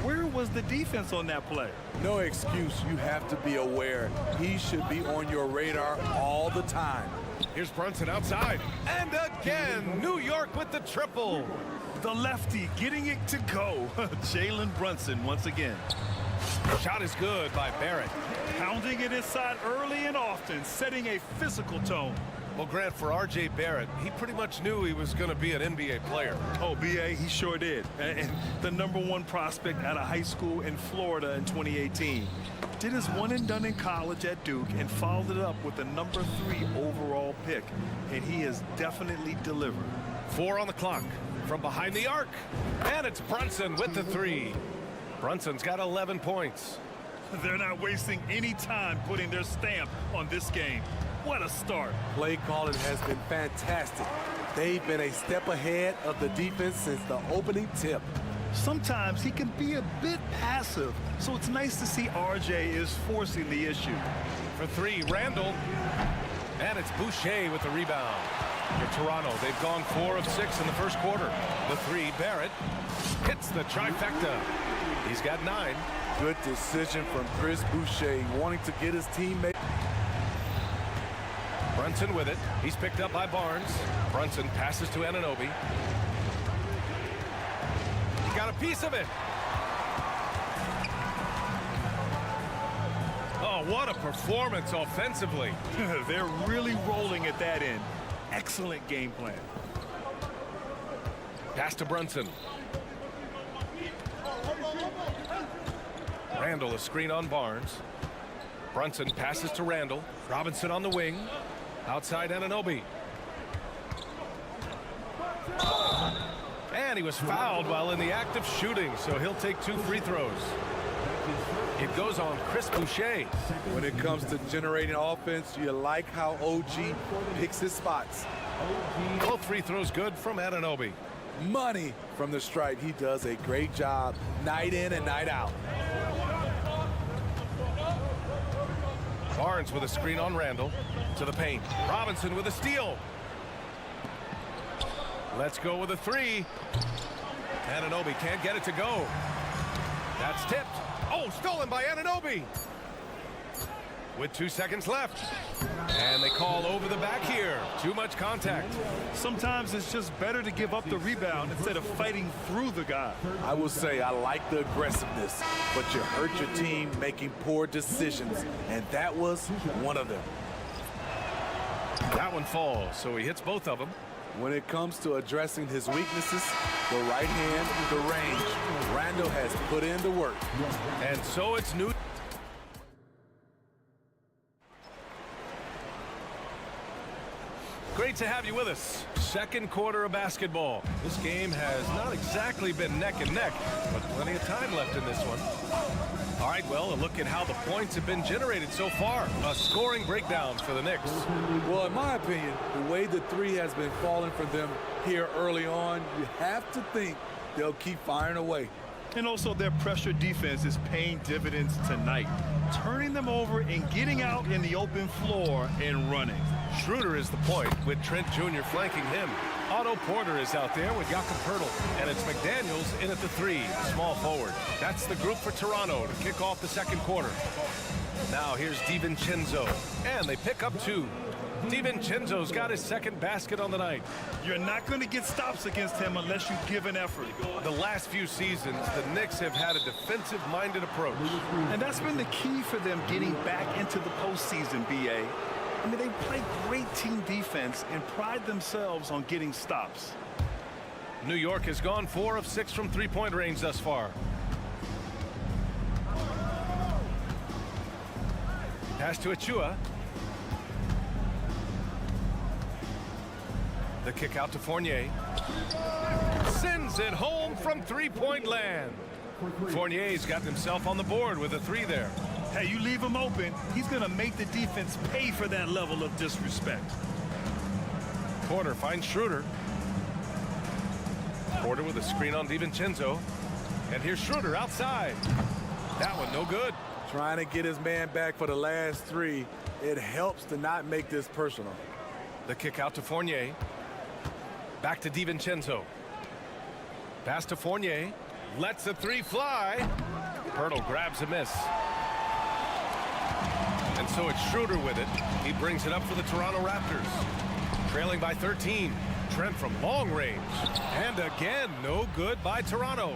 where was the defense on that play? No excuse. You have to be aware. He should be on your radar all the time. Here's Brunson outside. And again, New York with the triple. The lefty getting it to go. Jalen Brunson once again. Shot is good by Barrett. Pounding it inside early and often, setting a physical tone. Well, Grant, for R.J. Barrett, he pretty much knew he was going to be an NBA player. Oh, B.A., he sure did. And the #1 prospect out of high school in Florida in 2018. Did his one and done in college at Duke and followed it up with the #3 overall pick. And he has definitely delivered. 4 on the clock from behind the arc. And it's Brunson with the 3. Brunson's got 11 points. They're not wasting any time putting their stamp on this game. What a start. Play calling has been fantastic. They've been a step ahead of the defense since the opening tip. Sometimes he can be a bit passive, so it's nice to see RJ is forcing the issue. For 3, Randall. And it's Boucher with the rebound. For Toronto, they've gone 4 of 6 in the first quarter. The 3, Barrett hits the trifecta. He's got 9. Good decision from Chris Boucher, wanting to get his teammate. Brunson with it. He's picked up by Barnes. Brunson passes to Anunoby. He got a piece of it. Oh, what a performance offensively. They're really rolling at that end. Excellent game plan. Pass to Brunson. Randall, a screen on Barnes. Brunson passes to Randall. Robinson on the wing. Outside Anunoby. And he was fouled while in the act of shooting, so he'll take 2 free throws. It goes on Chris Boucher. When it comes to generating offense, you like how OG picks his spots. Both free throws good from Anunoby. Money from the stripe. He does a great job night in and night out. Barnes with a screen on Randall. To the paint. Robinson with a steal. Let's go with a three. Anunoby can't get it to go. That's tipped. Oh, stolen by Anunoby. With 2 seconds left. And they call over the back here. Too much contact. Sometimes it's just better to give up the rebound instead of fighting through the guy. I will say I like the aggressiveness, but you hurt your team making poor decisions, and that was one of them. That one falls, so he hits both of them. When it comes to addressing his weaknesses, the right hand, the range, Randall has put in the work. And so it's new. Great to have you with us. Second quarter of basketball. This game has not exactly been neck and neck, but plenty of time left in this one. All right, well, a look at how the points have been generated so far. A scoring breakdown for the Knicks. Well, in my opinion, the way the three has been falling for them here early on, you have to think they'll keep firing away. And also their pressure defense is paying dividends tonight, turning them over and getting out in the open floor and running. Schroeder is the point with Trent Jr. flanking him. Otto Porter is out there with Jakob Poeltl, and it's McDaniels in at the three, small forward. That's the group for Toronto to kick off the second quarter. Now here's DiVincenzo, and they pick up two. DiVincenzo's got his second basket on the night. You're not going to get stops against him unless you give an effort. The last few seasons, the Knicks have had a defensive-minded approach. And that's been the key for them getting back into the postseason, B.A. I mean, they play great team defense and pride themselves on getting stops. New York has gone 4 of 6 from three-point range thus far. Pass to Achua. The kick out to Fournier. Sends it home from three-point land. Fournier's got himself on the board with a three there. Hey, you leave him open, he's going to make the defense pay for that level of disrespect. Porter finds Schroeder. Porter with a screen on DiVincenzo. And here's Schroeder outside. That one no good. Trying to get his man back for the last three. It helps to not make this personal. The kick out to Fournier. Back to DiVincenzo. Pass to Fournier. Lets the three fly. Poeltl grabs a miss. And so it's Schroeder with it. He brings it up for the Toronto Raptors. Trailing by 13. Trent from long range. And again, no good by Toronto.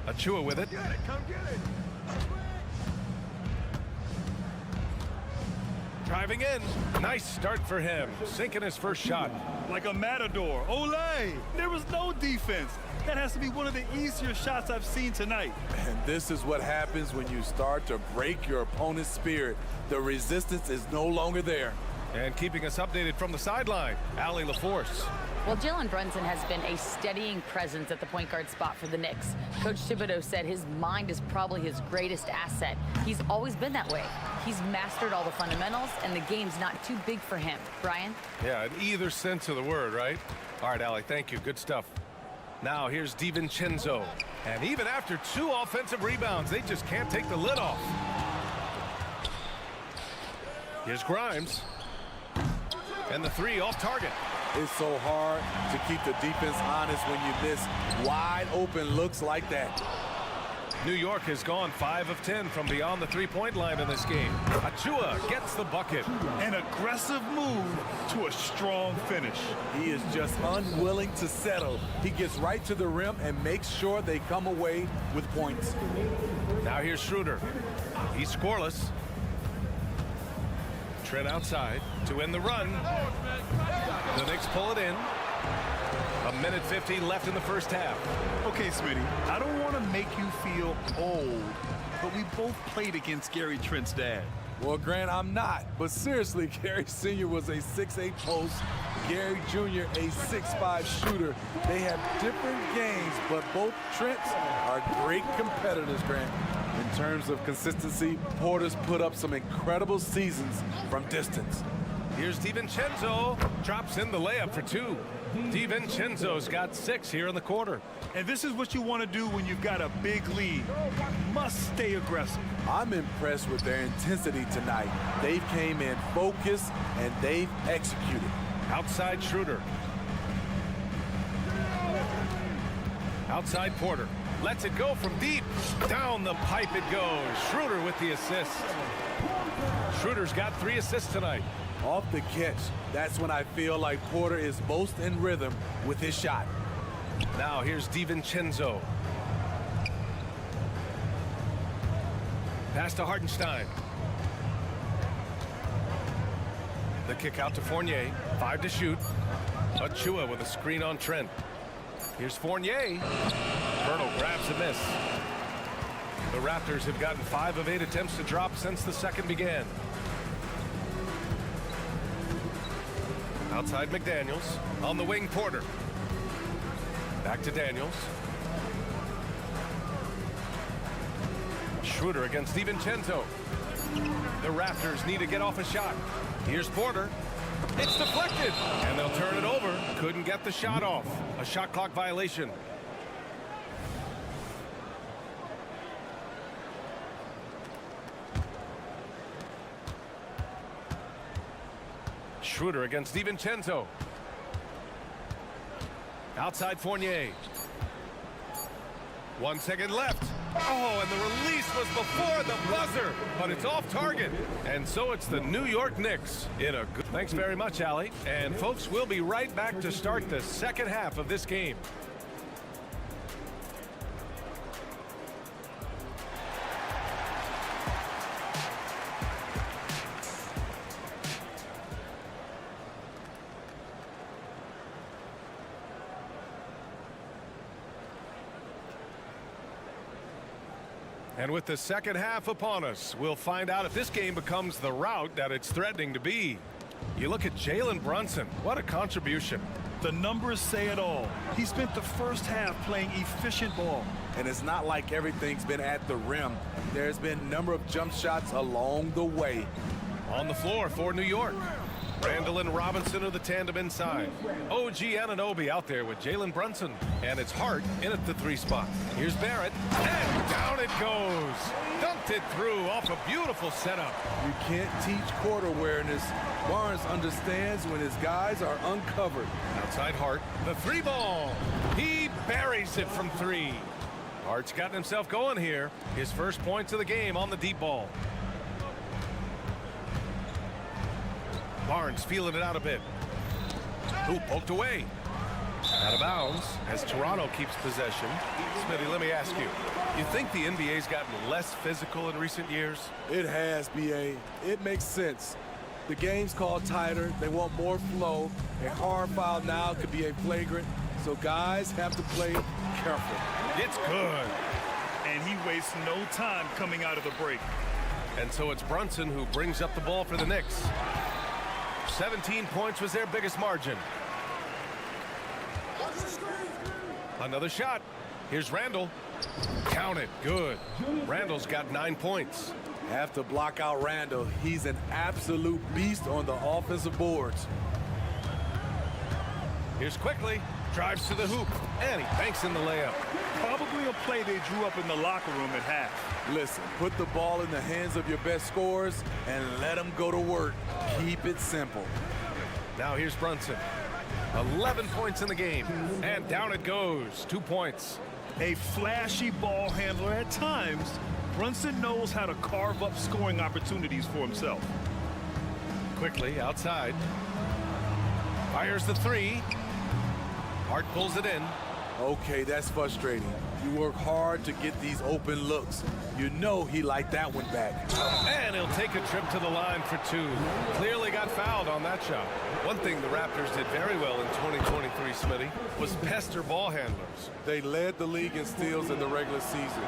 Achua with it. Come get it. Driving in. Nice start for him. Sinking his first shot. Like a matador. Olay! There was no defense. That has to be one of the easier shots I've seen tonight. And this is what happens when you start to break your opponent's spirit. The resistance is no longer there. And keeping us updated from the sideline, Allie LaForce. Well, Jalen Brunson has been a steadying presence at the point guard spot for the Knicks. Coach Thibodeau said his mind is probably his greatest asset. He's always been that way. He's mastered all the fundamentals, and the game's not too big for him. Brian? Yeah, in either sense of the word, right? All right, Allie, thank you. Good stuff. Now here's DiVincenzo. And even after 2 offensive rebounds, they just can't take the lid off. Here's Grimes. And the three off target. It's so hard to keep the defense honest when you miss wide open looks like that. New York has gone 5 of 10 from beyond the three-point line in this game. Achua gets the bucket. An aggressive move to a strong finish. He is just unwilling to settle. He gets right to the rim and makes sure they come away with points. Now here's Schroeder. He's scoreless. Trent outside to end the run. The Knicks pull it in. 1:50 left in the first half. Okay, Smitty, I don't want to make you feel old, but we both played against Gary Trent's dad. Well, Grant, I'm not. But seriously, Gary Sr. was a 6'8" post Gary Jr., a 6'5" shooter. They have different games, but both Trents are great competitors, Grant. In terms of consistency, Porter's put up some incredible seasons from distance. Here's DiVincenzo. Drops in the layup for 2. DiVincenzo's got 6 here in the quarter. And this is what you want to do when you've got a big lead. You must stay aggressive. I'm impressed with their intensity tonight. They came in focused and they've executed. Outside Schroeder. Outside Porter. Lets it go from deep. Down the pipe it goes. Schroeder with the assist. Schroeder's got 3 assists tonight. Off the catch, that's when I feel like Porter is most in rhythm with his shot. Now here's DiVincenzo. Pass to Hartenstein. The kick out to Fournier. 5 to shoot. Achua with a screen on Trent. Here's Fournier. Vernal grabs a miss. The Raptors have gotten 5 of 8 attempts to drop since the second began. Outside McDaniels. On the wing, Porter. Back to Daniels. Schroeder against DiVincenzo. The Raptors need to get off a shot. Here's Porter. It's deflected, and they'll turn it over. Couldn't get the shot off. A shot clock violation. Schroeder against DiVincenzo. Outside Fournier. 1 second left. Oh, and the release was before the buzzer, but it's off target. And so it's the New York Knicks in a good... Thanks very much, Allie. And folks, we'll be right back to start the second half of this game. And with the second half upon us, we'll find out if this game becomes the rout that it's threatening to be. You look at Jalen Brunson. What a contribution. The numbers say it all. He spent the first half playing efficient ball. And it's not like everything's been at the rim. There's been a number of jump shots along the way. On the floor for New York. Randall and Robinson are the tandem inside. OG Anunoby out there with Jalen Brunson. And it's Hart in at the 3 spot. Here's Barrett. And down it goes. Dunked it through off a beautiful setup. You can't teach court awareness. Barnes understands when his guys are uncovered. Outside Hart. The 3 ball. He buries it from 3. Hart's gotten himself going here. His first points of the game on the deep ball. Barnes feeling it out a bit. Ooh, poked away. Out of bounds as Toronto keeps possession. Smitty, let me ask you, you think the NBA's gotten less physical in recent years? It has, B.A. It makes sense. The game's called tighter. They want more flow. A hard foul now could be a flagrant, so guys have to play careful. It's good. And he wastes no time coming out of the break. And so it's Brunson who brings up the ball for the Knicks. 17 points was their biggest margin. Another shot. Here's Randall. Count it. Good. Randall's got 9 points. Have to block out Randall. He's an absolute beast on the offensive boards. Here's Quickly. Drives to the hoop. And he banks in the layup. Probably a play they drew up in the locker room at half. Listen, put the ball in the hands of your best scorers and let them go to work. Keep it simple. Now here's Brunson. 11 points in the game. And down it goes. 2 points. A flashy ball handler at times. Brunson knows how to carve up scoring opportunities for himself. Quickly outside. Fires the 3. Hart pulls it in. Okay, that's frustrating. You work hard to get these open looks. You know he liked that one back. And he'll take a trip to the line for 2. Clearly got fouled on that shot. One thing the Raptors did very well in 2023, Smitty, was pester ball handlers. They led the league in steals in the regular season.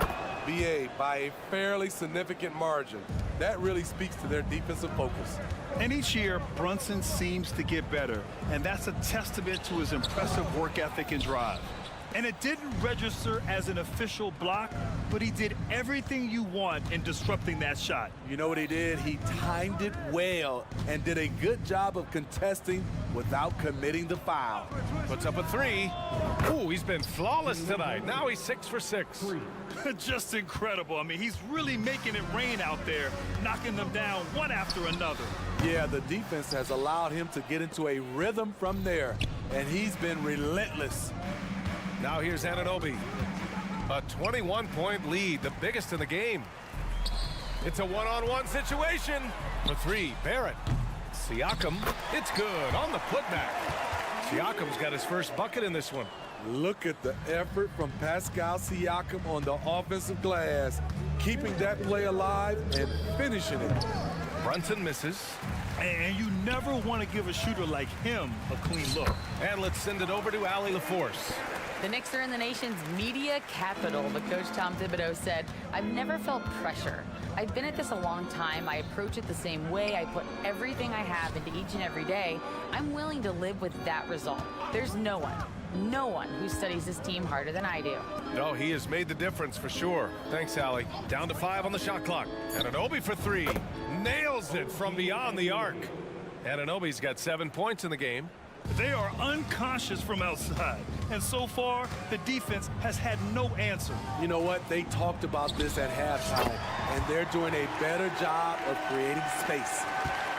BA by a fairly significant margin. That really speaks to their defensive focus. And each year, Brunson seems to get better, and that's a testament to his impressive work ethic and drive. And it didn't register as an official block, but he did everything you want in disrupting that shot. You know what he did? He timed it well and did a good job of contesting without committing the foul. Puts up a three. Ooh, he's been flawless tonight. Now he's 6 for 6. Just incredible. I mean, he's really making it rain out there, knocking them down one after another. Yeah, the defense has allowed him to get into a rhythm from there, and he's been relentless. Now here's Anunoby. A 21-point lead, the biggest in the game. It's a one-on-one situation. For three, Barrett. Siakam, it's good on the putback. Siakam's got his first bucket in this one. Look at the effort from Pascal Siakam on the offensive glass, keeping that play alive and finishing it. Brunson misses. And you never want to give a shooter like him a clean look. And let's send it over to Allie LaForce. The Knicks are in the nation's media capital, but Coach Tom Thibodeau said, "I've never felt pressure. I've been at this a long time. I approach it the same way. I put everything I have into each and every day. I'm willing to live with that result. There's no one who studies this team harder than I do." No, he has made the difference for sure. Thanks, Allie. Down to 5 on the shot clock. Anunoby for 3. Nails it from beyond the arc. Anunoby's got 7 points in the game. They are unconscious from outside, and so far, the defense has had no answer. You know what? They talked about this at halftime, and they're doing a better job of creating space.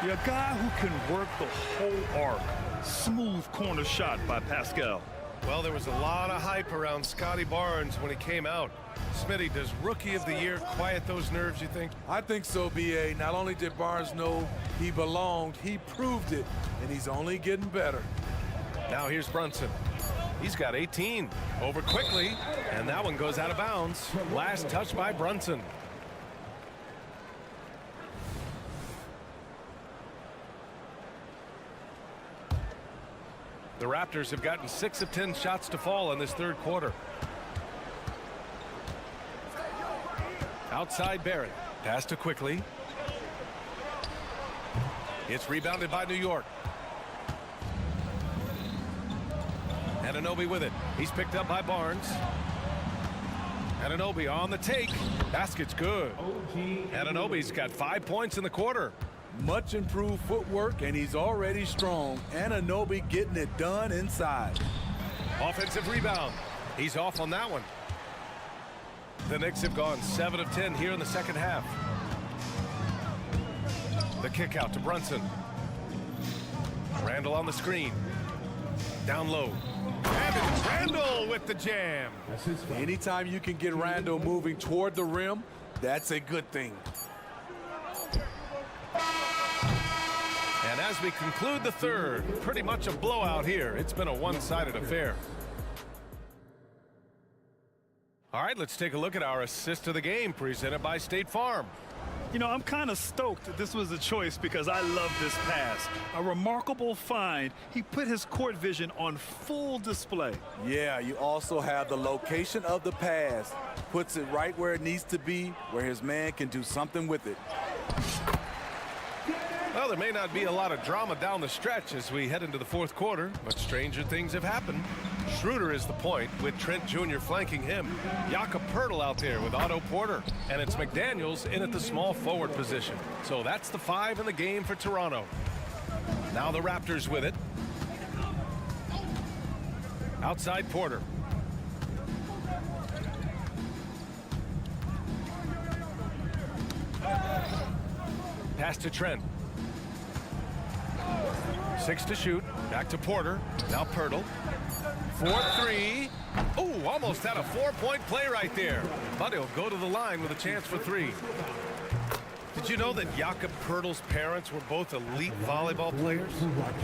You're a guy who can work the whole arc. Smooth corner shot by Pascal. Well, there was a lot of hype around Scotty Barnes when he came out. Smitty, does Rookie of the Year quiet those nerves, you think? I think so, B.A. Not only did Barnes know he belonged, he proved it, and he's only getting better. Now here's Brunson. He's got 18. Over quickly, and that one goes out of bounds. Last touch by Brunson. The Raptors have gotten 6 of 10 shots to fall in this third quarter. Outside Barrett. Pass to Quickly. It's rebounded by New York. Anunoby with it. He's picked up by Barnes. Anunoby on the take. Basket's good. Anunoby's got 5 points in the quarter. Much improved footwork, and he's already strong. Anunoby getting it done inside. Offensive rebound. He's off on that one. The Knicks have gone 7 of 10 here in the second half. The kick out to Brunson. Randall on the screen. Down low. And it's Randall with the jam. Anytime you can get Randall moving toward the rim, that's a good thing. And as we conclude the third, pretty much a blowout here. It's been a one-sided affair. All right, let's take a look at our assist of the game presented by State Farm. You know, I'm kind of stoked that this was a choice because I love this pass. A remarkable find. He put his court vision on full display. Yeah, you also have the location of the pass. Puts it right where it needs to be, where his man can do something with it. Well, there may not be a lot of drama down the stretch as we head into the fourth quarter, but stranger things have happened. Schroeder is the point with Trent Jr. flanking him. Jakob Poeltl out there with Otto Porter. And it's McDaniels in at the small forward position. So that's the 5 in the game for Toronto. Now the Raptors with it. Outside Porter. Pass to Trent. 6 to shoot. Back to Porter. Now Poeltl. 4-3. Oh, almost had a 4-point play right there. But he'll go to the line with a chance for 3. Did you know that Jakob Poeltl's parents were both elite volleyball players?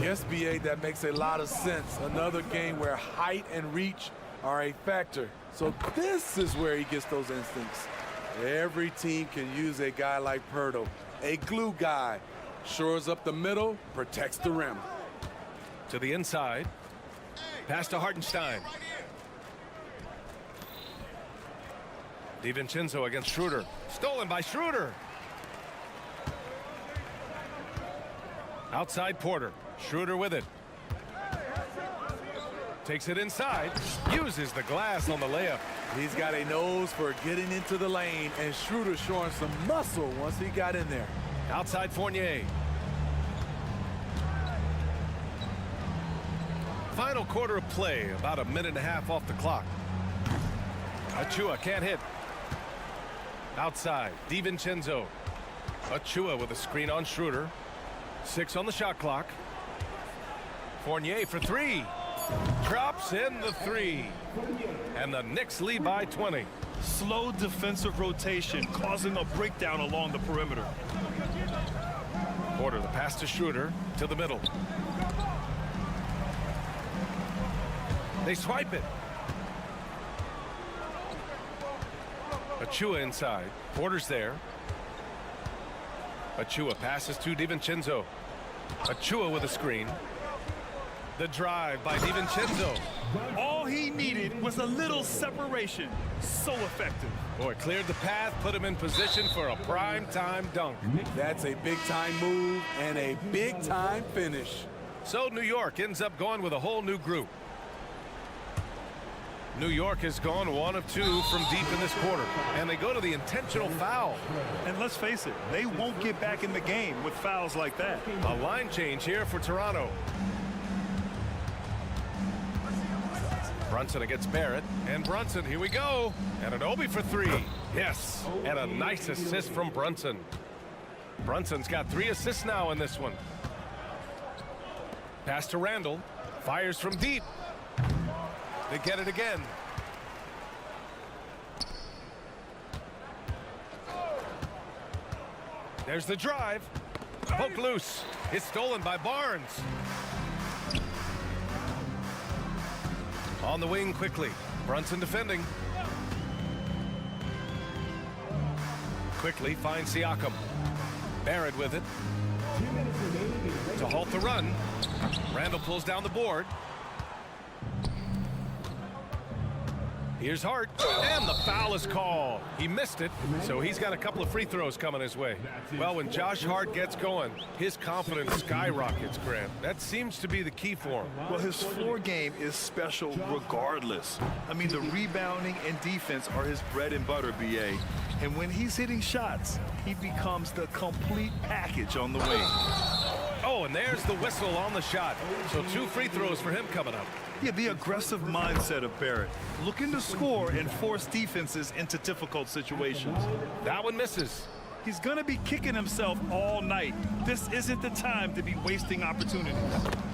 Yes, B.A., that makes a lot of sense. Another game where height and reach are a factor. So this is where he gets those instincts. Every team can use a guy like Poeltl, a glue guy. Shores up the middle, protects the rim. To the inside. Pass to Hartenstein. DiVincenzo against Schroeder. Stolen by Schroeder. Outside Porter. Schroeder with it. Takes it inside. Uses the glass on the layup. He's got a nose for getting into the lane, and Schroeder showing some muscle once he got in there. Outside Fournier. Final quarter of play, about a minute and a half off the clock. Achua can't hit. Outside, DiVincenzo. Achua with a screen on Schroeder. 6 on the shot clock. Fournier for 3. Drops in the 3. And the Knicks lead by 20. Slow defensive rotation causing a breakdown along the perimeter. Porter, the pass to Schroeder, to the middle. They swipe it. Achua inside. Porter's there. Achua passes to DiVincenzo. Achua with a screen. The drive by DiVincenzo. All he needed was a little separation. So effective. Boy, cleared the path, put him in position for a prime-time dunk. That's a big-time move and a big-time finish. So New York ends up going with a whole new group. New York has gone 1 of 2 from deep in this quarter, and they go to the intentional foul. And let's face it, they won't get back in the game with fouls like that. A line change here for Toronto. Brunson against Barrett, and Brunson, here we go. And an Obi for 3. Yes, and a nice assist from Brunson. Brunson's got 3 assists now in this one. Pass to Randall, fires from deep. They get it again. There's the drive. Poke loose. It's stolen by Barnes. On the wing quickly. Brunson defending. Quickly finds Siakam. Barrett with it. To halt the run. Randall pulls down the board. Here's Hart, and the foul is called. He missed it, so he's got a couple of free throws coming his way. Well, when Josh Hart gets going, his confidence skyrockets, Grant. That seems to be the key for him. Well, his floor game is special regardless. I mean, the rebounding and defense are his bread and butter, BA. And when he's hitting shots, he becomes the complete package on the wing. Oh, and there's the whistle on the shot. So 2 free throws for him coming up. Yeah, the aggressive mindset of Barrett. Looking to score and force defenses into difficult situations. That one misses. He's going to be kicking himself all night. This isn't the time to be wasting opportunities.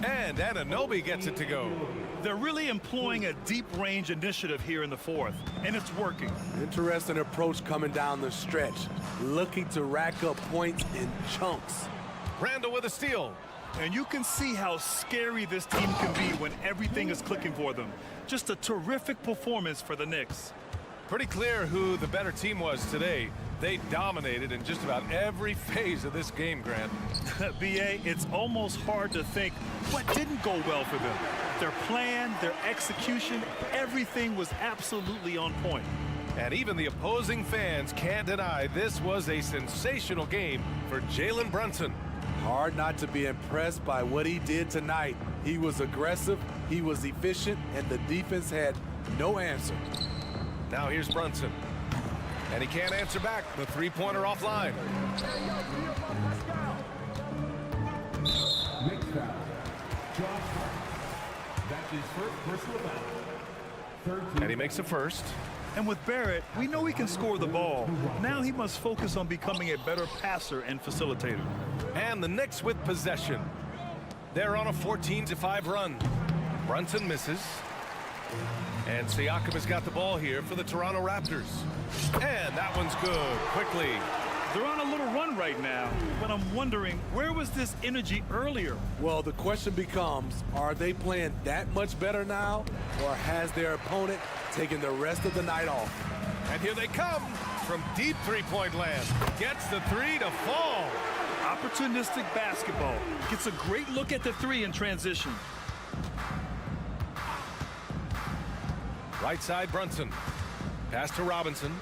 And Anunoby gets it to go. They're really employing a deep range initiative here in the 4th, and it's working. Interesting approach coming down the stretch. Looking to rack up points in chunks. Randall with a steal. And you can see how scary this team can be when everything is clicking for them. Just a terrific performance for the Knicks. Pretty clear who the better team was today. They dominated in just about every phase of this game, Grant. BA, it's almost hard to think what didn't go well for them. Their plan, their execution, everything was absolutely on point. And even the opposing fans can't deny this was a sensational game for Jalen Brunson. Hard not to be impressed by what he did tonight. He was aggressive, he was efficient, and the defense had no answer. Now here's Brunson. And he can't answer back. The 3-pointer offline. Next foul. Josh Hart. That's his first personal foul. And he makes the first. And with Barrett, we know he can score the ball. Now he must focus on becoming a better passer and facilitator. And the Knicks with possession. They're on a 14-5 run. Brunson misses. And Siakam has got the ball here for the Toronto Raptors. And that one's good. Quickly. They're on a little run right now, but I'm wondering, where was this energy earlier? Well, the question becomes, are they playing that much better now, or has their opponent taken the rest of the night off? And here they come from deep 3-point land. Gets the 3 to fall. Opportunistic basketball. Gets a great look at the 3 in transition. Right side Brunson. Pass to Robinson.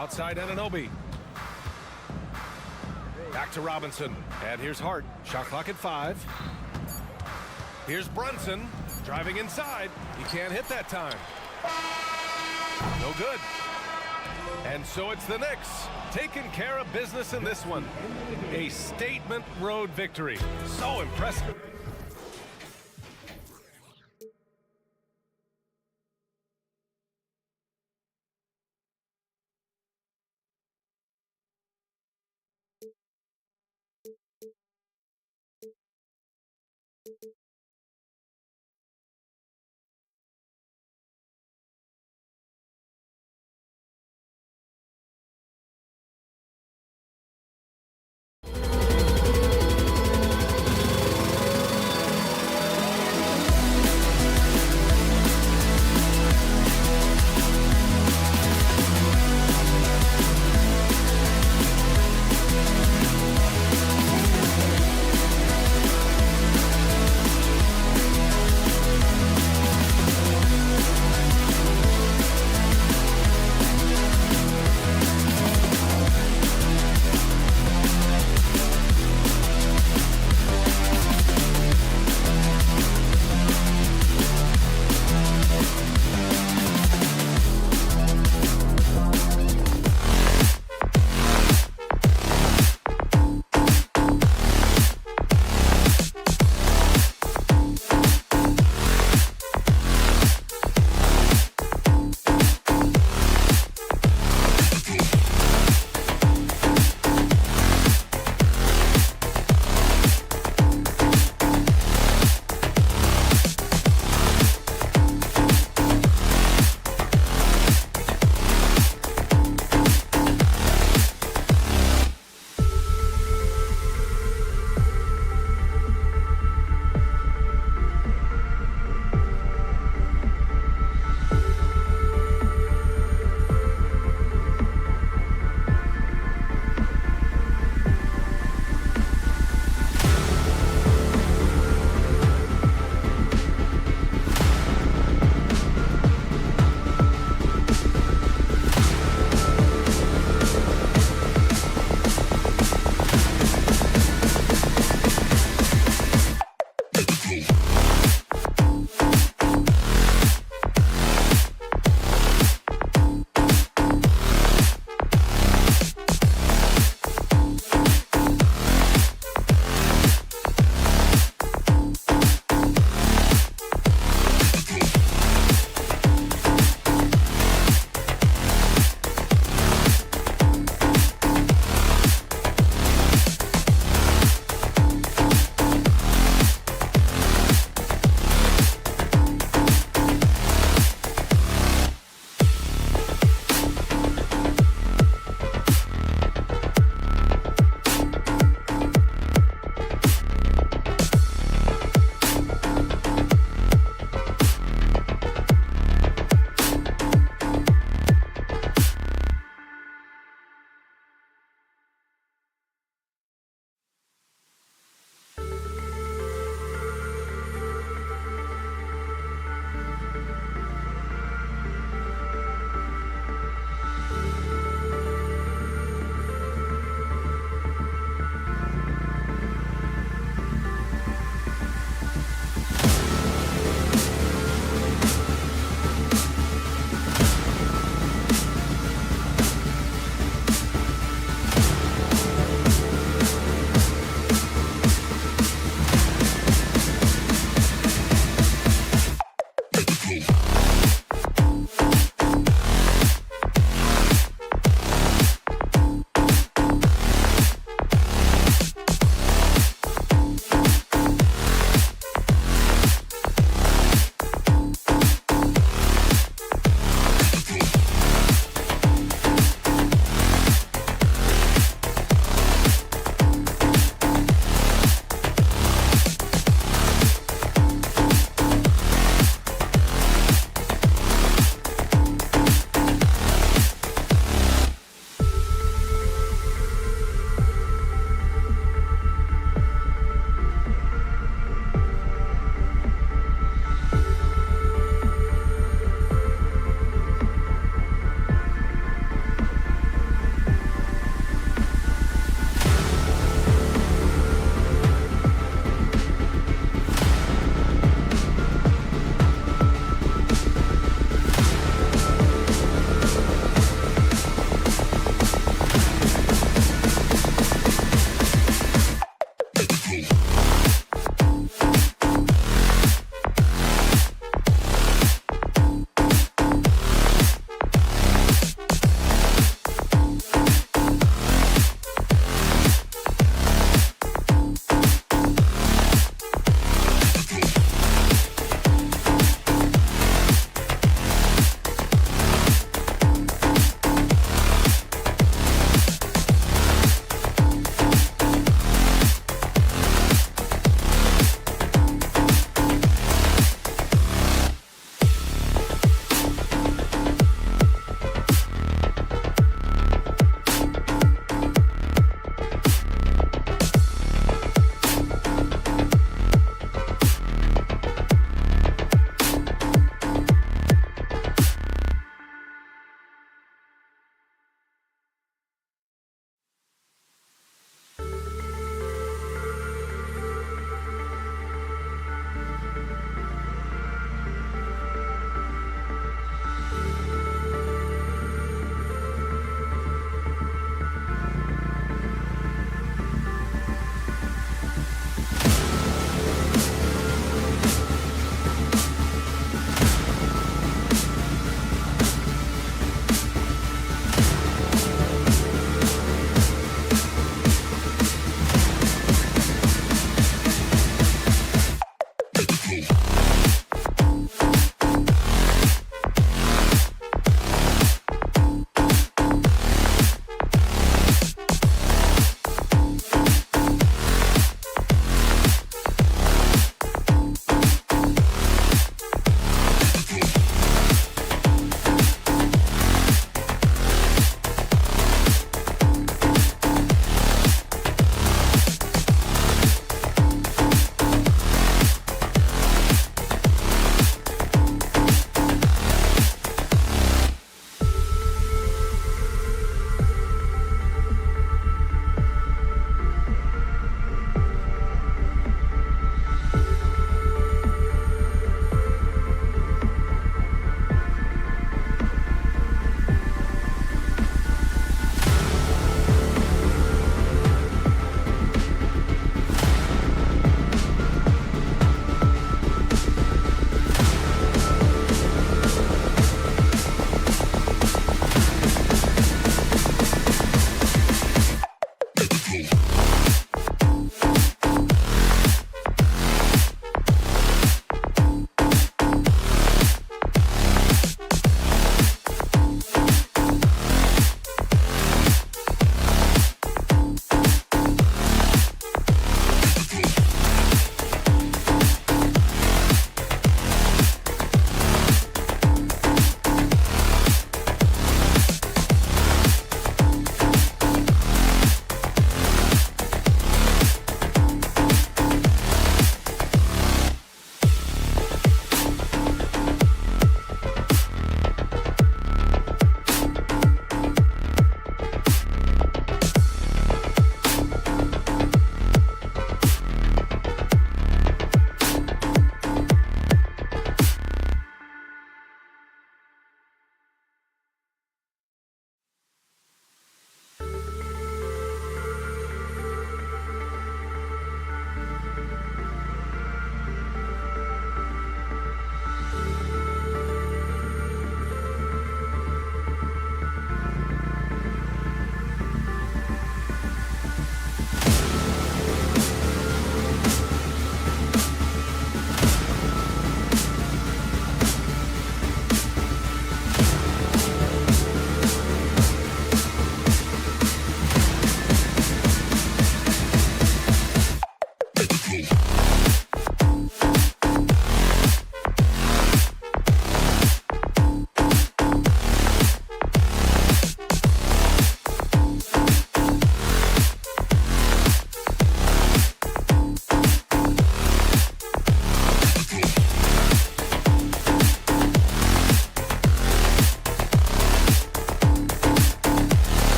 Outside Anunoby. Back to Robinson. And here's Hart. Shot clock at 5. Here's Brunson. Driving inside. He can't hit that time. No good. And so it's the Knicks taking care of business in this one. A statement road victory. So impressive.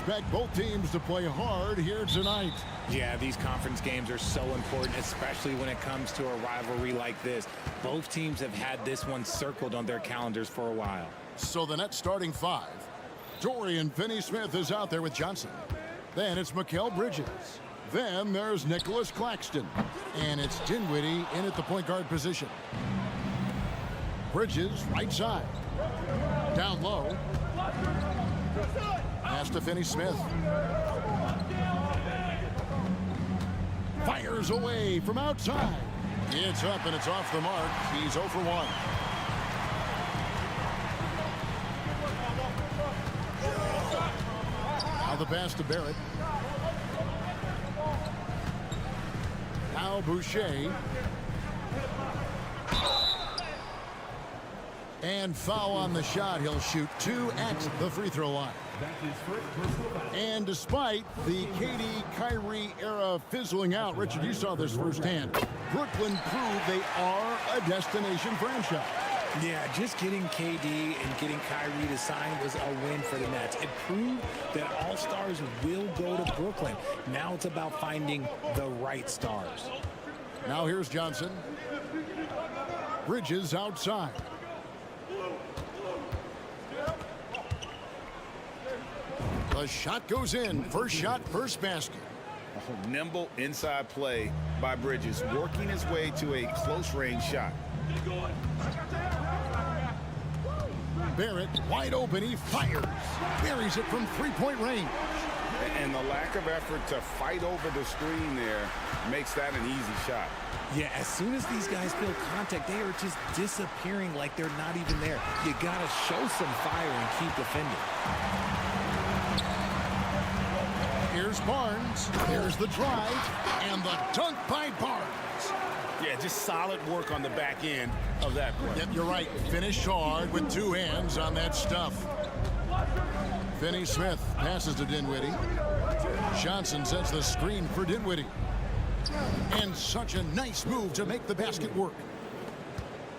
expect both teams to play hard here tonight. Yeah, these conference games are so important, especially when it comes to a rivalry like this. Both teams have had this one circled on their calendars for a while. So the Nets starting five. Dorian Finney-Smith is out there with Johnson. Then it's Mikal Bridges. Then there's Nicholas Claxton. And it's Dinwiddie in at the point guard position. Bridges, right side. Down low. Pass to Finney-Smith. Fires away from outside. It's up and it's off the mark. He's 0 for 1. Now the pass to Barrett. Now Boucher. And foul on the shot. He'll shoot 2 at the free throw line. And despite the KD-Kyrie era fizzling out, Richard, you saw this firsthand. Brooklyn proved they are a destination franchise. Yeah, just getting KD and getting Kyrie to sign was a win for the Nets. It proved that all stars will go to Brooklyn. Now it's about finding the right stars. Now here's Johnson. Bridges outside. The shot goes in. First shot, first basket. Oh, nimble inside play by Bridges, working his way to a close-range shot. Barrett wide open. He fires. Buries it from three-point range. And the lack of effort to fight over the screen there makes that an easy shot. Yeah, as soon as these guys feel contact, they are just disappearing like they're not even there. You got to show some fire and keep defending. Here's Barnes. There's the drive. And the dunk by Barnes. Yeah, just solid work on the back end of that play. Yep, you're right. Finish hard with 2 hands on that stuff. Finney-Smith passes to Dinwiddie. Johnson sets the screen for Dinwiddie. And such a nice move to make the basket work.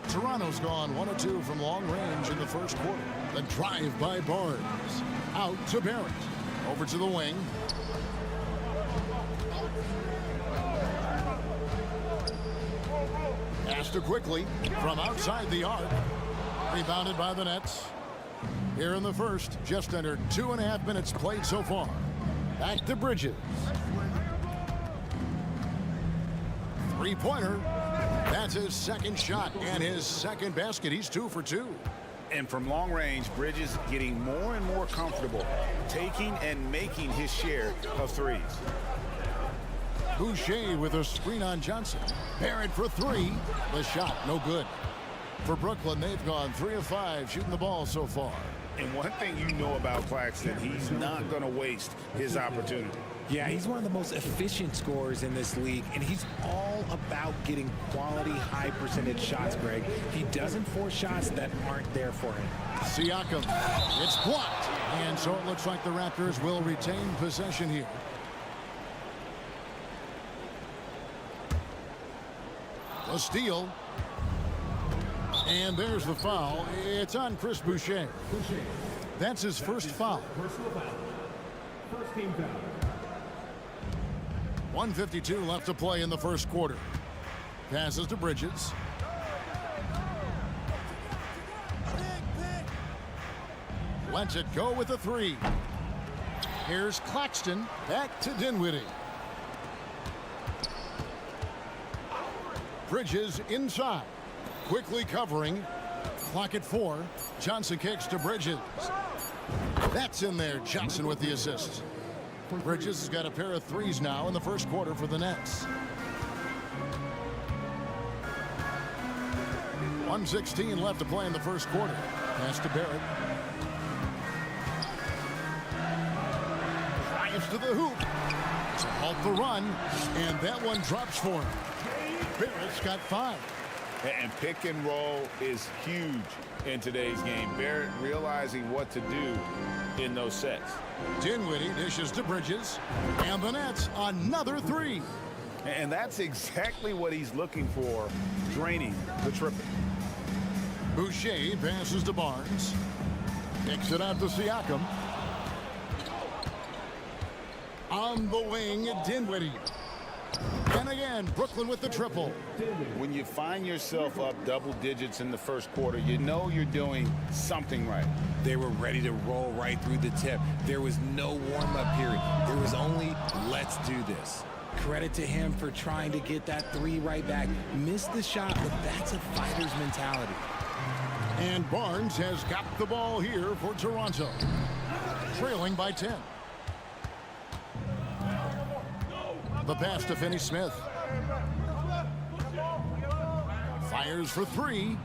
Toronto's gone 1 of 2 from long range in the first quarter. The drive by Barnes. Out to Barrett. Over to the wing. Astor quickly from outside the arc. Rebounded by the Nets. Here in the first, just under 2.5 minutes played so far. Back to Bridges. Three-pointer. That's his second shot and his second basket. He's 2 for 2. And from long range, Bridges getting more and more comfortable taking and making his share of threes. Boucher with a screen on Johnson. Barrett for 3. The shot, no good. For Brooklyn, they've gone 3 of 5 shooting the ball so far. And one thing you know about Claxton, he's not going to waste his opportunity. Yeah, he's one of the most efficient scorers in this league, and he's all about getting quality, high-percentage shots, Greg. He doesn't force shots that aren't there for him. Siakam, it's blocked. And so it looks like the Raptors will retain possession here. A steal. And there's the foul. It's on Chris Boucher. That's his first foul. Personal foul. First team foul. 1:52 left to play in the first quarter. Passes to Bridges. Lets it go with a 3. Here's Claxton. Back to Dinwiddie. Bridges inside. Quickly covering. Clock at 4. Johnson kicks to Bridges. That's in there. Johnson with the assist. Bridges has got a pair of 3s now in the first quarter for the Nets. 1:16 left to play in the first quarter. Pass to Barrett. Drives to the hoop. To halt the run. And that one drops for him. Barrett's got 5. And pick and roll is huge in today's game. Barrett realizing what to do in those sets. Dinwiddie dishes to Bridges. And the Nets another 3. And that's exactly what he's looking for, draining the triple. Boucher passes to Barnes. Kicks it out to Siakam. On the wing, Dinwiddie. And again, Brooklyn with the triple. When you find yourself up double digits in the first quarter, you know you're doing something right. They were ready to roll right through the tip. There was no warm-up period. There was only, let's do this. Credit to him for trying to get that three right back. Missed the shot, but that's a fighter's mentality. And Barnes has got the ball here for Toronto. Trailing by 10. The pass to Finney-Smith. Fires for three.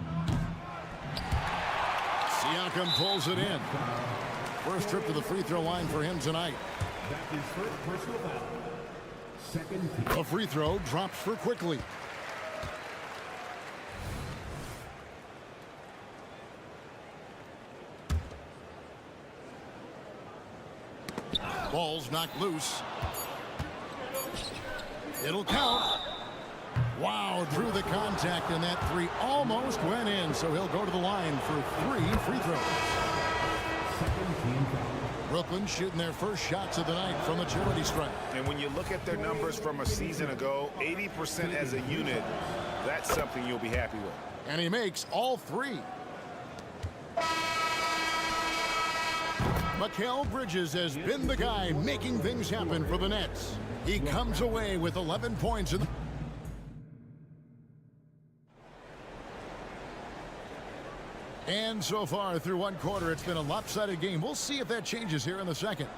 Siakam pulls it in. First trip to the free throw line for him tonight. That is first personal foul. Second. The free throw drops for Quickly. Ball's knocked loose. It'll count. Wow, drew the contact, and that three almost went in, so he'll go to the line for 3 free throws. Brooklyn shooting their first shots of the night from the charity stripe. And when you look at their numbers from a season ago, 80% as a unit, that's something you'll be happy with. And he makes all 3. Mikal Bridges has been the guy making things happen for the Nets. He comes away with 11 points in the... And so far through one quarter, it's been a lopsided game. We'll see if that changes here in the second.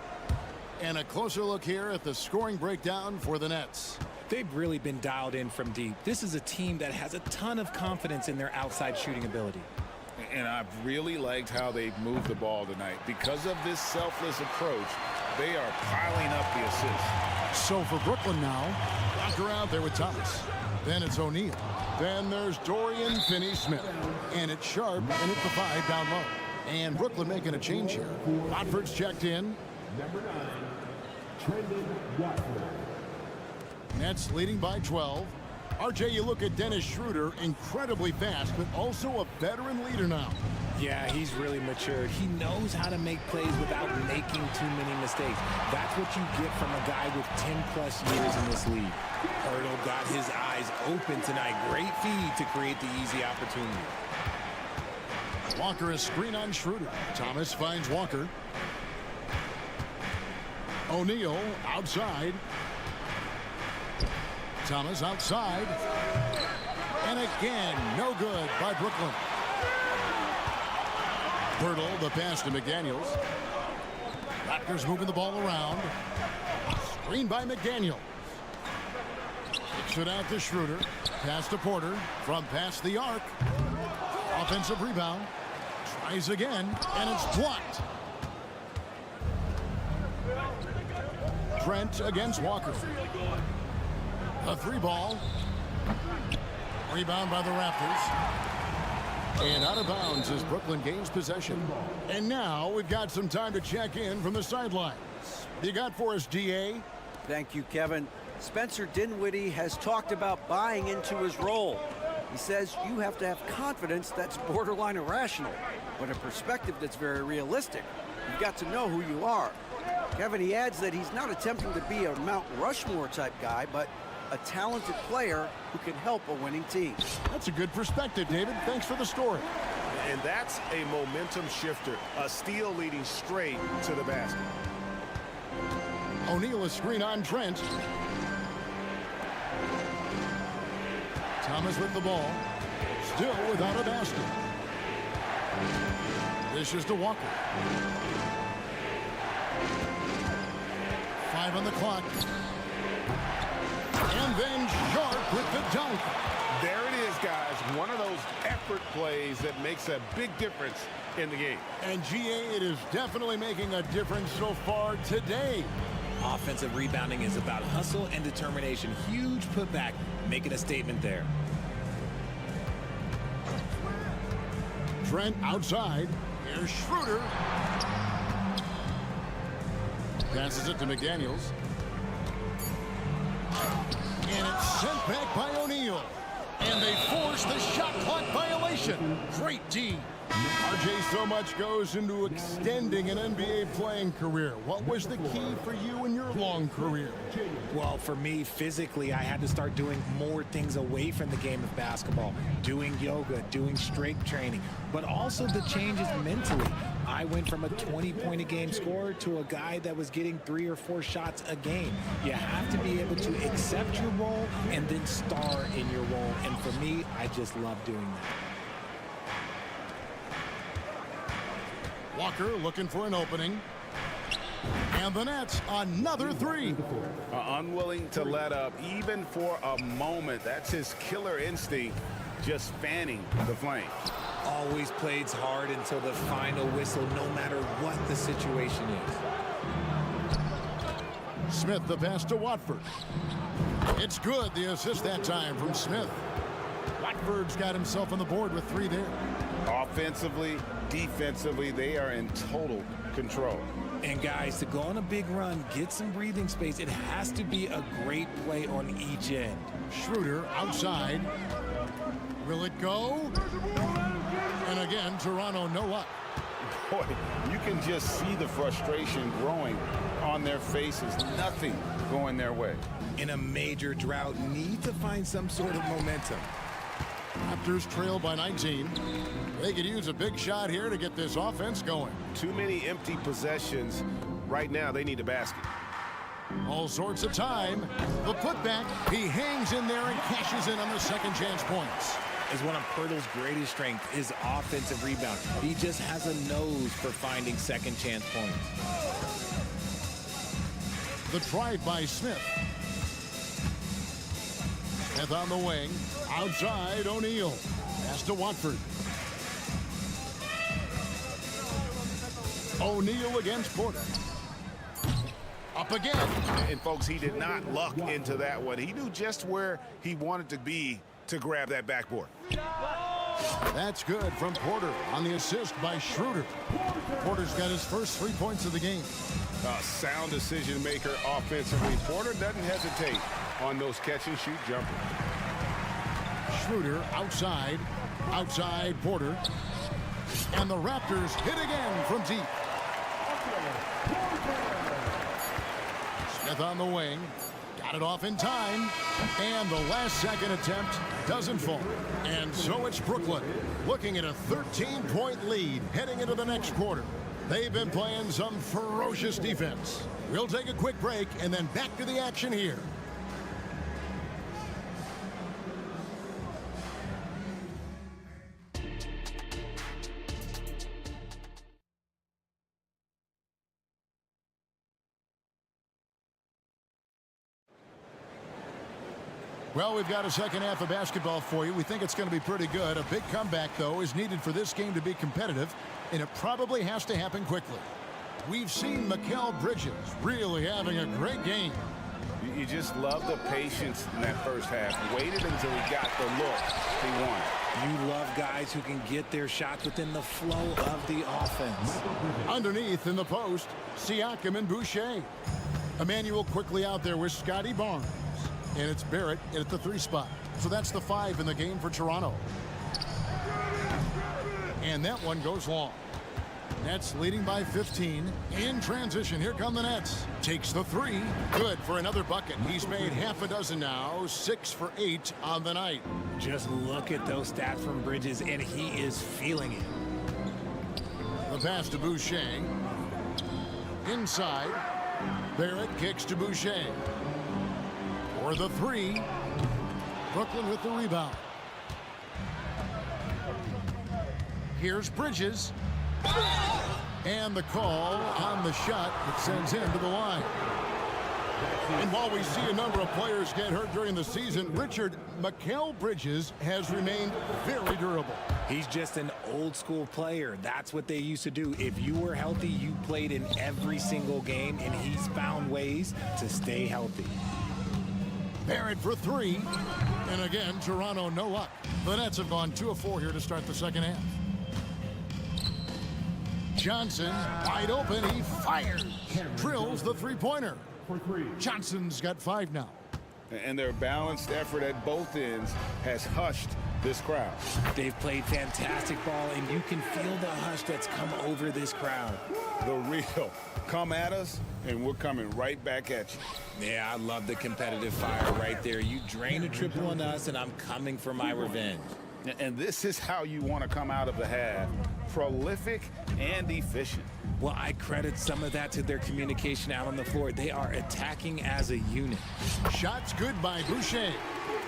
And a closer look here at the scoring breakdown for the Nets. They've really been dialed in from deep. This is a team that has a ton of confidence in their outside shooting ability. And I've really liked how they've moved the ball tonight. Because of this selfless approach, they are piling up the assists. So for Brooklyn now, Walker out there with Thomas. Then it's O'Neal. Then there's Dorian Finney-Smith. And it's Sharp and at the 5 down low. And Brooklyn making a change here. Watford's checked in. Number 9, Trendon Watford. Nets leading by 12. RJ, you look at Dennis Schroeder, incredibly fast, but also a veteran leader now. Yeah, he's really matured. He knows how to make plays without making too many mistakes. That's what you get from a guy with 10-plus years in this league. Hurdle got his eyes open tonight. Great feed to create the easy opportunity. Walker is screen on Schroeder. Thomas finds Walker. O'Neal outside. Thomas outside. And again, no good by Brooklyn. Hurdle, the pass to McDaniels. Raptors moving the ball around. Screen by McDaniels. Kicks it out to Schroeder. Pass to Porter. From past the arc. Offensive rebound. Tries again, and it's blocked. Trent against Walker. A 3 ball. Rebound by the Raptors. And out of bounds as Brooklyn gains possession. And now we've got some time to check in from the sidelines. You got for us, DA? Thank you, Kevin. Spencer Dinwiddie has talked about buying into his role. He says you have to have confidence that's borderline irrational, but a perspective that's very realistic. You've got to know who you are. Kevin, he adds that he's not attempting to be a Mount Rushmore type guy, but a talented player who can help a winning team. That's a good perspective, David. Thanks for the story. And that's a momentum shifter. A steal leading straight to the basket. O'Neal is screen on Trent. Thomas with the ball. Still without a basket. This is to Walker. 5 on the clock. And then Sharp with the dunk. There it is, guys. One of those effort plays that makes a big difference in the game. And GA, it is definitely making a difference so far today. Offensive rebounding is about hustle and determination. Huge putback, making a statement there. Trent outside. Here's Schroeder. Passes it to McDaniels. And it's sent back by O'Neal. And they force the shot clock violation. Great D. RJ, so much goes into extending an NBA playing career. What was the key for you in your long career? Well, for me, physically, I had to start doing more things away from the game of basketball, doing yoga, doing strength training, but also the changes mentally. I went from a 20-point-a-game scorer to a guy that was getting 3 or 4 shots a game. You have to be able to accept your role and then star in your role. And for me, I just love doing that. Walker looking for an opening. And the Nets, another 3. Unwilling to let up even for a moment. That's his killer instinct, just fanning the flame. Always plays hard until the final whistle, no matter what the situation is. Smith, the pass to Watford. It's good, the assist that time from Smith. Watford's got himself on the board with 3 there. Offensively, defensively, they are in total control. And guys, to go on a big run, get some breathing space, it has to be a great play on each end. Schroeder outside. Will it go? And again, Toronto no luck. Boy, you can just see the frustration growing on their faces. Nothing going their way. In a major drought, need to find some sort of momentum. Raptors trail by 19. They could use a big shot here to get this offense going. Too many empty possessions. Right now, they need a basket. All sorts of time. The putback. He hangs in there and cashes in on the second chance points. Is one of Pirtle's greatest strengths is offensive rebound. He just has a nose for finding second chance points. The drive by Smith. Smith on the wing. Outside, O'Neal. Pass to Watford. O'Neal against Porter. Up again. And folks, he did not luck into that one. He knew just where he wanted to be to grab that backboard. That's good from Porter on the assist by Schroeder. Porter's got his first 3 points of the game. A sound decision maker offensively. Porter doesn't hesitate on those catch and shoot jumpers. Schroeder outside. Outside Porter. And the Raptors hit again from deep. Smith on the wing. Got it off in time. And the last second attempt doesn't fall. And so it's Brooklyn looking at a 13-point lead heading into the next quarter. They've been playing some ferocious defense. We'll take a quick break and then back to the action here. Well, we've got a second half of basketball for you. We think it's going to be pretty good. A big comeback, though, is needed for this game to be competitive, and it probably has to happen quickly. We've seen Mikal Bridges really having a great game. You just love the patience in that first half. Waited until he got the look he wanted. You love guys who can get their shots within the flow of the offense. Underneath in the post, Siakam and Boucher. Emmanuel quickly out there with Scotty Barnes. And it's Barrett at the 3 spot. So that's the 5 in the game for Toronto. And that one goes long. Nets leading by 15. In transition, here come the Nets. Takes the 3. Good for another bucket. He's made half a dozen now. 6 for 8 on the night. Just look at those stats from Bridges, and he is feeling it. The pass to Boucher. Inside. Barrett kicks to Boucher. For the 3. Brooklyn with the rebound. Here's Bridges. And the call on the shot that sends him to the line. And while we see a number of players get hurt during the season, Mikal Bridges has remained very durable. He's just an old school player. That's what they used to do. If you were healthy, you played in every single game, and he's found ways to stay healthy. Barrett for 3. And again, Toronto no luck. The Nets have gone 2 of 4 here to start the second half. Johnson wide open. He fires. Drills the 3-pointer. Johnson's got 5 now. And their balanced effort at both ends has hushed this crowd. They've played fantastic ball, and you can feel the hush that's come over this crowd. The real come at us, and we're coming right back at you. Yeah, I love the competitive fire right there. You drain a triple on us, and I'm coming for my revenge. And this is how you want to come out of the half. Prolific and efficient. Well, I credit some of that to their communication out on the floor. They are attacking as a unit. Shots good by Boucher.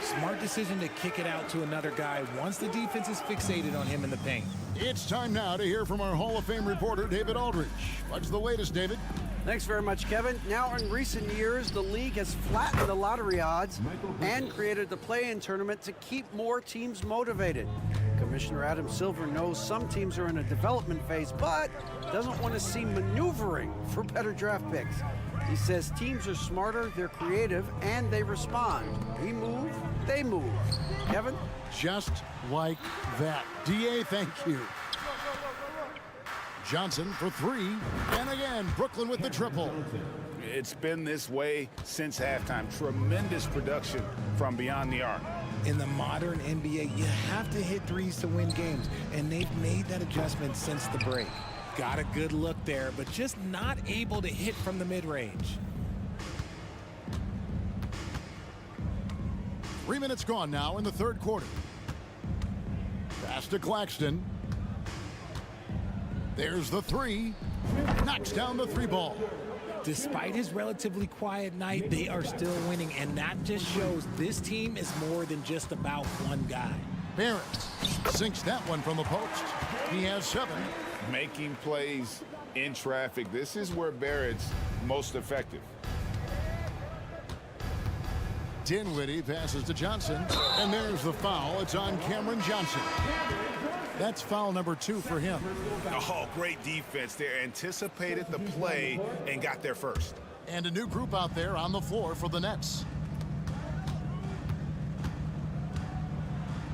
Smart decision to kick it out to another guy once the defense is fixated on him in the paint. It's time now to hear from our Hall of Fame reporter, David Aldridge. What's the latest, David? Thanks very much, Kevin. Now, in recent years, the league has flattened the lottery odds and created the play-in tournament to keep more teams motivated. Commissioner Adam Silver knows some teams are in a development phase, but doesn't want to see maneuvering for better draft picks. He says teams are smarter, they're creative, and they respond. We move, they move. Kevin? Just like that. DA, thank you. Johnson for three, and again, Brooklyn with the triple. It's been this way since halftime. Tremendous production from beyond the arc. In the modern NBA, you have to hit threes to win games, and they've made that adjustment since the break. Got a good look there, but just not able to hit from the mid-range. 3 minutes gone now in the third quarter. Pass to Claxton. There's the three. Knocks down the three ball. Despite his relatively quiet night, they are still winning, and that just shows this team is more than just about one guy. Barrett sinks that one from the post. He has 7. Making plays in traffic. This is where Barrett's most effective. Dinwiddie passes to Johnson, and there's the foul. It's on Cameron Johnson. That's foul number 2 for him. Oh, great defense there. Anticipated the play and got there first. And a new group out there on the floor for the Nets.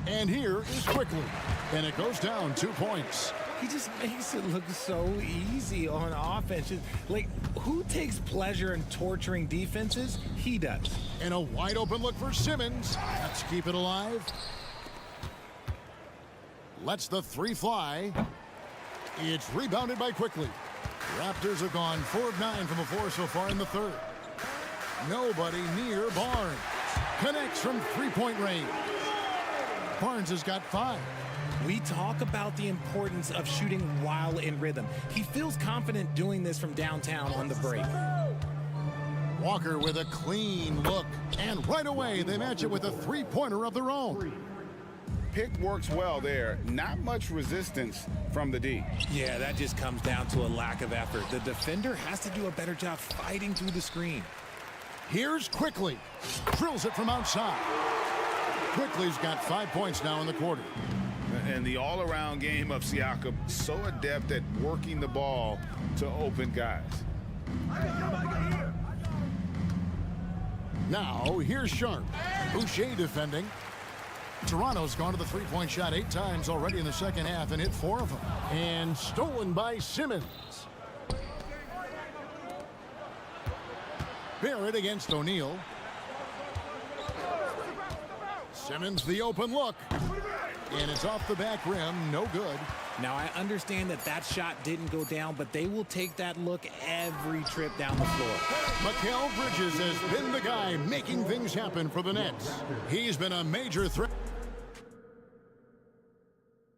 And here is Quickly, and it goes down 2 points. He just makes it look so easy on offense. Like, who takes pleasure in torturing defenses? He does. And a wide open look for Simmons. Let's keep it alive. Lets the three fly. It's rebounded by Quickly. Raptors have gone 4 of 9 from the floor so far in the third. Nobody near Barnes. Connects from three-point range. Barnes has got 5. We talk about the importance of shooting while in rhythm. He feels confident doing this from downtown on the break. Walker with a clean look. And right away, they match it with a three-pointer of their own. Pick works well there. Not much resistance from the D. Yeah, that just comes down to a lack of effort. The defender has to do a better job fighting through the screen. Here's Quickly. Drills it from outside. Quickly's got 5 points now in the quarter. And the all-around game of Siakam, so adept at working the ball to open guys. Now, here's Sharp. Boucher defending. Toronto's gone to the three-point shot 8 times already in the second half and hit 4 of them. And stolen by Simmons. Barrett against O'Neal. Simmons the open look. And it's off the back rim, no good. Now, I understand that that shot didn't go down, but they will take that look every trip down the floor. Mikal Bridges has been the guy making things happen for the Nets. He's been a major threat.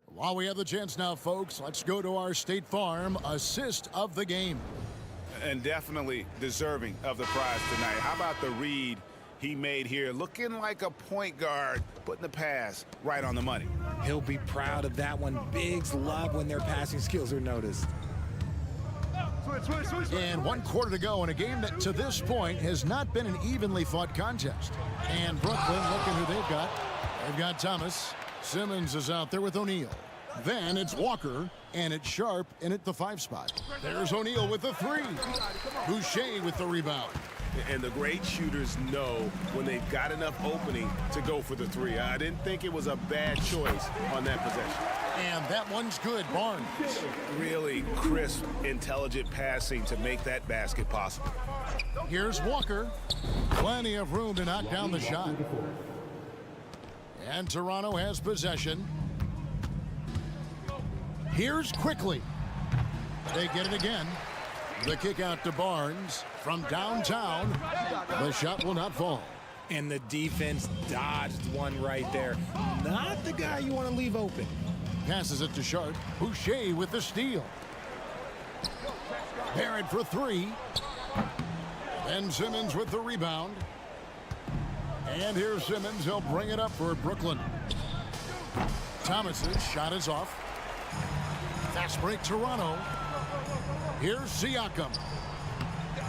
While we have the chance now, folks, let's go to our State Farm assist of the game. And definitely deserving of the prize tonight. How about the read he made here? Looking like a point guard, putting the pass right on the money. He'll be proud of that one. Bigs love when their passing skills are noticed. And 1 quarter to go in a game that to this point has not been an evenly fought contest. And Brooklyn looking who they've got. They've got Thomas. Simmons is out there with O'Neal. Then it's Walker, and it's Sharp in at the 5 spot. There's O'Neal with the 3. Boucher with the rebound. And the great shooters know when they've got enough opening to go for the 3. I didn't think it was a bad choice on that possession. And that one's good, Barnes. Really crisp, intelligent passing to make that basket possible. Here's Walker. Plenty of room to knock down the shot. And Toronto has possession. Here's Quickly. They get it again. The kick out to Barnes from downtown. The shot will not fall. And the defense dodged one right there. Not the guy you want to leave open. Passes it to Sharp. Boucher with the steal. Barrett for three. Ben Simmons with the rebound. And here's Simmons. He'll bring it up for Brooklyn. Thomas's shot is off. Fast break Toronto. Here's Siakam.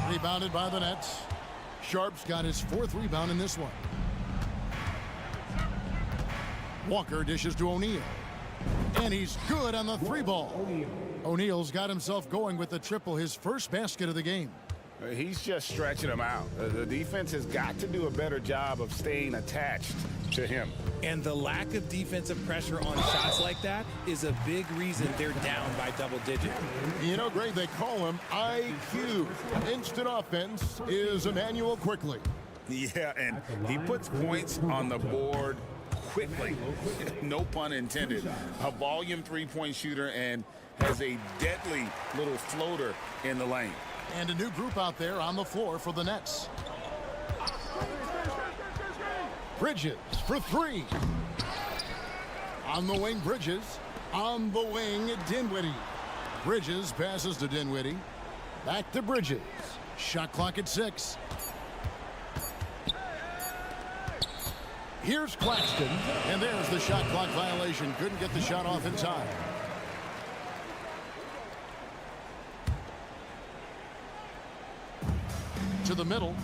Rebounded by the Nets. Sharp's got his fourth rebound in this one. Walker dishes to O'Neal. And he's good on the three ball. O'Neal's got himself going with the triple, his first basket of the game. He's just stretching them out. The defense has got to do a better job of staying attached to him. And the lack of defensive pressure on shots like that is a big reason they're down by double digits. You know, Greg, they call him IQ. Instant offense is Emmanuel Quickly. Yeah, and he puts points on the board quickly. No pun intended. A volume three-point shooter and has a deadly little floater in the lane. And a new group out there on the floor for the Nets. Bridges for three. On the wing, Bridges. On the wing, Dinwiddie. Bridges passes to Dinwiddie. Back to Bridges. Shot clock at 6. Here's Claxton. And there's the shot clock violation. Couldn't get the shot off in time. To the middle.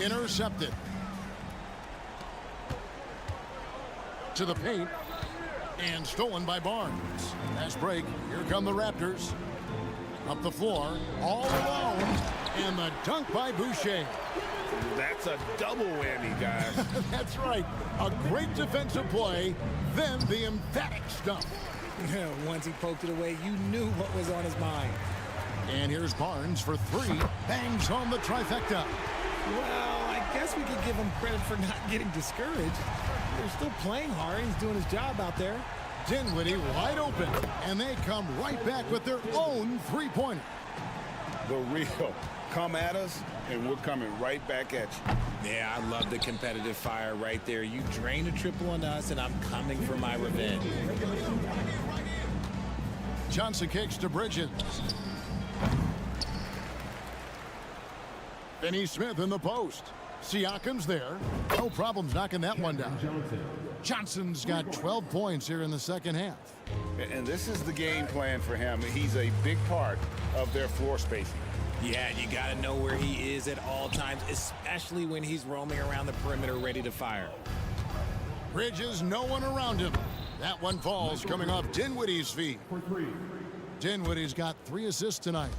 Intercepted. To the paint. And stolen by Barnes. Fast break. Here come the Raptors. Up the floor. All alone. And the dunk by Boucher. That's a double whammy, guys. That's right. A great defensive play. Then the emphatic stump. Once he poked it away, you knew what was on his mind. And here's Barnes for three. Bangs home the trifecta. Well, I guess we could give him credit for not getting discouraged. They're still playing hard. He's doing his job out there. Dinwiddie wide open. And they come right back with their own three-pointer. The real. Come at us, and we're coming right back at you. Yeah, I love the competitive fire right there. You drain a triple on us, and I'm coming for my revenge. Johnson kicks to Bridges. Finney Smith in the post. Siakam's there. No problems knocking that one down. Johnson's got 12 points here in the second half. And this is the game plan for him. He's a big part of their floor spacing. Yeah, you got to know where he is at all times, especially when he's roaming around the perimeter ready to fire. Bridges, no one around him. That one falls coming off Dinwiddie's feet. Dinwiddie's got 3 assists tonight.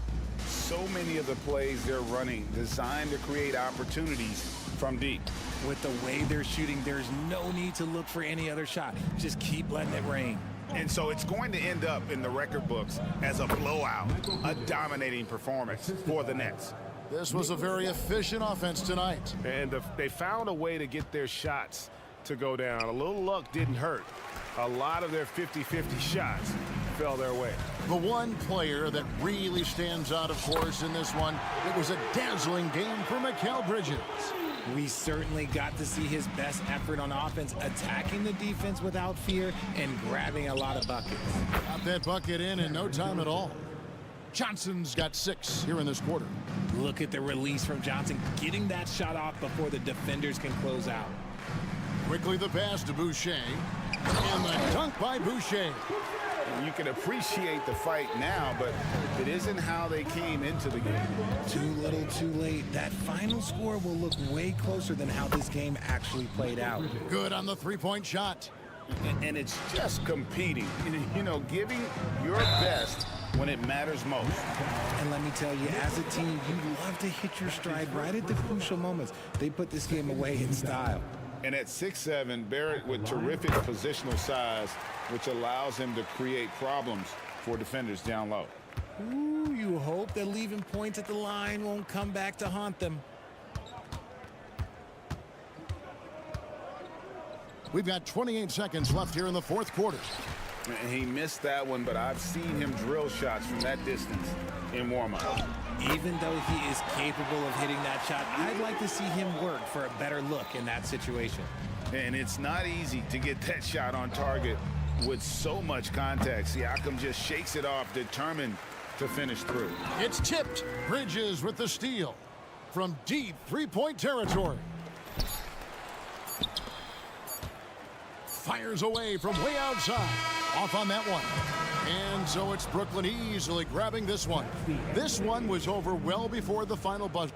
So many of the plays they're running designed to create opportunities from deep. With the way they're shooting, there's no need to look for any other shot. Just keep letting it rain. And so it's going to end up in the record books as a blowout, a dominating performance for the Nets. This was a very efficient offense tonight. And they found a way to get their shots to go down. A little luck didn't hurt. A lot of their 50-50 shots fell their way. The one player that really stands out, of course, in this one, it was a dazzling game for Mikal Bridges. We certainly got to see his best effort on offense, attacking the defense without fear and grabbing a lot of buckets. Got that bucket in no time at all. Johnson's got 6 here in this quarter. Look at the release from Johnson, getting that shot off before the defenders can close out. Quickly the pass to Boucher. And the dunk by Boucher. You can appreciate the fight now, but it isn't how they came into the game. Too little, too late. That final score will look way closer than how this game actually played out. Good on the three-point shot. And it's just competing, you know, giving your best when it matters most. And let me tell you, as a team, you love to hit your stride right at the crucial moments. They put this game away in style. And at 6'7", Barrett with terrific positional size, which allows him to create problems for defenders down low. Ooh, you hope that leaving points at the line won't come back to haunt them. We've got 28 seconds left here in the fourth quarter. And he missed that one, but I've seen him drill shots from that distance in warm-up. Even though he is capable of hitting that shot, I'd like to see him work for a better look in that situation. And it's not easy to get that shot on target with so much contact. Siakam just shakes it off, determined to finish through. It's tipped. Bridges with the steal from deep three-point territory. Fires away from way outside. Off on that one. And so it's Brooklyn easily grabbing this one. This one was over well before the final buzzer.